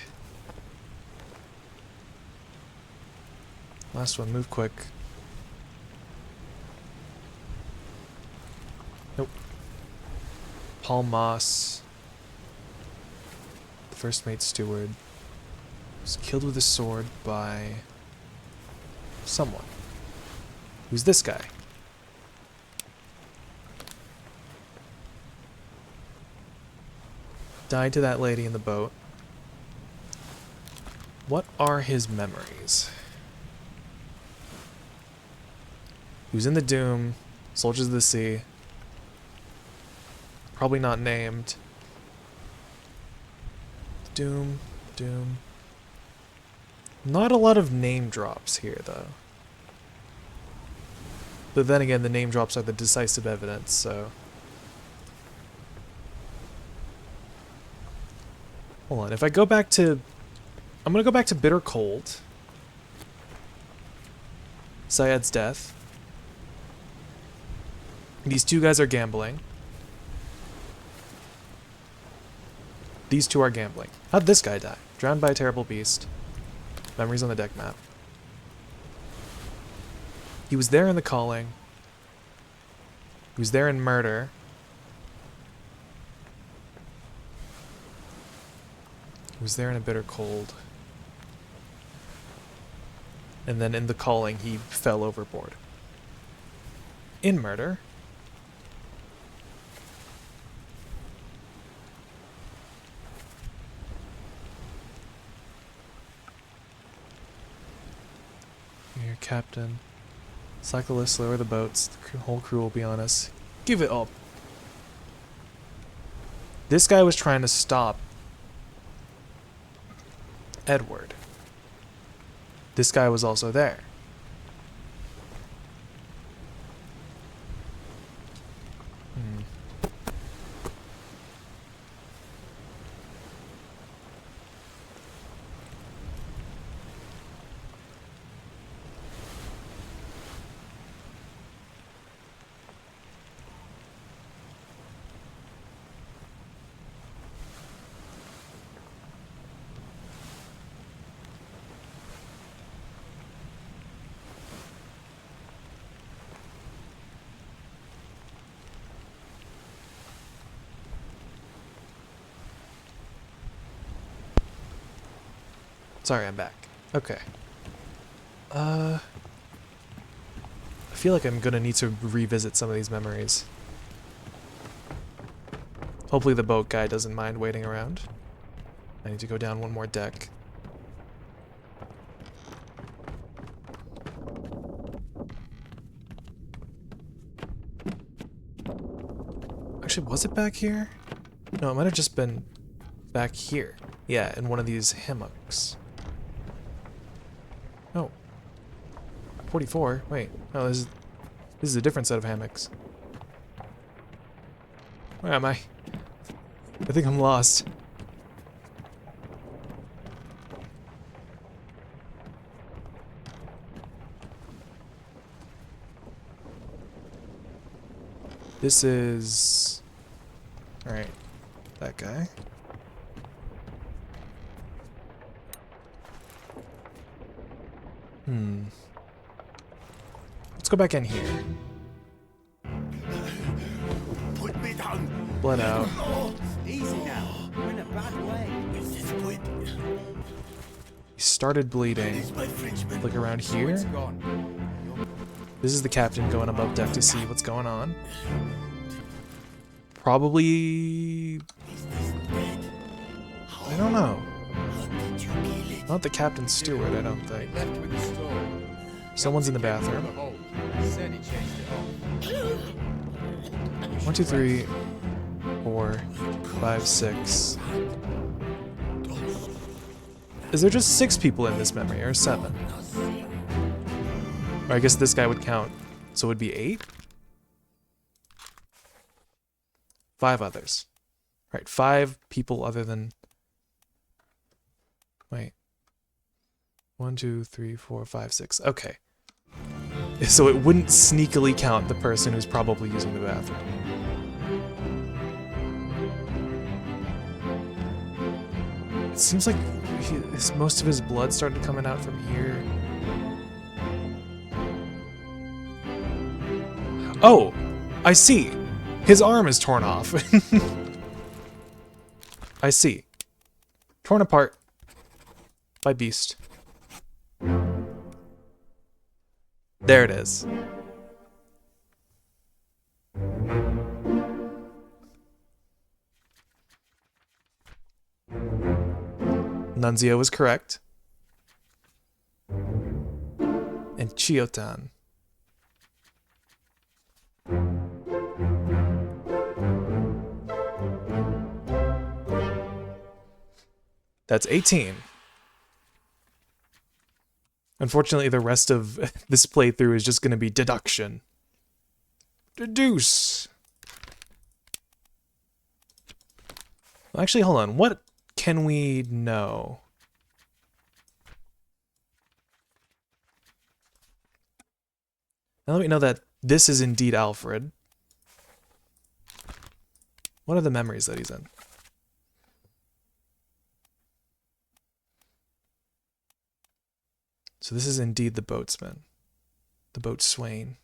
Last one, move quick. Nope. Paul Moss, the first mate steward, was killed with a sword by someone. Who's this guy? Died to that lady in the boat. What are his memories? He was in the Doom, Soldiers of the Sea. Probably not named. Doom. Not a lot of name drops here, though. But then again, the name drops are the decisive evidence, so... Hold on, if I go back to... I'm gonna go back to Bitter Cold. Syed's death. These two guys are gambling. These two are gambling. How'd this guy die? Drowned by a terrible beast. Memories on the deck map. He was there in The Calling. He was there in Murder. He was there in A Bitter Cold. And then in The Calling, he fell overboard. In Murder. Your captain. Cyclists lower the boats. The whole crew will be on us. Give it up. This guy was trying to stop Edward. This guy was also there. Sorry, I'm back. Okay. I feel like I'm gonna need to revisit some of these memories. Hopefully the boat guy doesn't mind waiting around. I need to go down one more deck. Actually, was it back here? No, it might have just been back here. Yeah, in one of these hammocks. Oh. 44. Wait. Oh, this is a different set of hammocks. Where am I? I think I'm lost. This is... Alright. That guy. Let's go back in here. Put me down. Blood out. Easy now. bad way. He started bleeding. Like around here? This is the captain going above deck to see what's going on. Probably... I don't know. Not the captain's steward, I don't think. Someone's in the bathroom. 1, 2, 3, 4, 5, 6. Is there just 6 people in this memory, or 7? Or I guess this guy would count, so it would be 8? 5 others. Right, 5 people other than... Wait. 1, 2, 3, 4, 5, 6. Okay. So it wouldn't sneakily count the person who's probably using the bathroom. It seems like most of his blood started coming out from here. Oh! I see! His arm is torn off. I see. Torn apart by Beast. There it is. Nunzio was correct. And Chiotan. That's 18. Unfortunately, the rest of this playthrough is just going to be deduction. Deduce. Actually, hold on. What can we know? Now let me know that this is indeed Alfred. What are the memories that he's in? So this is indeed the boatsman. The boatswain.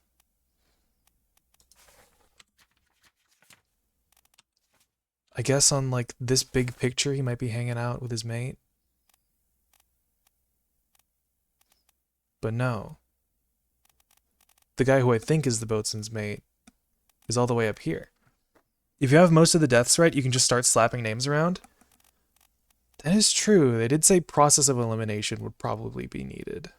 I guess on like this big picture he might be hanging out with his mate. But no. The guy who I think is the boatswain's mate is all the way up here. If you have most of the deaths right, you can just start slapping names around. That is true. They did say process of elimination would probably be needed.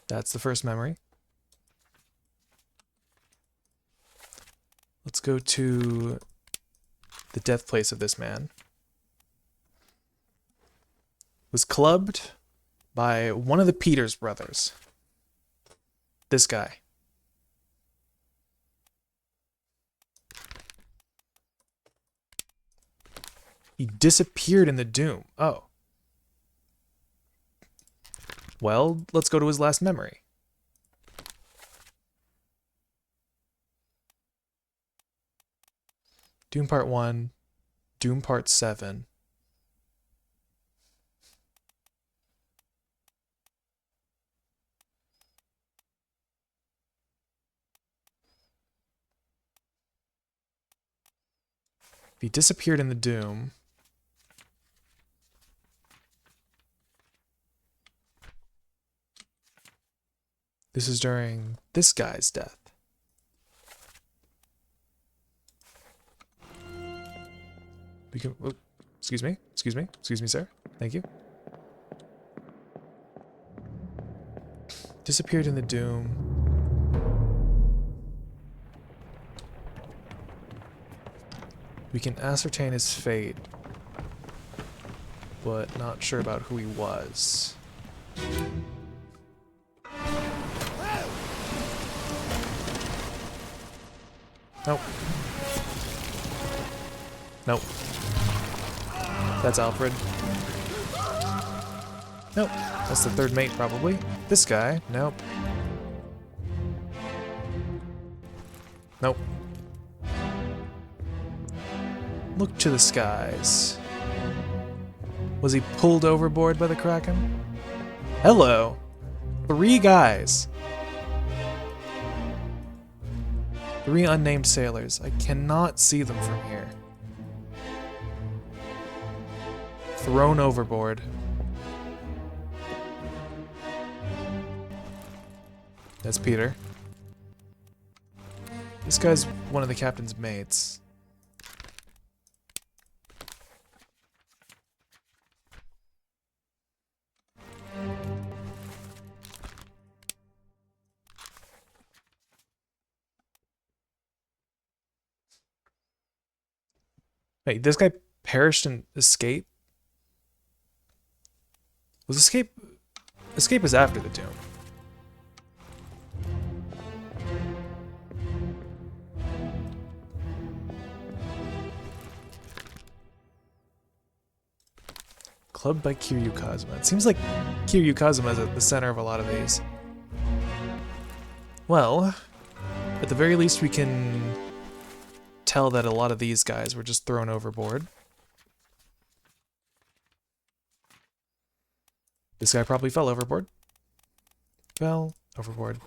That's the first memory. Let's go to the death place of this man. Was clubbed by one of the Peters brothers. This guy. He disappeared in the Doom. Oh. Well, let's go to his last memory. Doom Part 1, Doom Part 7. He disappeared in the Doom. This is during this guy's death. We can, oh, excuse me, sir. Thank you. Disappeared in the Doom. We can ascertain his fate, but not sure about who he was. Nope. Nope. That's Alfred. Nope. That's the third mate, probably. This guy. Nope. Nope. Look to the skies. Was he pulled overboard by the Kraken? Hello. 3 guys. 3 unnamed sailors. I cannot see them from here. Thrown overboard. That's Peter. This guy's one of the captain's mates. Wait, this guy perished in escape? Was escape... Escape is after the tomb. Clubbed by Kiryu Kazuma. It seems like Kiryu Kazuma is at the center of a lot of these. Well, at the very least we can tell that a lot of these guys were just thrown overboard. This guy probably fell overboard. Fell overboard.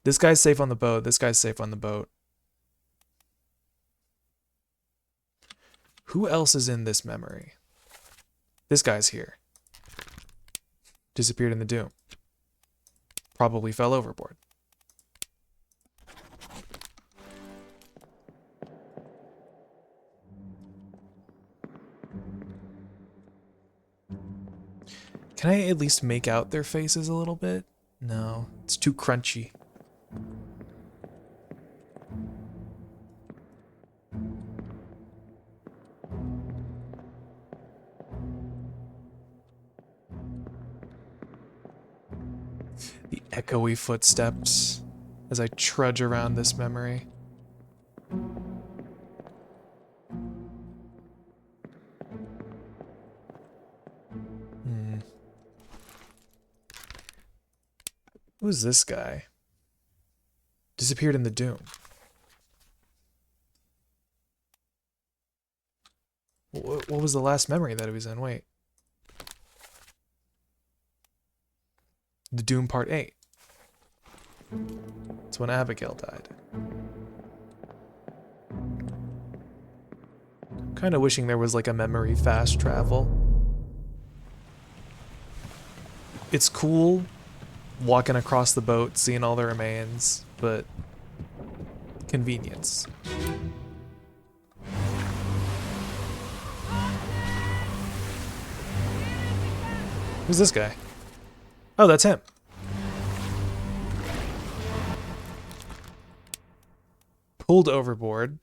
This guy's safe on the boat. This guy's safe on the boat. Who else is in this memory? This guy's here. Disappeared in the Doom. Probably fell overboard. Can I at least make out their faces a little bit? No, it's too crunchy. The echoey footsteps as I trudge around this memory. Who's this guy? Disappeared in the Doom. What was the last memory that he was in? Wait. The Doom Part 8. It's when Abigail died. Kind of wishing there was like a memory fast travel. It's cool walking across the boat, seeing all the remains, but convenience. Who's this guy? Oh, that's him. Pulled overboard,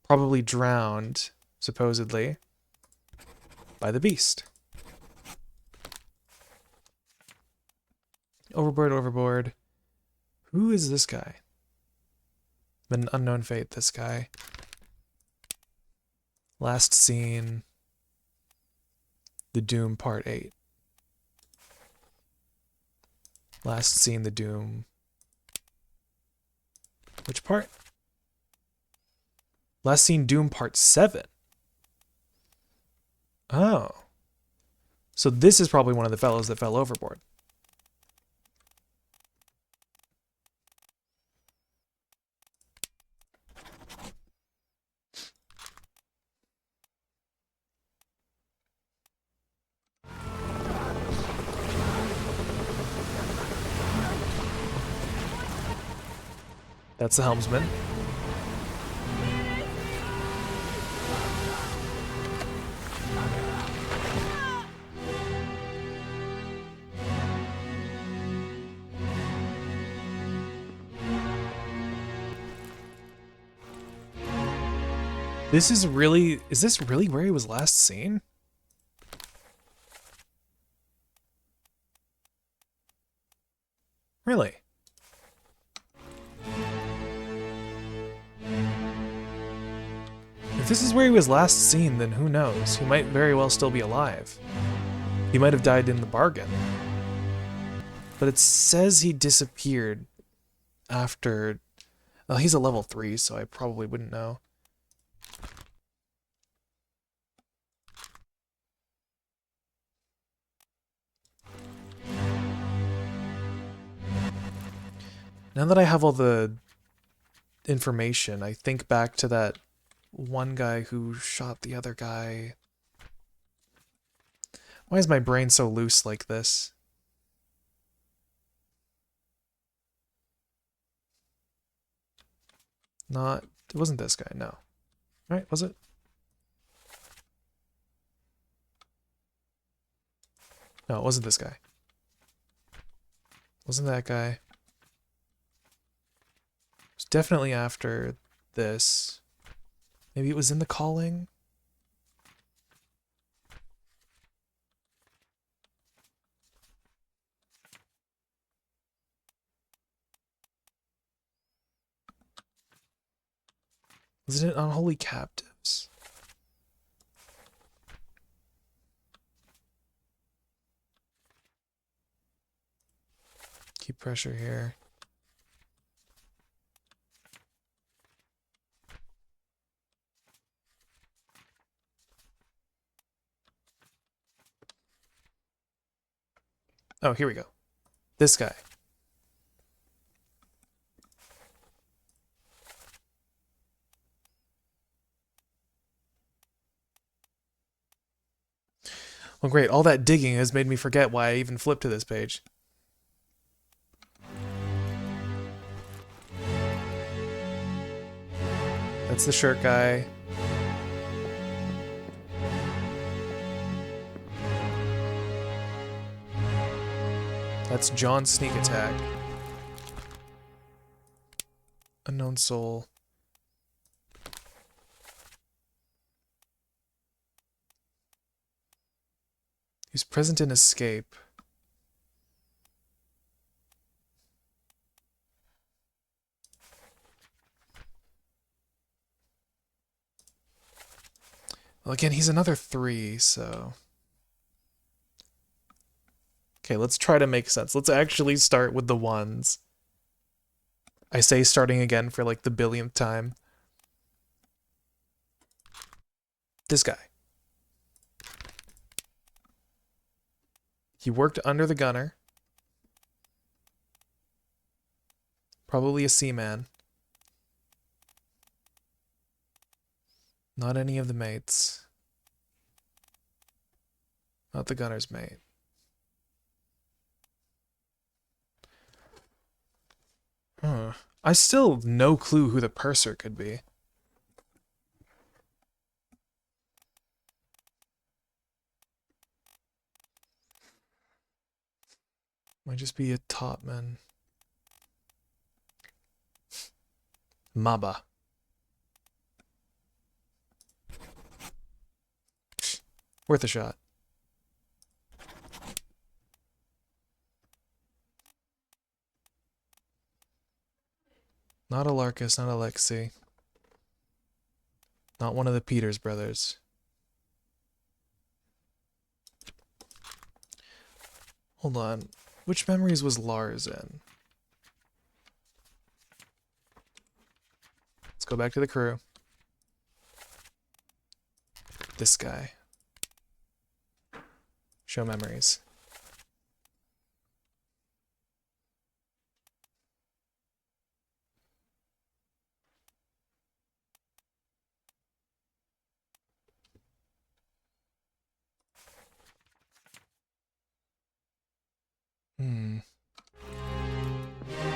probably drowned, supposedly, by the beast. Overboard, overboard. Who is this guy? Been an unknown fate, this guy. Last seen. The Doom Part 8. Last seen the Doom. Which part? Last seen Doom Part 7. Oh. So this is probably one of the fellows that fell overboard. That's the helmsman. Is this really where he was last seen? Really? If this is where he was last seen, then who knows? He might very well still be alive. He might have died in the bargain. But it says he disappeared after... Well, he's a level 3, so I probably wouldn't know. Now that I have all the information, I think back to that one guy who shot the other guy. Why is my brain so loose like this? Not... It wasn't this guy, no. Right, was it? No, it wasn't this guy. Wasn't that guy. It was definitely after this. Maybe it was in The Calling? Wasn't it Unholy Captives? Keep pressure here. Oh, here we go. This guy. Well, great. All that digging has made me forget why I even flipped to this page. That's the shirt guy. That's John's sneak attack. Unknown soul. He's present in escape. Well, again, he's another 3, so... Okay, let's try to make sense. Let's actually start with the ones. I say starting again for like the billionth time. This guy. He worked under the gunner. Probably a seaman. Not any of the mates. Not the gunner's mate. Huh. I still no clue who the purser could be. Might just be a topman. Maba. Worth a shot. Not a Larkus, not Alexei. Not one of the Peters brothers. Hold on. Which memories was Lars in? Let's go back to the crew. This guy. Show memories.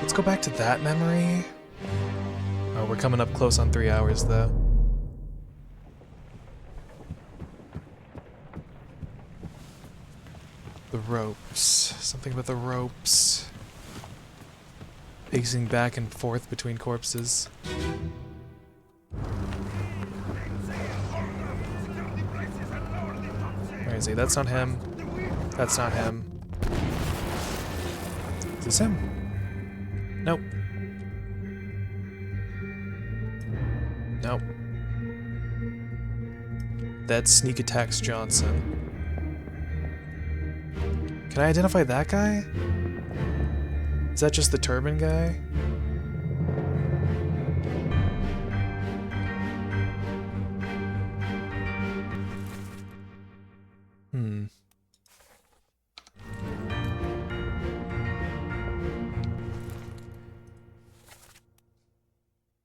Let's go back to that memory. Oh, we're coming up close on 3 hours, though. The ropes. Something about the ropes. Pacing back and forth between corpses. Where is he? That's not him. That's not him. Is this him? Nope. Nope. That's Sneak Attacks Johnson. Can I identify that guy? Is that just the turban guy?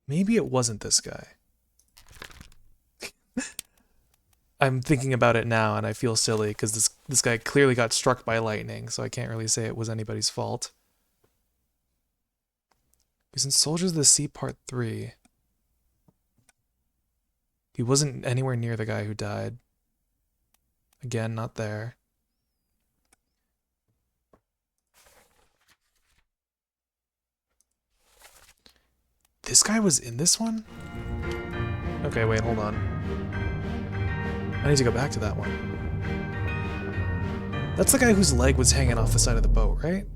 Maybe it wasn't this guy. I'm thinking about it now and I feel silly because this guy clearly got struck by lightning, so I can't really say it was anybody's fault. He's in Soldiers of the Sea Part 3. He wasn't anywhere near the guy who died. Again, not there. This guy was in this one? Okay, wait, hold on. I need to go back to that one. That's the guy whose leg was hanging off the side of the boat, right?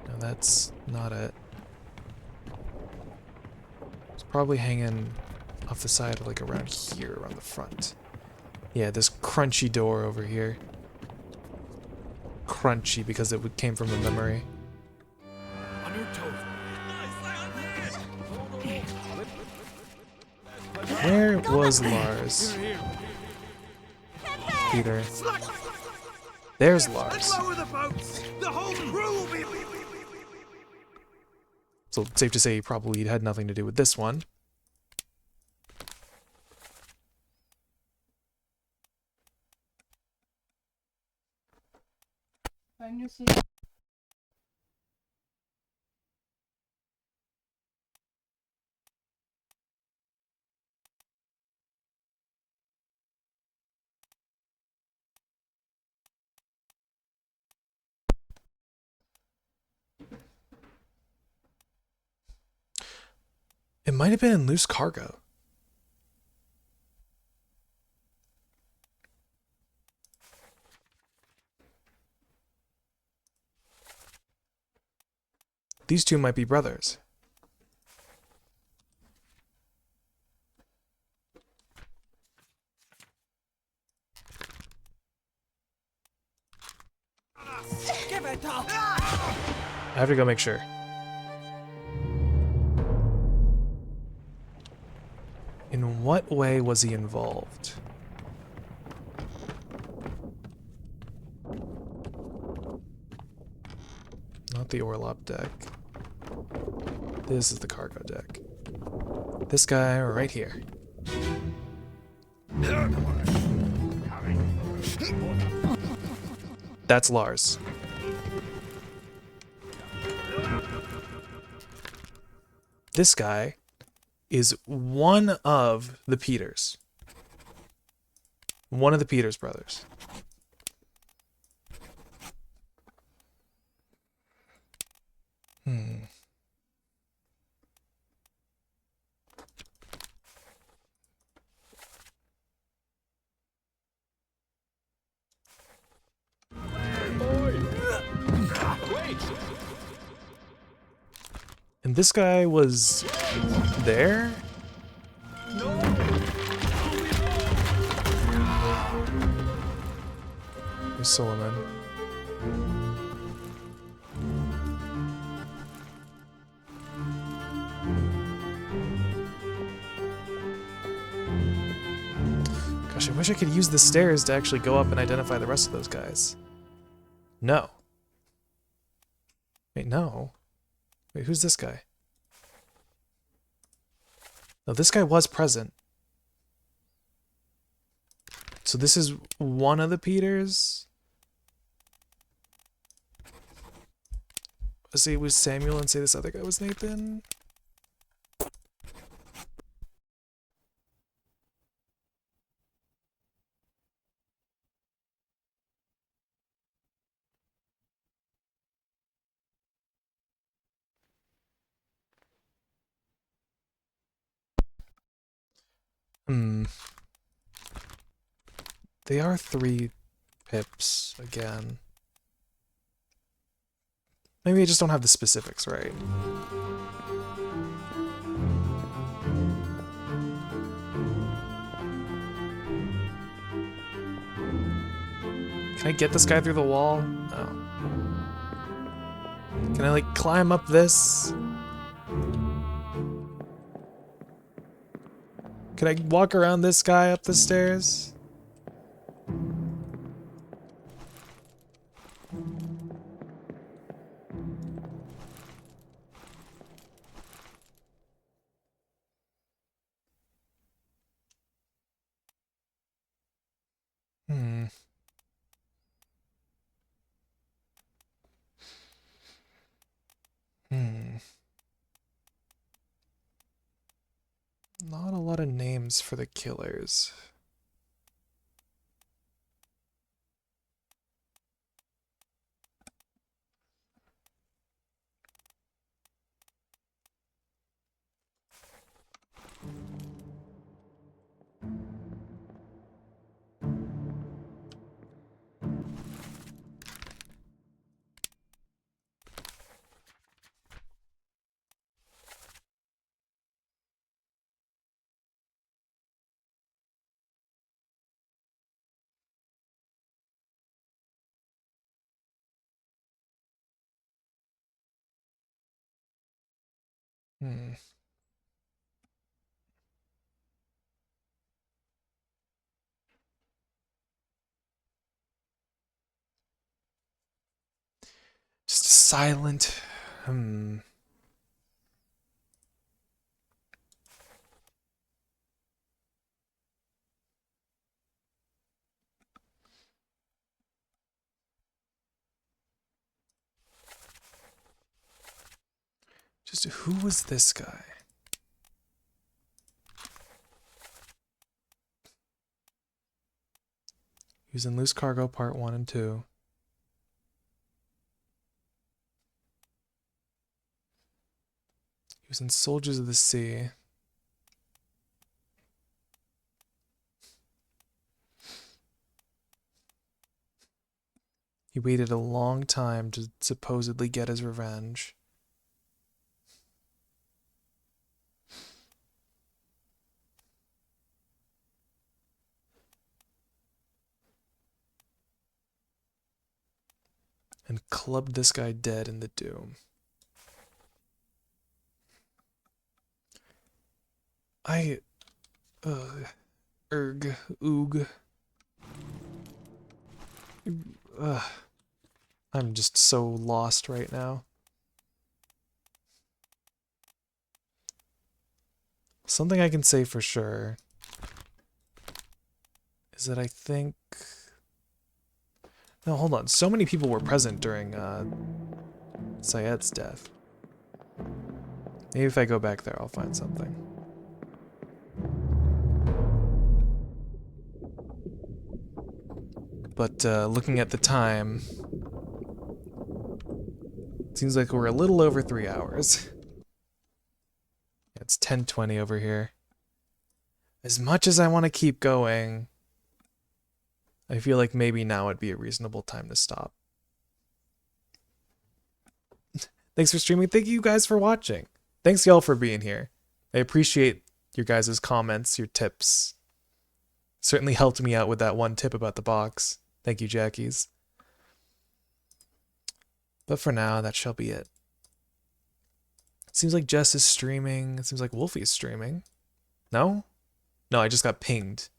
No, that's not it. It's probably hanging off the side, like around here, around the front. Yeah, this crunchy door over here. Crunchy because it came from a memory. On your toes. Where was Lars? Peter. There's Lars. Lower the boats. The whole crew will be. So it's safe to say he probably had nothing to do with this one. It might have been in loose cargo. These two might be brothers. Give it up. I have to go make sure. In what way was he involved? Not the Orlop deck. This is the cargo deck. This guy right here. That's Lars. This guy is one of the Peters. One of the Peters brothers. And this guy was there? Here's Solomon. Gosh, I wish I could use the stairs to actually go up and identify the rest of those guys. No. Wait, no. Wait, who's this guy? No, this guy was present. So this is one of the Peters? Let's say it was Samuel and say this other guy was Nathan? They are 3 pips again. Maybe I just don't have the specifics right. Can I get this guy through the wall? No. Can I like climb up this? Can Can I walk around this guy up the stairs? Hmm. Hmm. Not a lot of names for the killers. Hmm. Just silent. Hmm. Just who was this guy? He was in Loose Cargo Part 1 and 2. He was in Soldiers of the Sea. He waited a long time to supposedly get his revenge. And clubbed this guy dead in the Doom. Oog. I'm just so lost right now. Something I can say for sure is that I think... No, hold on. So many people were present during Syed's death. Maybe if I go back there, I'll find something. But looking at the time, it seems like we're a little over 3 hours. It's 10:20 over here. As much as I want to keep going, I feel like maybe now would be a reasonable time to stop. Thanks for streaming. Thank you guys for watching. Thanks y'all for being here. I appreciate your guys' comments, your tips. Certainly helped me out with that one tip about the box. Thank you, Jackies. But for now, that shall be it. It seems like Jess is streaming. It seems like Wolfie's streaming. No? No, I just got pinged.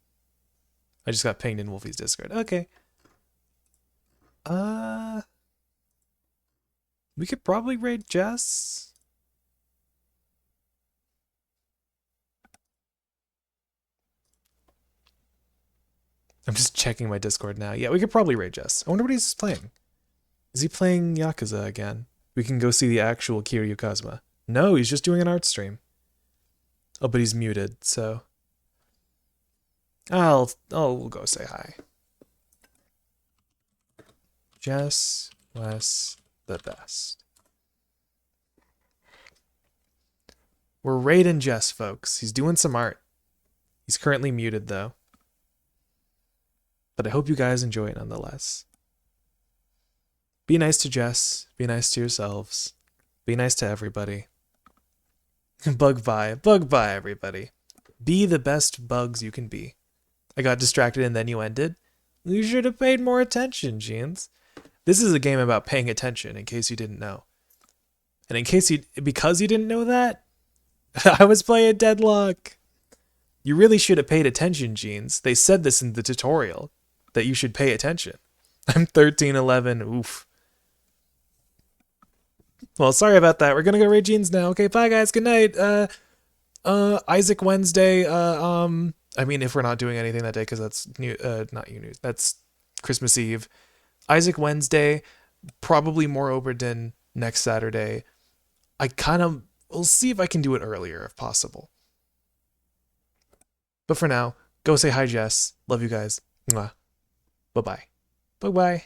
I just got pinged in Wolfie's Discord. Okay. We could probably raid Jess. I'm just checking my Discord now. Yeah, we could probably raid Jess. I wonder what he's playing. Is he playing Yakuza again? We can go see the actual Kiryu Kazuma. No, he's just doing an art stream. Oh, but he's muted, so... we'll go say hi. Jess was the best. We're raiding Jess, folks. He's doing some art. He's currently muted, though. But I hope you guys enjoy it nonetheless. Be nice to Jess. Be nice to yourselves. Be nice to everybody. Bug bye, everybody. Be the best bugs you can be. I got distracted and then you ended. You should have paid more attention, Jeans. This is a game about paying attention, in case you didn't know. And because you didn't know that, I was playing Deadlock. You really should have paid attention, Jeans. They said this in the tutorial, that you should pay attention. I'm 1311. Oof. Well, sorry about that. We're gonna go raid Jeans now. Okay, bye guys. Good night. Isaac Wednesday. I mean, if we're not doing anything that day, because that's new. Not New News. That's Christmas Eve. Isaac Wednesday. Probably more Obra Dinn next Saturday. We'll see if I can do it earlier if possible. But for now, go say hi, Jess. Love you guys. Mwah. Bye-bye. Bye-bye.